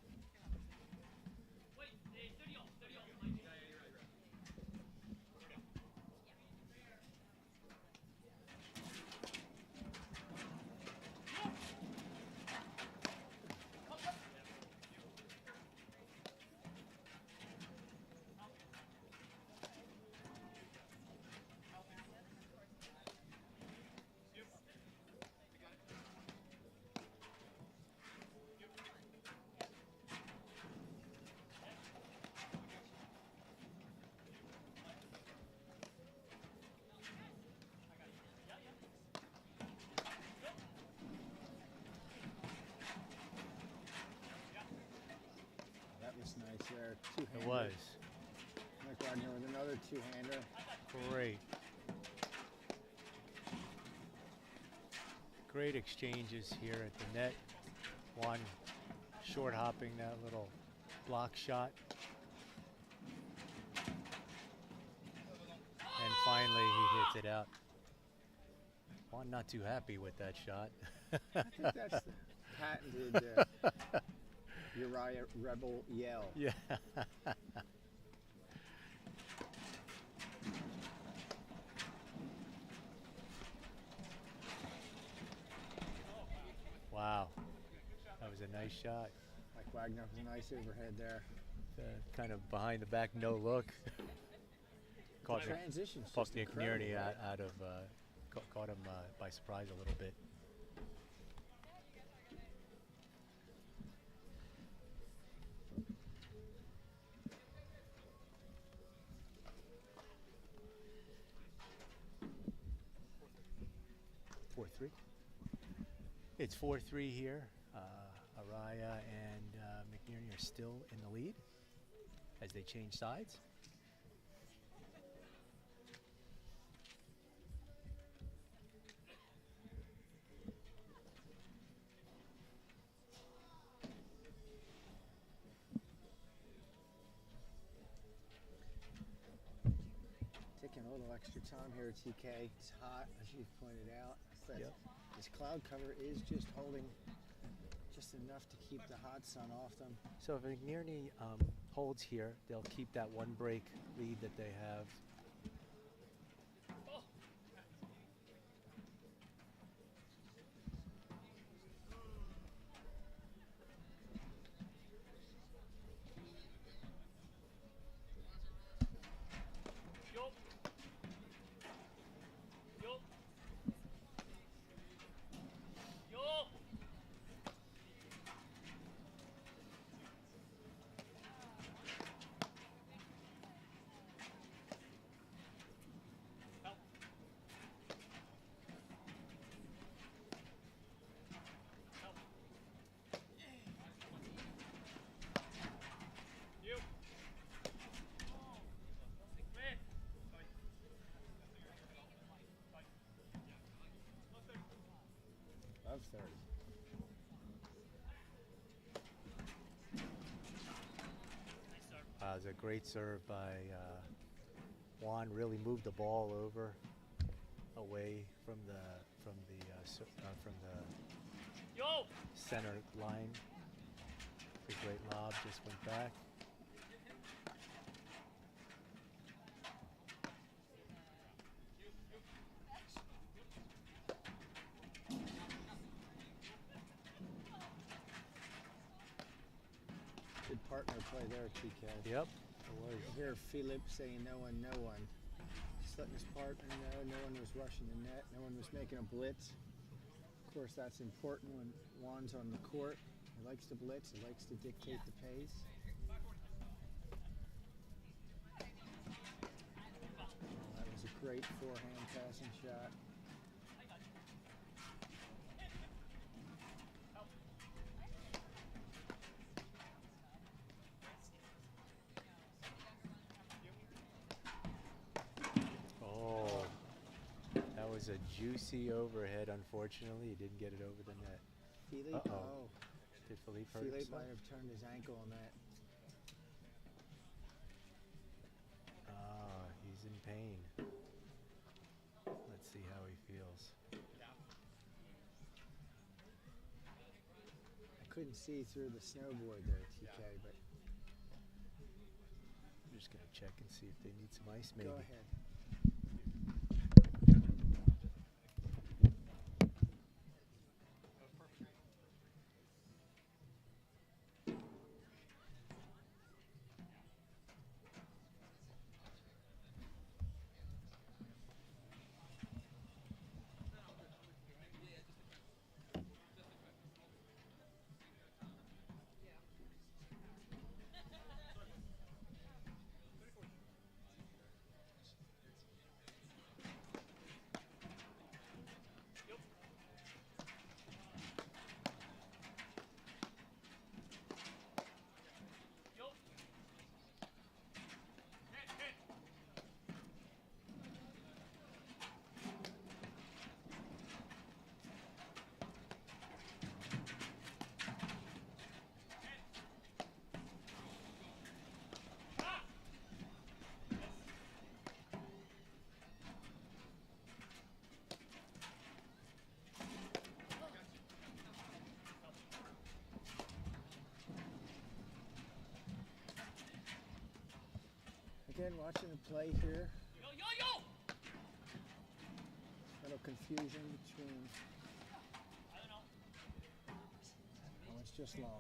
That was nice there. Two-hander. It was. Mike Wagner with another two-hander. Great. Great exchanges here at the net. Juan short hopping that little block shot. And finally he hits it out. Juan not too happy with that shot. I think that's the patented Uriah Rebel yell. Yeah. Wow, that was a nice shot. Mike Wagner with a nice overhead there. Kind of behind the back, no look. Caught Transition's Puffed just McNerney incredible, right? out of, caught him by surprise a little bit. It's 4-3 here. Araya and McNerney are still in the lead as they change sides. Taking a little extra time here at TK. It's hot, as you've pointed out. Yep. This cloud cover is just holding just enough to keep the hot sun off them. So if McNerney holds here, they'll keep that one break lead that they have. Of 30. It was a great serve by Juan. Really moved the ball over, away from the center line. A great lob, just went back. Good partner play there, TK. Yep, it was. You hear Philip saying no one, no one. Just letting his partner know no one was rushing the net, no one was making a blitz. Of course, that's important when Juan's on the court. He likes to blitz, he likes to dictate the pace. That was a great forehand passing shot. was a juicy overhead. Unfortunately, he didn't get it over the net. Philippe, Uh-oh. Did Philippe hurt Philippe himself? might have turned his ankle on that. Ah, he's in pain. Let's see how he feels. I couldn't see through the snowboard there, TK, but I'm just going to check and see if they need some ice, maybe. go ahead. Again, watching the play here. A little confusion between. Oh, it's just long.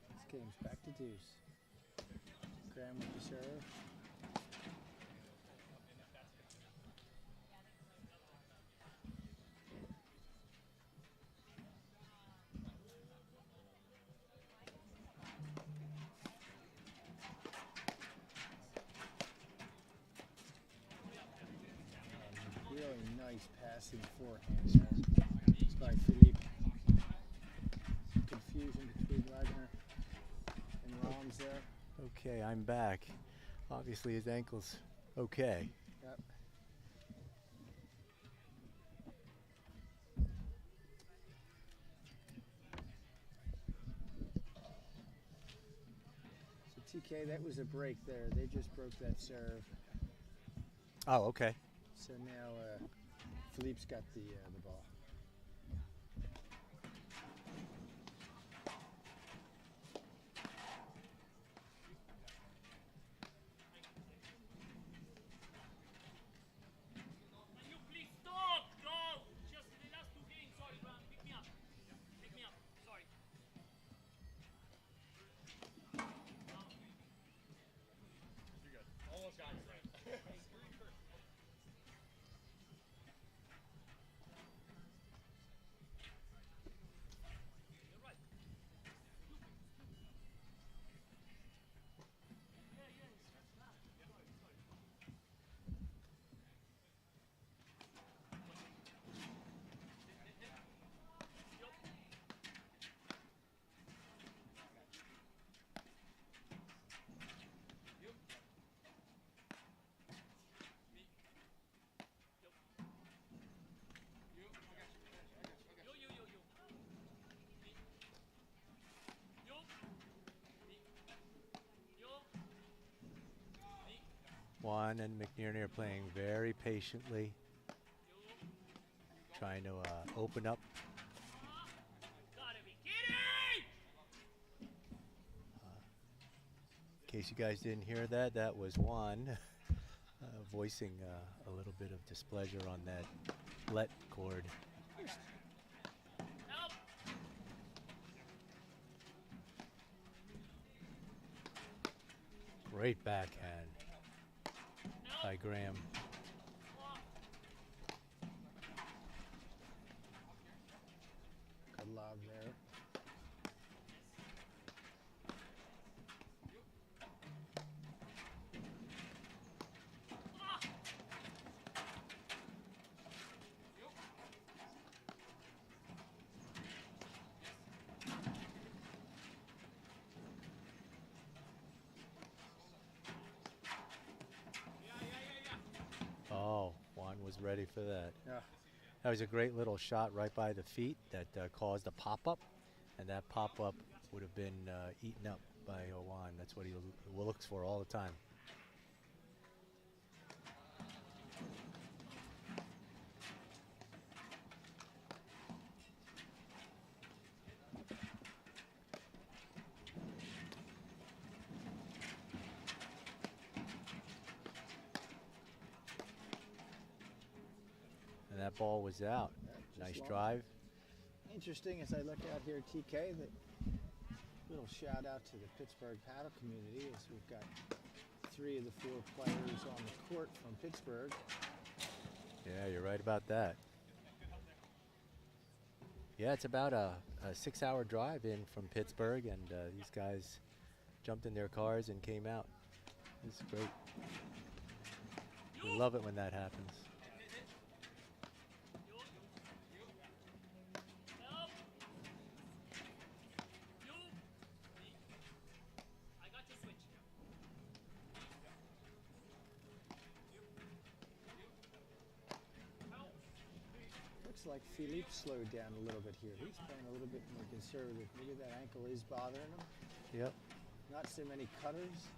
This game's back to deuce. Graham with the serve. Really nice passing forehand there. It's by Philippe. Confusion between Wagner and Roms there. Okay, I'm back. Obviously, his ankle's okay. Yep. So TK, that was a break there. They just broke that serve. Oh, okay. So now Philippe's got the ball. Can you please stop? Go! Just the last two games. Sorry, Ron. Pick me up. Pick me up. Sorry. You're good. Almost got it, right? Juan and McNerney are playing very patiently, trying to open up. In case you guys didn't hear that, that was Juan voicing a little bit of displeasure on that let chord. Great backhand by Graham. Good lob there. ready for that. Yeah. That was a great little shot right by the feet that caused a pop-up, and that pop-up would have been eaten up by Owan. That's what he looks for all the time. And that ball was out. Nice long. drive. Interesting as I look out here at TK, that little shout out to the Pittsburgh paddle community as we've got 3 of the 4 players on the court from Pittsburgh. Yeah, you're right about that. Yeah, it's about a 6-hour drive in from Pittsburgh, and these guys jumped in their cars and came out. It's great. We love it when that happens. Looks like Philippe slowed down a little bit here. He's playing a little bit more conservative. Maybe that ankle is bothering him. Yep. Not so many cutters.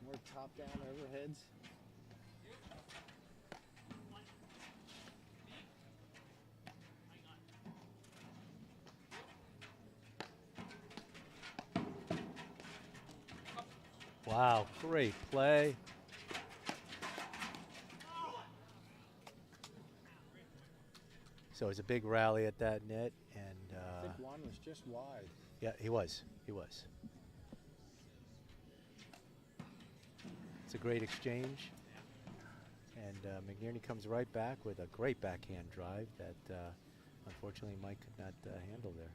More top-down overheads. Wow, great play. So it's a big rally at that net, and I think one was just wide. yeah, he was. He was. It's a great exchange, and McNerney comes right back with a great backhand drive that unfortunately Mike could not handle there.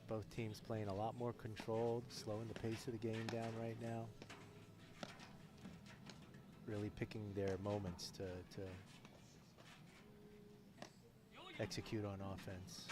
Both teams playing a lot more controlled, slowing the pace of the game down right now. Really picking their moments to execute on offense.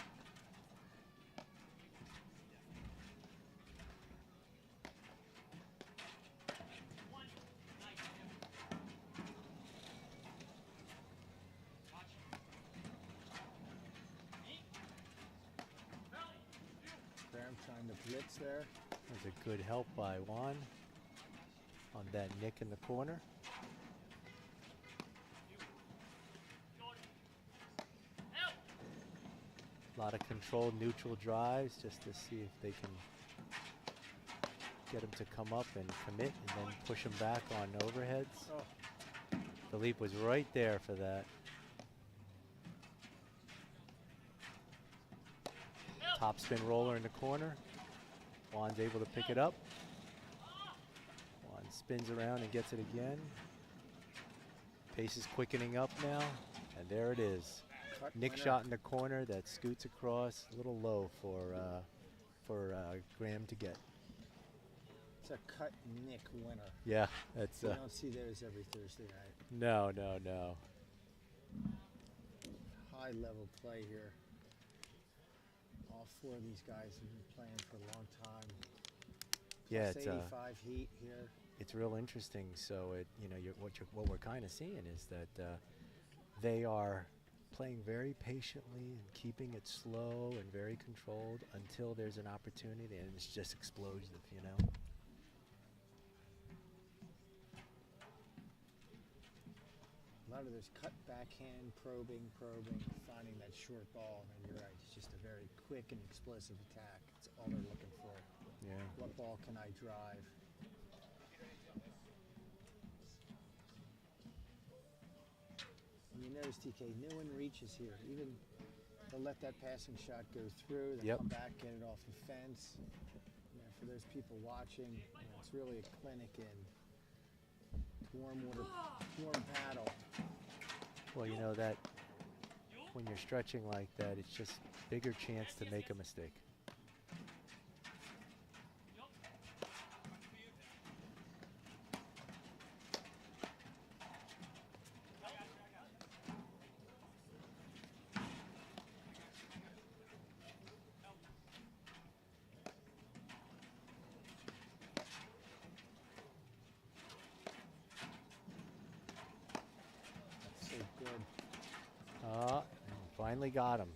Trying to blitz there. That's a good help by Juan on that nick in the corner. A lot of controlled neutral drives just to see if they can get him to come up and commit and then push him back on overheads. Oh. Philippe was right there for that. Top spin roller in the corner. Juan's able to pick it up. Juan spins around and gets it again. Pace is quickening up now, and there it is. Nick shot in the corner that scoots across, a little low for Graham to get. It's a cut Nick winner. Yeah, that's. You don't see those every Thursday night. No, no, no. High level play here. All 4 of these guys have been playing for a long time. Yeah, Plus it's 85 heat here. It's real interesting. So what we're kind of seeing is that they are playing very patiently and keeping it slow and very controlled until there's an opportunity, and it's just explosive, you know. A lot of those cut backhand, probing, finding that short ball. And you're right, it's just a very quick and explosive attack. It's all they're looking for. Yeah. What ball can I drive? And you notice, TK, no one reaches here. Even they'll let that passing shot go through. They'll come back, get it off the fence. You know, for those people watching, you know, it's really a clinic in warm paddle. Well, you know that when you're stretching like that, it's just bigger chance to make a mistake. Finally got him.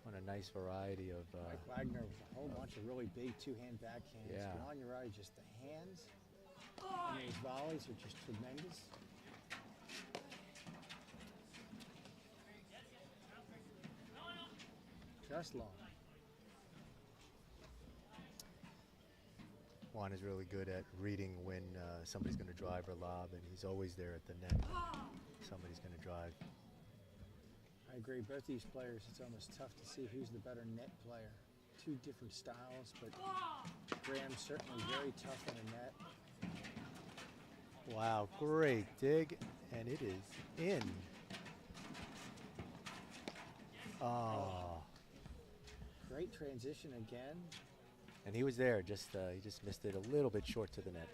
What a nice variety of. Mike Wagner with a whole bunch of really big two-hand backhands. Yeah. Juan Uriah, just the hands. And his volleys are just tremendous. Just long. Juan is really good at reading when somebody's going to drive or lob, and he's always there at the net. Somebody's going to drive. I agree. Both these players, it's almost tough to see who's the better net player. Two different styles, but Graham's certainly very tough in the net. Wow, great dig, and it is in. Oh. Great transition again. And he was there, just he just missed it a little bit short to the net.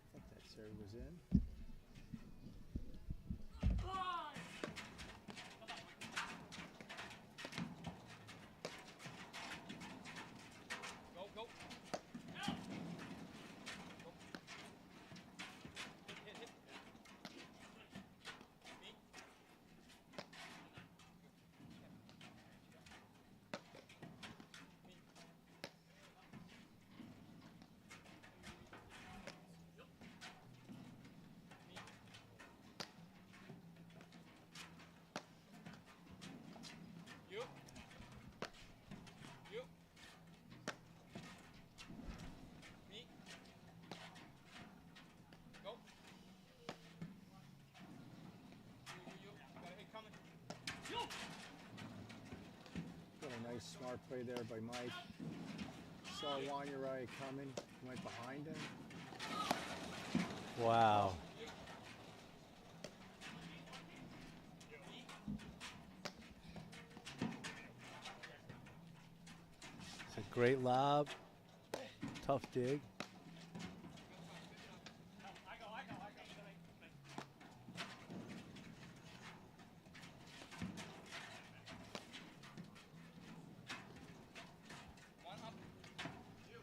I think that serve was in. Go, go. Hit, hit. Me. You. You. Me. Go. You. Got a hit coming. You. What a nice smart play there by Mike. Saw Juan Uriah coming, went behind him. Wow. It's a great lob. Tough dig. One up. You.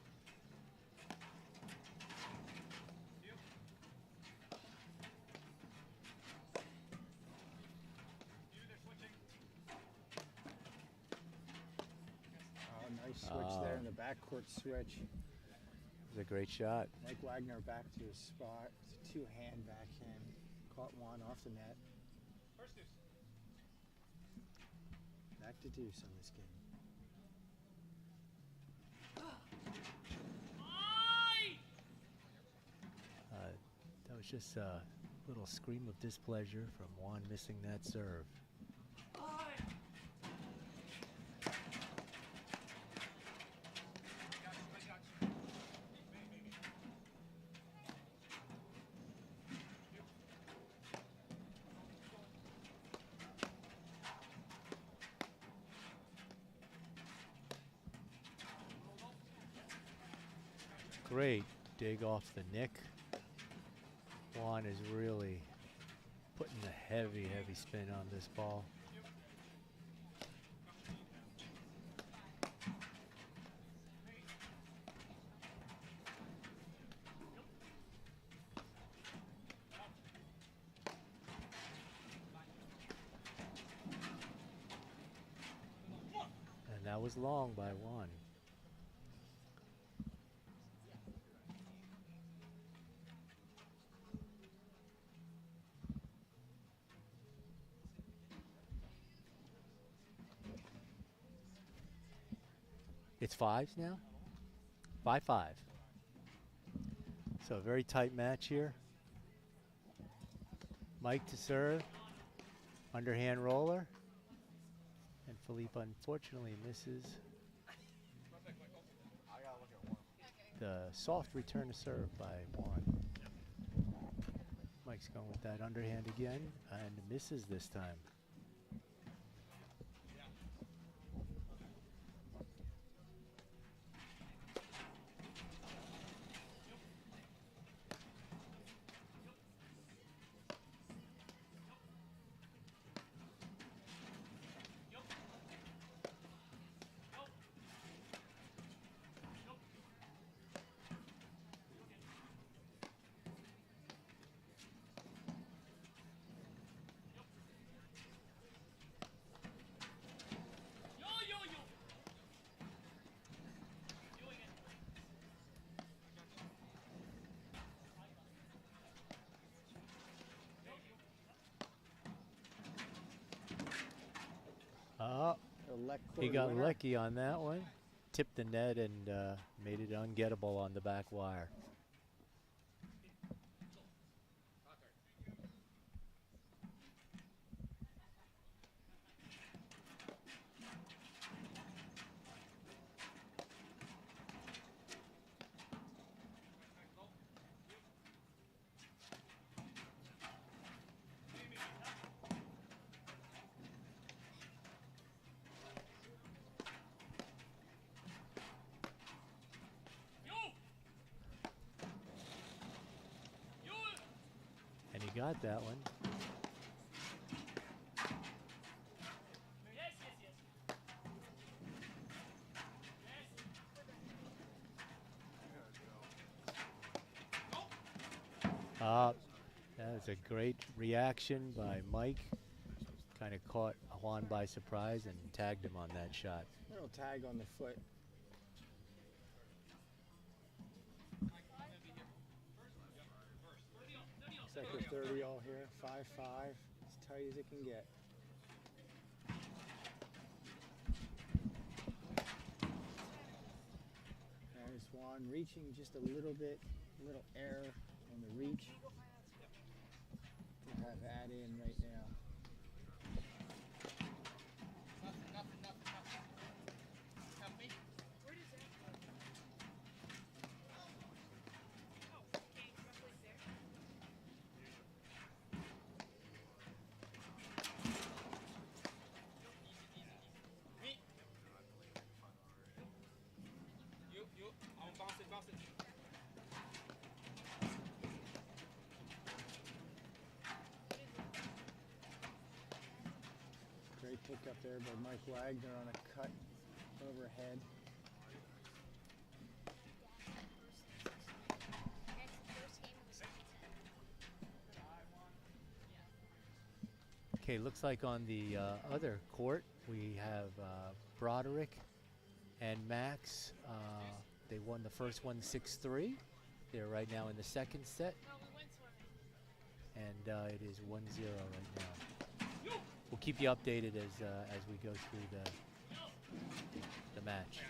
You. You, they're switching. Oh, nice switch there in the backcourt switch. It was a great shot. Mike Wagner back to his spot. It's a two-hand backhand. Caught Juan off the net. First deuce. Back to deuce on this game. That was just a little scream of displeasure from Juan missing that serve. Great dig off the nick. Juan is really putting a heavy, heavy spin on this ball. And that was long by Juan. It's fives now? 5-5. So a very tight match here. Mike to serve. Underhand roller. And Philippe unfortunately misses the soft return to serve by Juan. Mike's going with that underhand again and misses this time. left He got winner. lucky on that one. Tipped the net and made it ungettable on the back wire. And he got that one. That was a great reaction by Mike. Kind of caught Juan by surprise and tagged him on that shot. Little tag on the foot. Second 30 all here, 5-5, as tight as it can get. There's Juan reaching just a little bit, a little error on the reach. We'll have that in right now. Great pick up there by Mike Wagner on a cut overhead. Okay, looks like on the other court we have Broderick and Max. They won the first one 6-3. They're right now in the second set. And it is 1-0 right now. We'll keep you updated as we go through the match.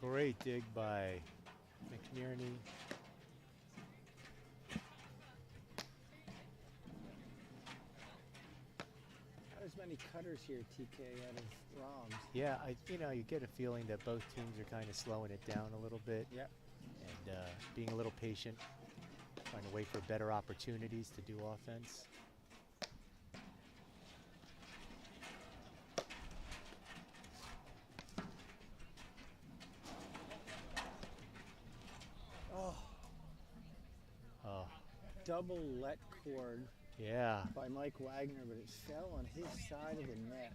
Great dig by McNerney. Not as many cutters here, TK, out of Roms. Yeah, you get a feeling that both teams are kind of slowing it down a little bit. Yep. And being a little patient, trying to wait for better opportunities to do offense. Double let cord by Mike Wagner, but it fell on his side of the net.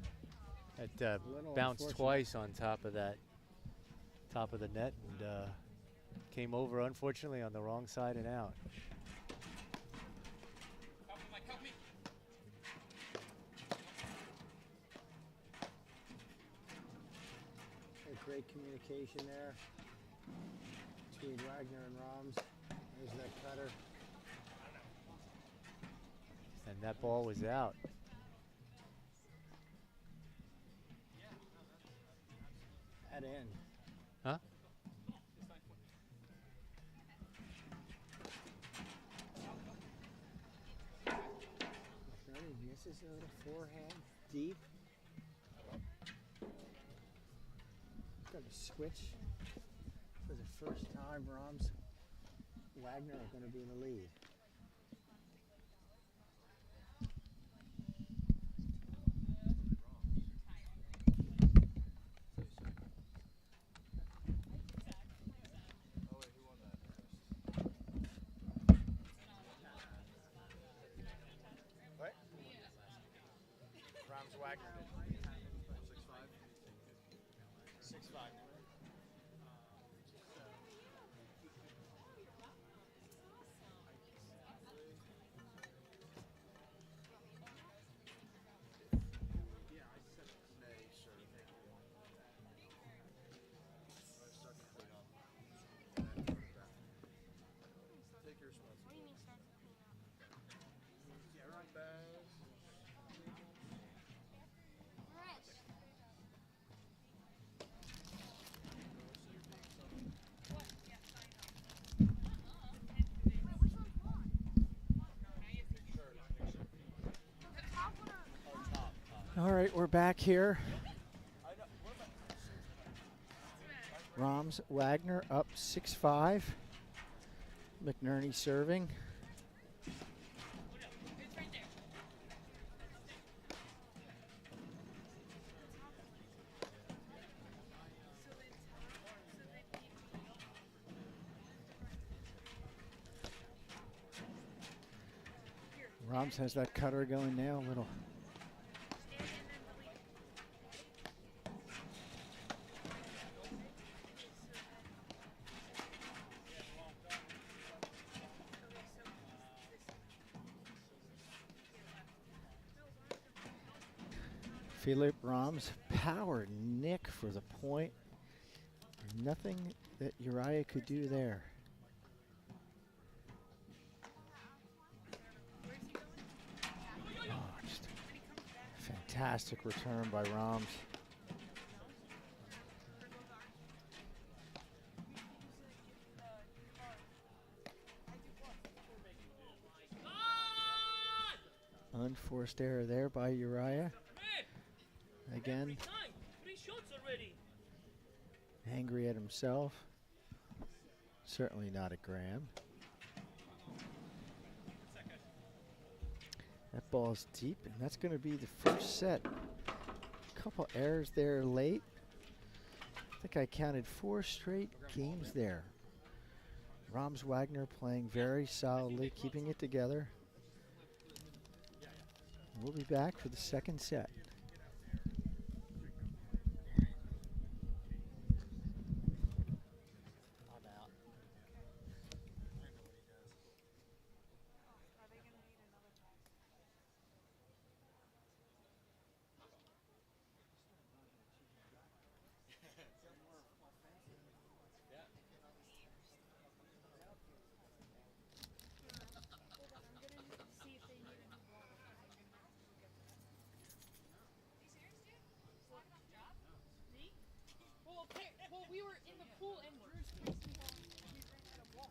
It bounced twice on top of the net and came over, unfortunately, on the wrong side and out. Great communication there between Wagner and Roms. There's that cutter. And that ball was out. At end. Huh? McNerney misses a little forehand deep. Got to switch for the first time. Roms, Wagner are going to be in the lead. All right, we're back here. Rams Wagner up 6-5. McNerney serving. Rams has that cutter going now, a little. Philip Rams powered Nick for the point. Nothing that Uriah could do there. Oh, just a fantastic return by Rams. Unforced error there by Uriah. Again, angry at himself. Certainly not at Graham. That ball's deep, and that's going to be the first set. A couple errors there late. I think I counted 4 straight games there. Rams Wagner playing very solidly, keeping it together. We'll be back for the second set. Well, we were in the pool and Drew's chased me home and we ran out of wall.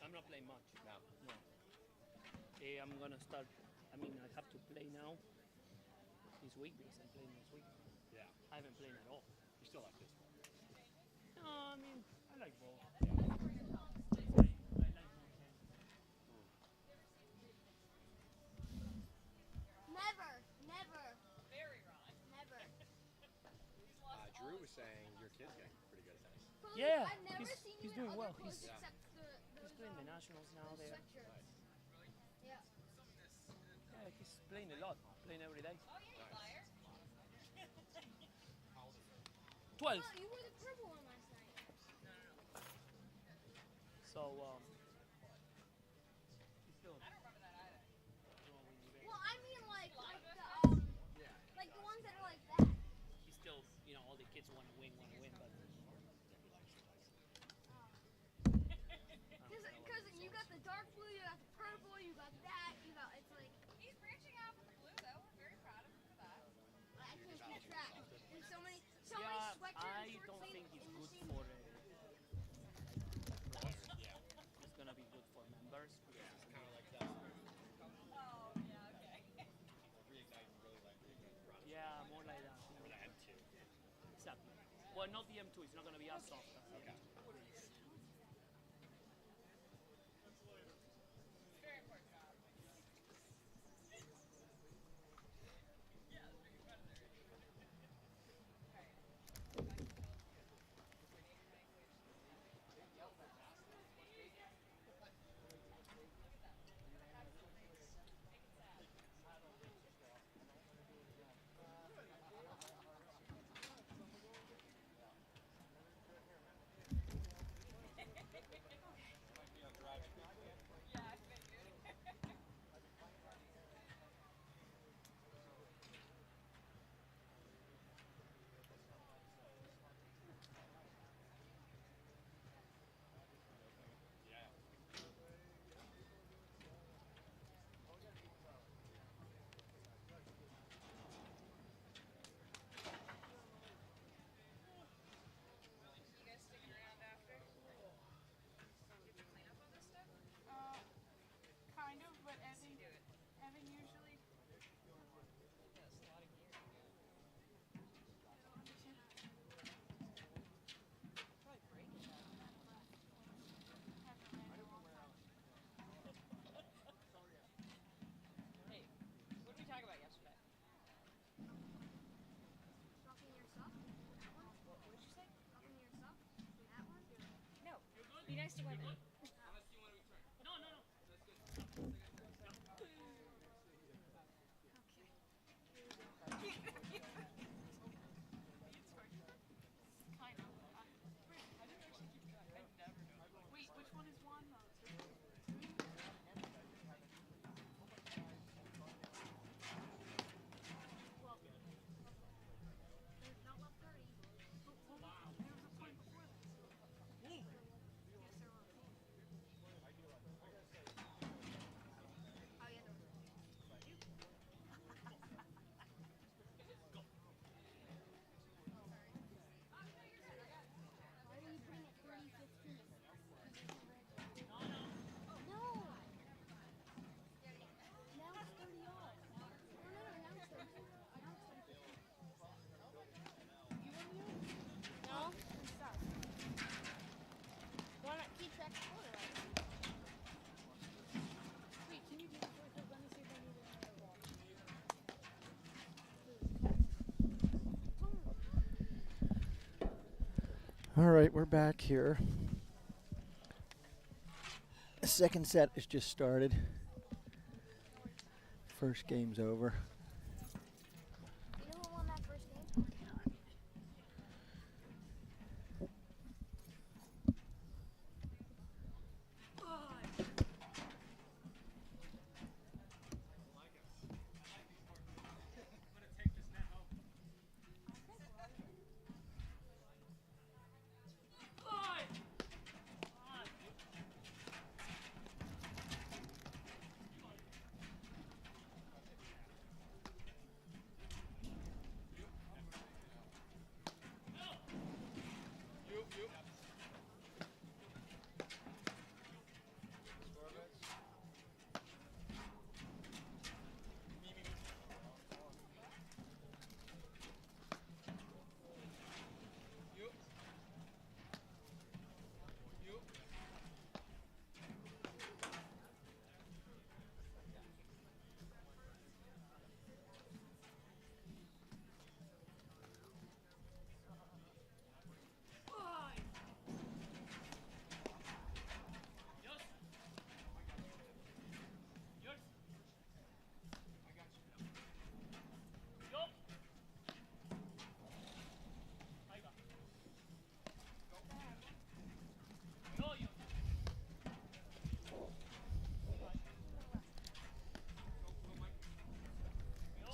I'm not playing much. No. No. I'm gonna start. I mean, I have to play now this week because I'm playing this week. Yeah. I haven't played at all. You still like this one? No, I mean, I like both. Never, never. Very wrong. Never. Drew Drew was saying your kid's getting pretty good at tennis. Yeah, I've never seen he's you in doing other well. clothes He's except he's doing the nationals now those there. sweatshirts. Yeah. Yeah, he's playing a lot, playing every day. 12. Oh, you wore the purple one last night. So Well, I mean like the like the ones that are like that. he's still, you know, all the kids want to win, but Because you got the dark blue, you got the purple, you got that, you got it's like He's branching out with the blue, though. We're very proud of him for that. I can't keep track. There's so many yeah, sweatshirts I and shorts don't think in it's the good same for it's gonna be good for members. Kind of like that. Oh, yeah, okay. Reignite really like reignite the process. Yeah, more like that. Or the M2. Exactly. Well, not the M2. It's not gonna be as soft as the Okay. M2. Very important job. You guys sticking around after? Did you clean up all this stuff? Kind of, but Evan usually. Hey, what did we talk about yesterday? Rocking your sock? That one? What did you say? Rocking your sock? That one? No. Be nice to women. No, no, no. Kind of. I didn't actually keep track. I never know. Wait, which one is one though? Well, there's not left 30. But there was a point before this. Yes, there were. Oh yeah, there was. Why are you putting it 30, 15? No. Now it's 30 off. No, now it's 30. Now it's 30, 15. You want me on? No? Stop. Why not keep track of order? Wait, can you do this real quick? Let me see if I need another wall. All right, we're back here. The second set has just started. First game's over. You know who won that first game?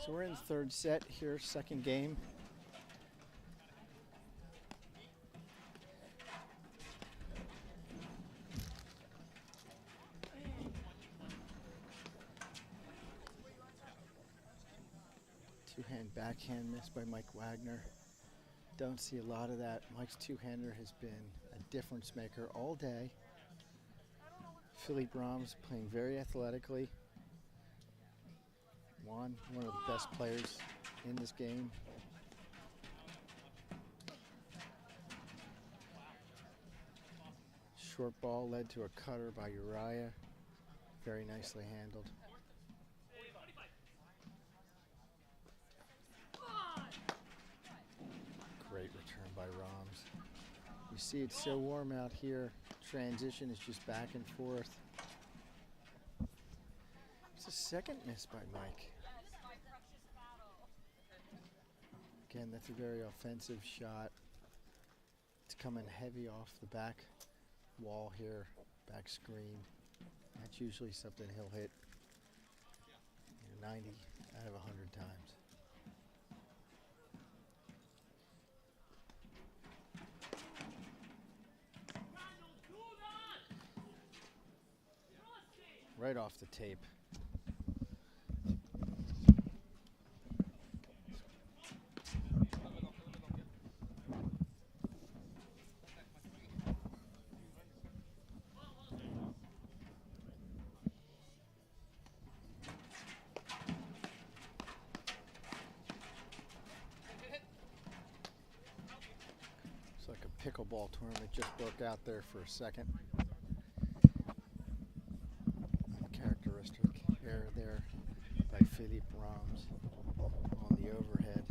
So we're in the third set here, second game. Two-hand backhand miss by Mike Wagner. Don't see a lot of that. Mike's two-hander has been a difference maker all day. Philippe Rahm's playing very athletically. Juan, one of the best players in this game. Short ball led to a cutter by Uriah. Very nicely handled. Great return by Rahms. You see it's so warm out here. Transition is just back and forth. It's a second miss by Mike. Again, that's a very offensive shot. It's coming heavy off the back wall here, back screen. That's usually something he'll hit 90 out of 100 times. Right off the tape. It's like a pickleball tournament just broke out there for a second. Characteristic error there by Philippe Rahms on the overhead.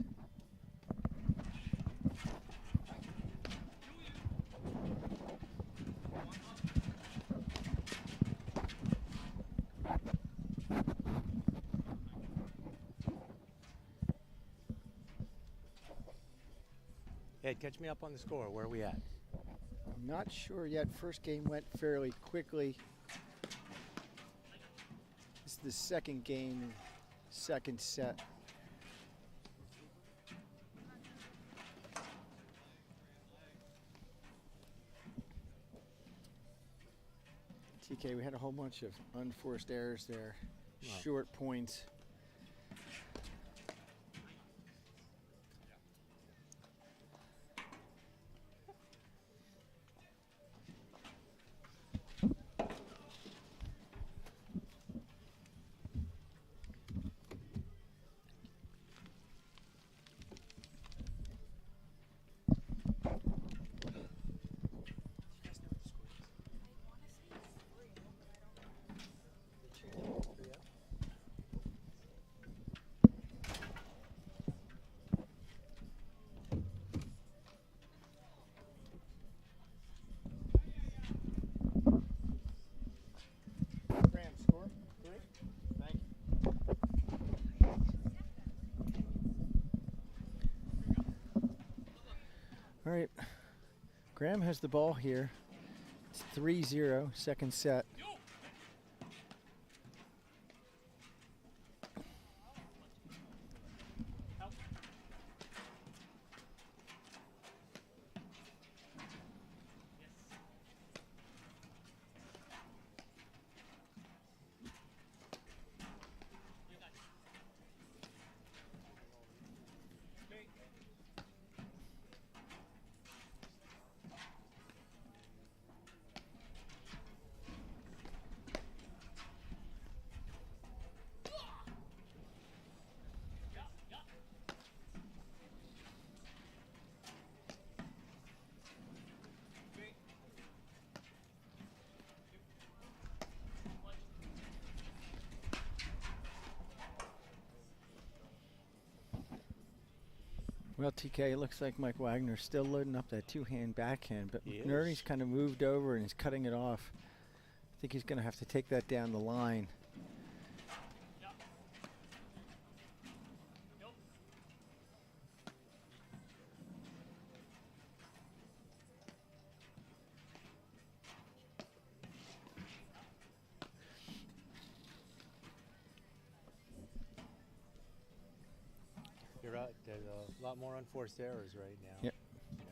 Ed, catch me up on the score. Where are we at? I'm not sure yet. First game went fairly quickly. This is the second game, second set. TK, we had a whole bunch of unforced errors there. Wow. Short points. Graham, score? 3? Thank you. All right. Graham has the ball here. It's 3-0, second set. Well, TK, it looks like Mike Wagner's still loading up that two-hand backhand, but He McNerney's is. kind of moved over and is cutting it off. I think he's going to have to take that down the line. there's a lot more unforced errors right now. Yep. You know.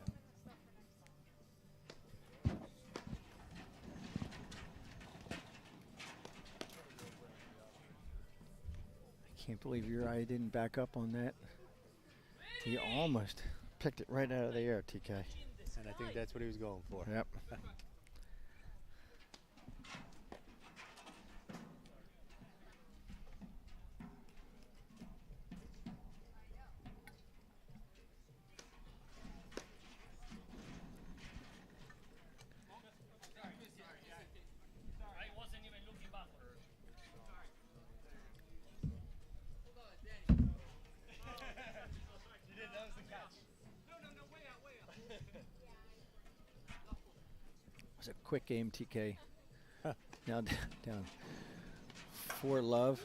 I can't believe Uriah didn't back up on that. He almost picked it right out of the air, TK. And I think that's what he was going for. Yep. I wasn't even looking backward. You did. That was the catch. No, way out, way out. It was a quick game, TK. Now down 4-love.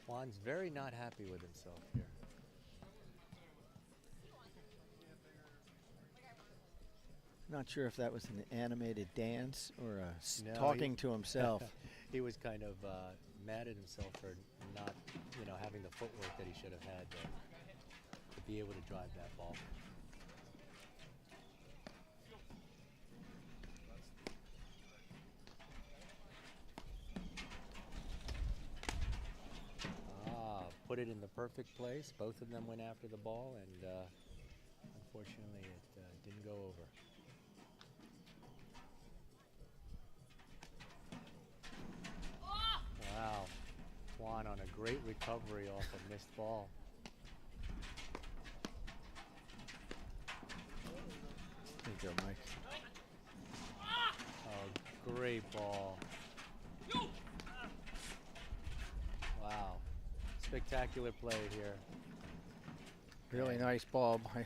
Juan's very not happy with himself here. Not sure if that was an animated dance or No, talking to himself. He was kind of mad at himself for not, having the footwork that he should have had to be able to drive that ball. Put it in the perfect place. Both of them went after the ball, and unfortunately it didn't go over. Wow. Juan on a great recovery off a missed ball. There you go, Mike. Oh, great ball. Wow. Spectacular play here. Really nice ball by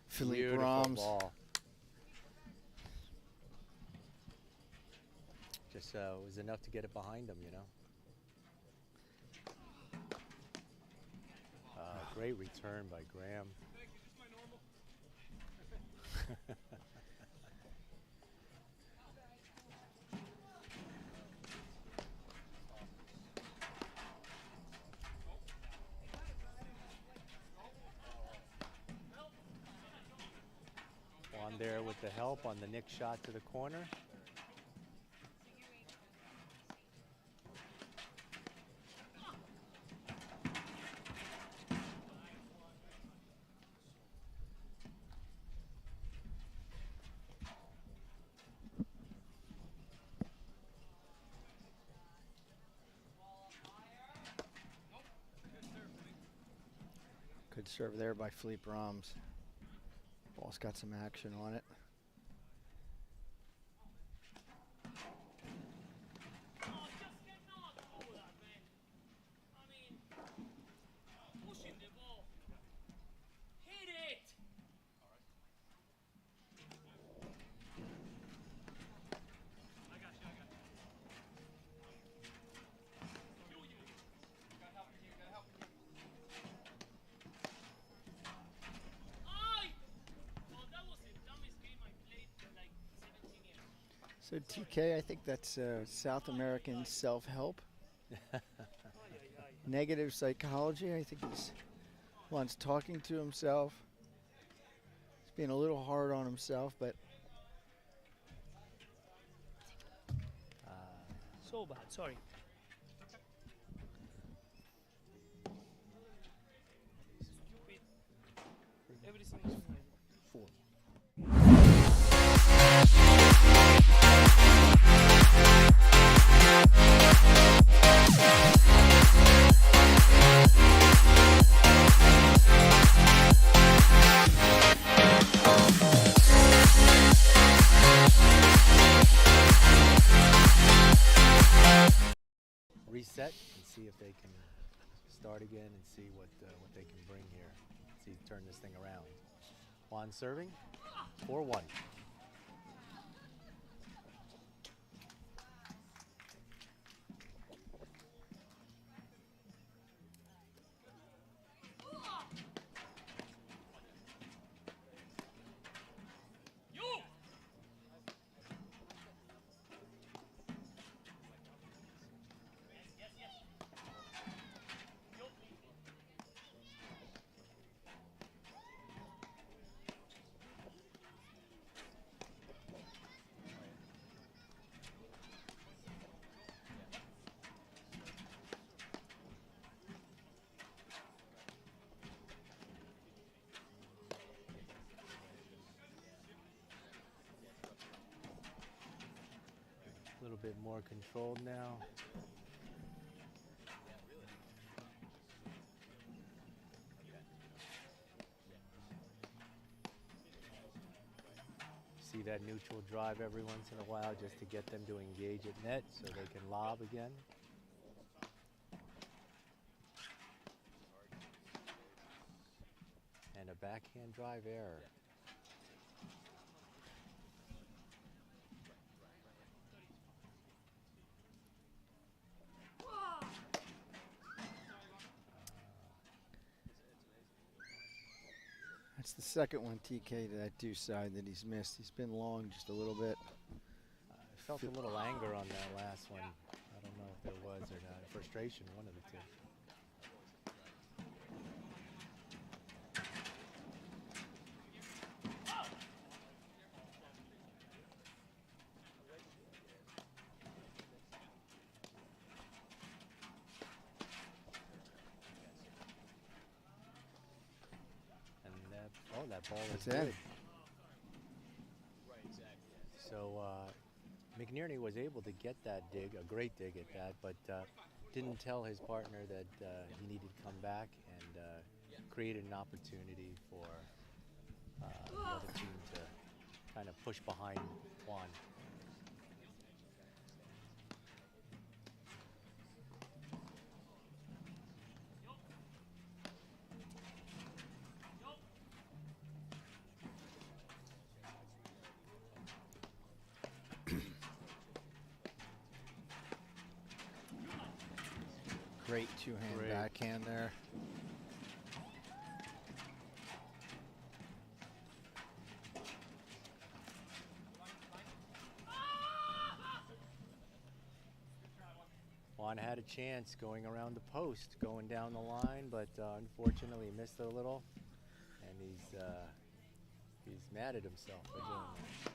Philippe Beautiful Rams. ball. Just was enough to get it behind him, Great return by Graham. Juan there with the help on the nick shot to the corner. Good serve there by Philippe Rams. Ball's got some action on it. Pushing the ball. Hit it! I got you. Gotta help me. Oh, that was the dumbest game I played for like 17 years. So TK, I think that's South American self-help. Negative psychology. I think he's Juan's talking to himself. He's being a little hard on himself, but So bad, sorry. Stupid. Everything is fine. 4. Reset and see if they can start again and see what they can bring here. See, turn this thing around. Juan serving, 4-1. bit more controlled now. See that neutral drive every once in a while just to get them to engage at net so they can lob again. And a backhand drive error. That's the second one, TK, to that deuce side that he's missed. He's been long just a little bit. I felt a little anger on that last one. I don't know if there was or not. Frustration, one of the two. That ball is good. So McNerney was able to get that dig, a great dig at that, but didn't tell his partner that he needed to come back and created an opportunity for the other team to kind of push behind Juan. Great two-hand backhand there. Juan had a chance going around the post, going down the line, but unfortunately missed it a little, and he's mad at himself for doing that.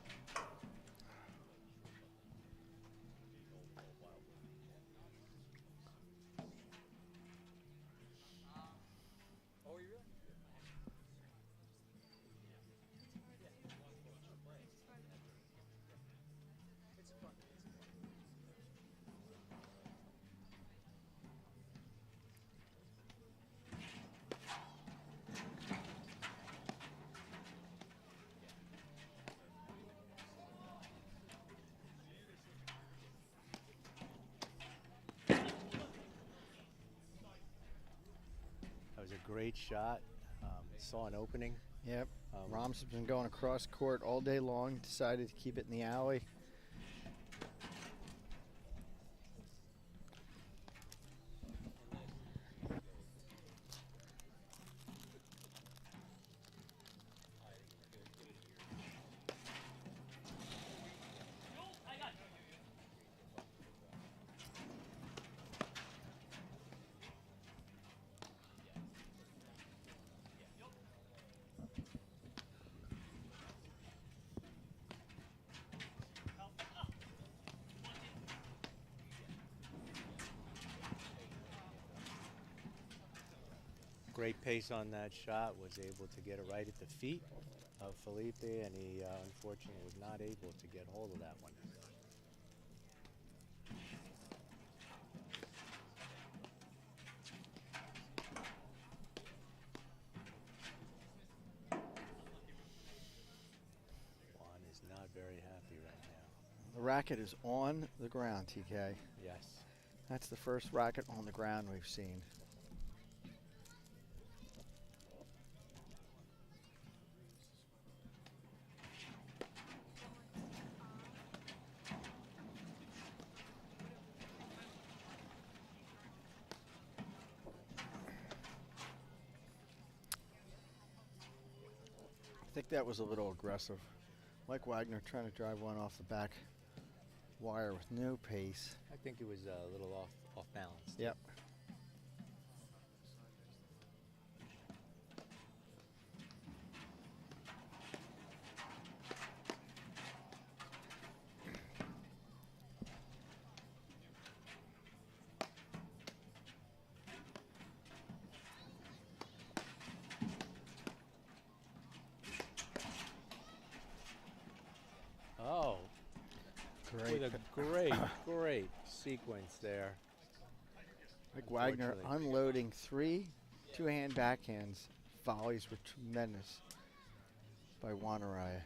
That was a great shot. Saw an opening. Yep. Rams has been going across court all day long. Decided to keep it in the alley. Great pace on that shot, was able to get it right at the feet of Felipe, and he unfortunately was not able to get hold of that one. Juan is not very happy right now. The racket is on the ground, TK. Yes. That's the first racket on the ground we've seen. I think that was a little aggressive. Mike Wagner trying to drive one off the back wire with no pace. I think it was a little off balance. Yep. with a great sequence there. Like Wagner unloading 3 two-hand backhands. Volleys were tremendous by Wanaraya.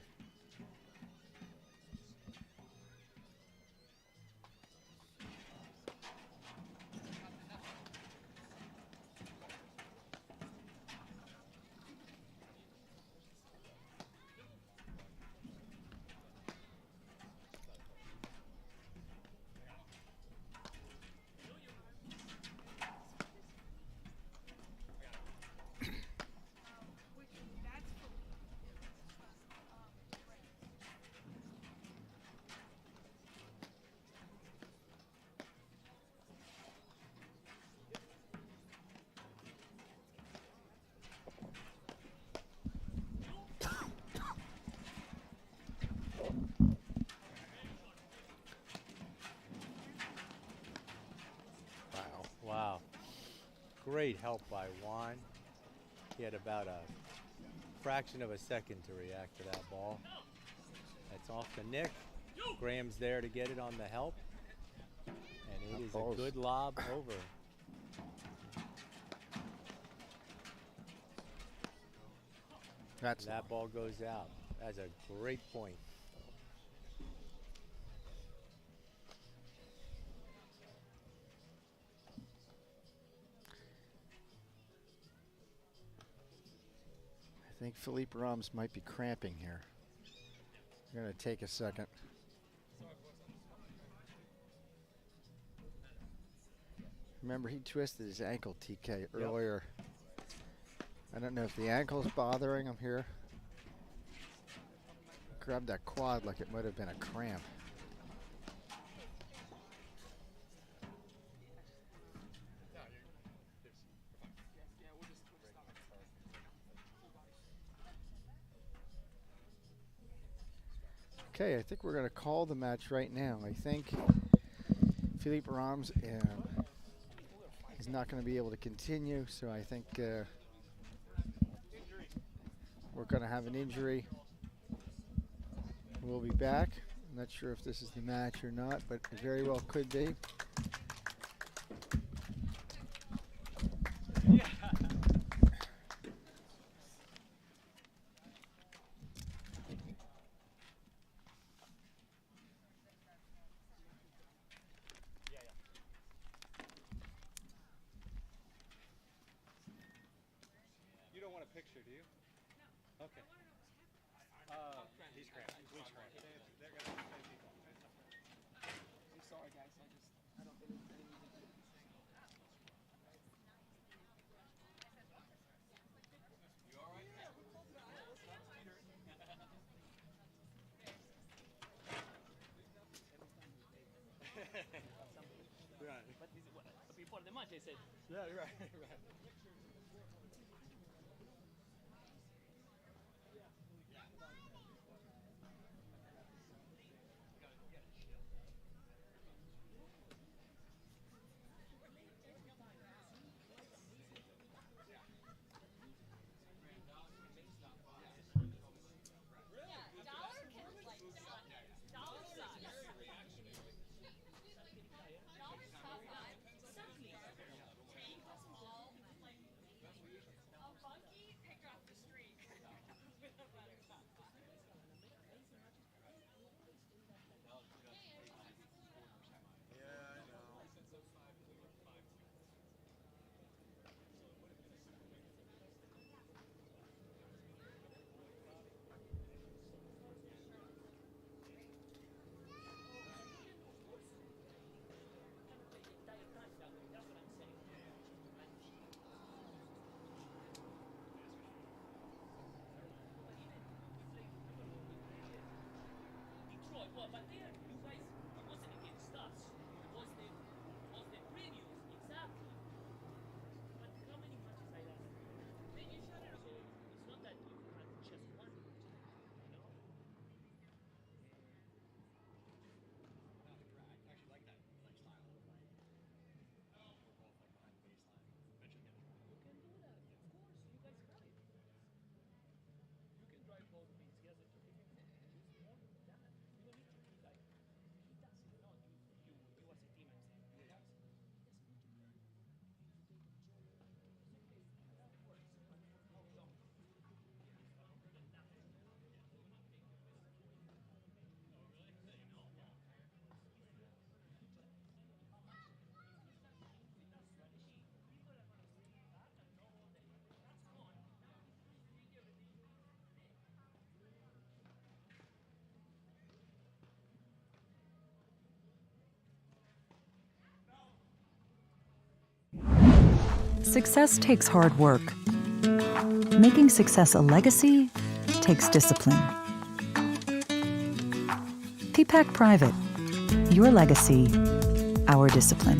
Wow. Great help by Juan. He had about a fraction of a second to react to that ball. That's off the Nick. Graham's there to get it on the help. And it is a good lob over. That ball goes out. That's a great point. I think Philippe Rams might be cramping here. Going to take a second. Remember, he twisted his ankle, TK, earlier. I don't know if the ankle's bothering him here. Grabbed that quad like it might have been a cramp. Okay, I think we're going to call the match right now. I think Philippe Rams is not going to be able to continue, so I think we're going to have an injury. We'll be back. I'm not sure if this is the match or not, but it very well could be. You don't want a picture, do you? No. Okay. He's cramped. He's cramped. They're going to say people. I'm sorry, guys. I don't believe that anything. You all right? Yeah, we're close enough. Right. But before the match, I said. Yeah, you're right. Right. Well, but there, you guys, it wasn't against us. It was the previous, exactly. But how many matches I lost? Then you shut it. So it's not that you had just one match, you know? I actually like that style of playing. We're both like behind the baseline. Eventually get it. You can do that, of course. You guys have it. You can drive both ways. Yes, if you can choose more than that, you don't need to be like Success takes hard work. Making success a legacy takes discipline. PPAC Private. Your legacy, our discipline.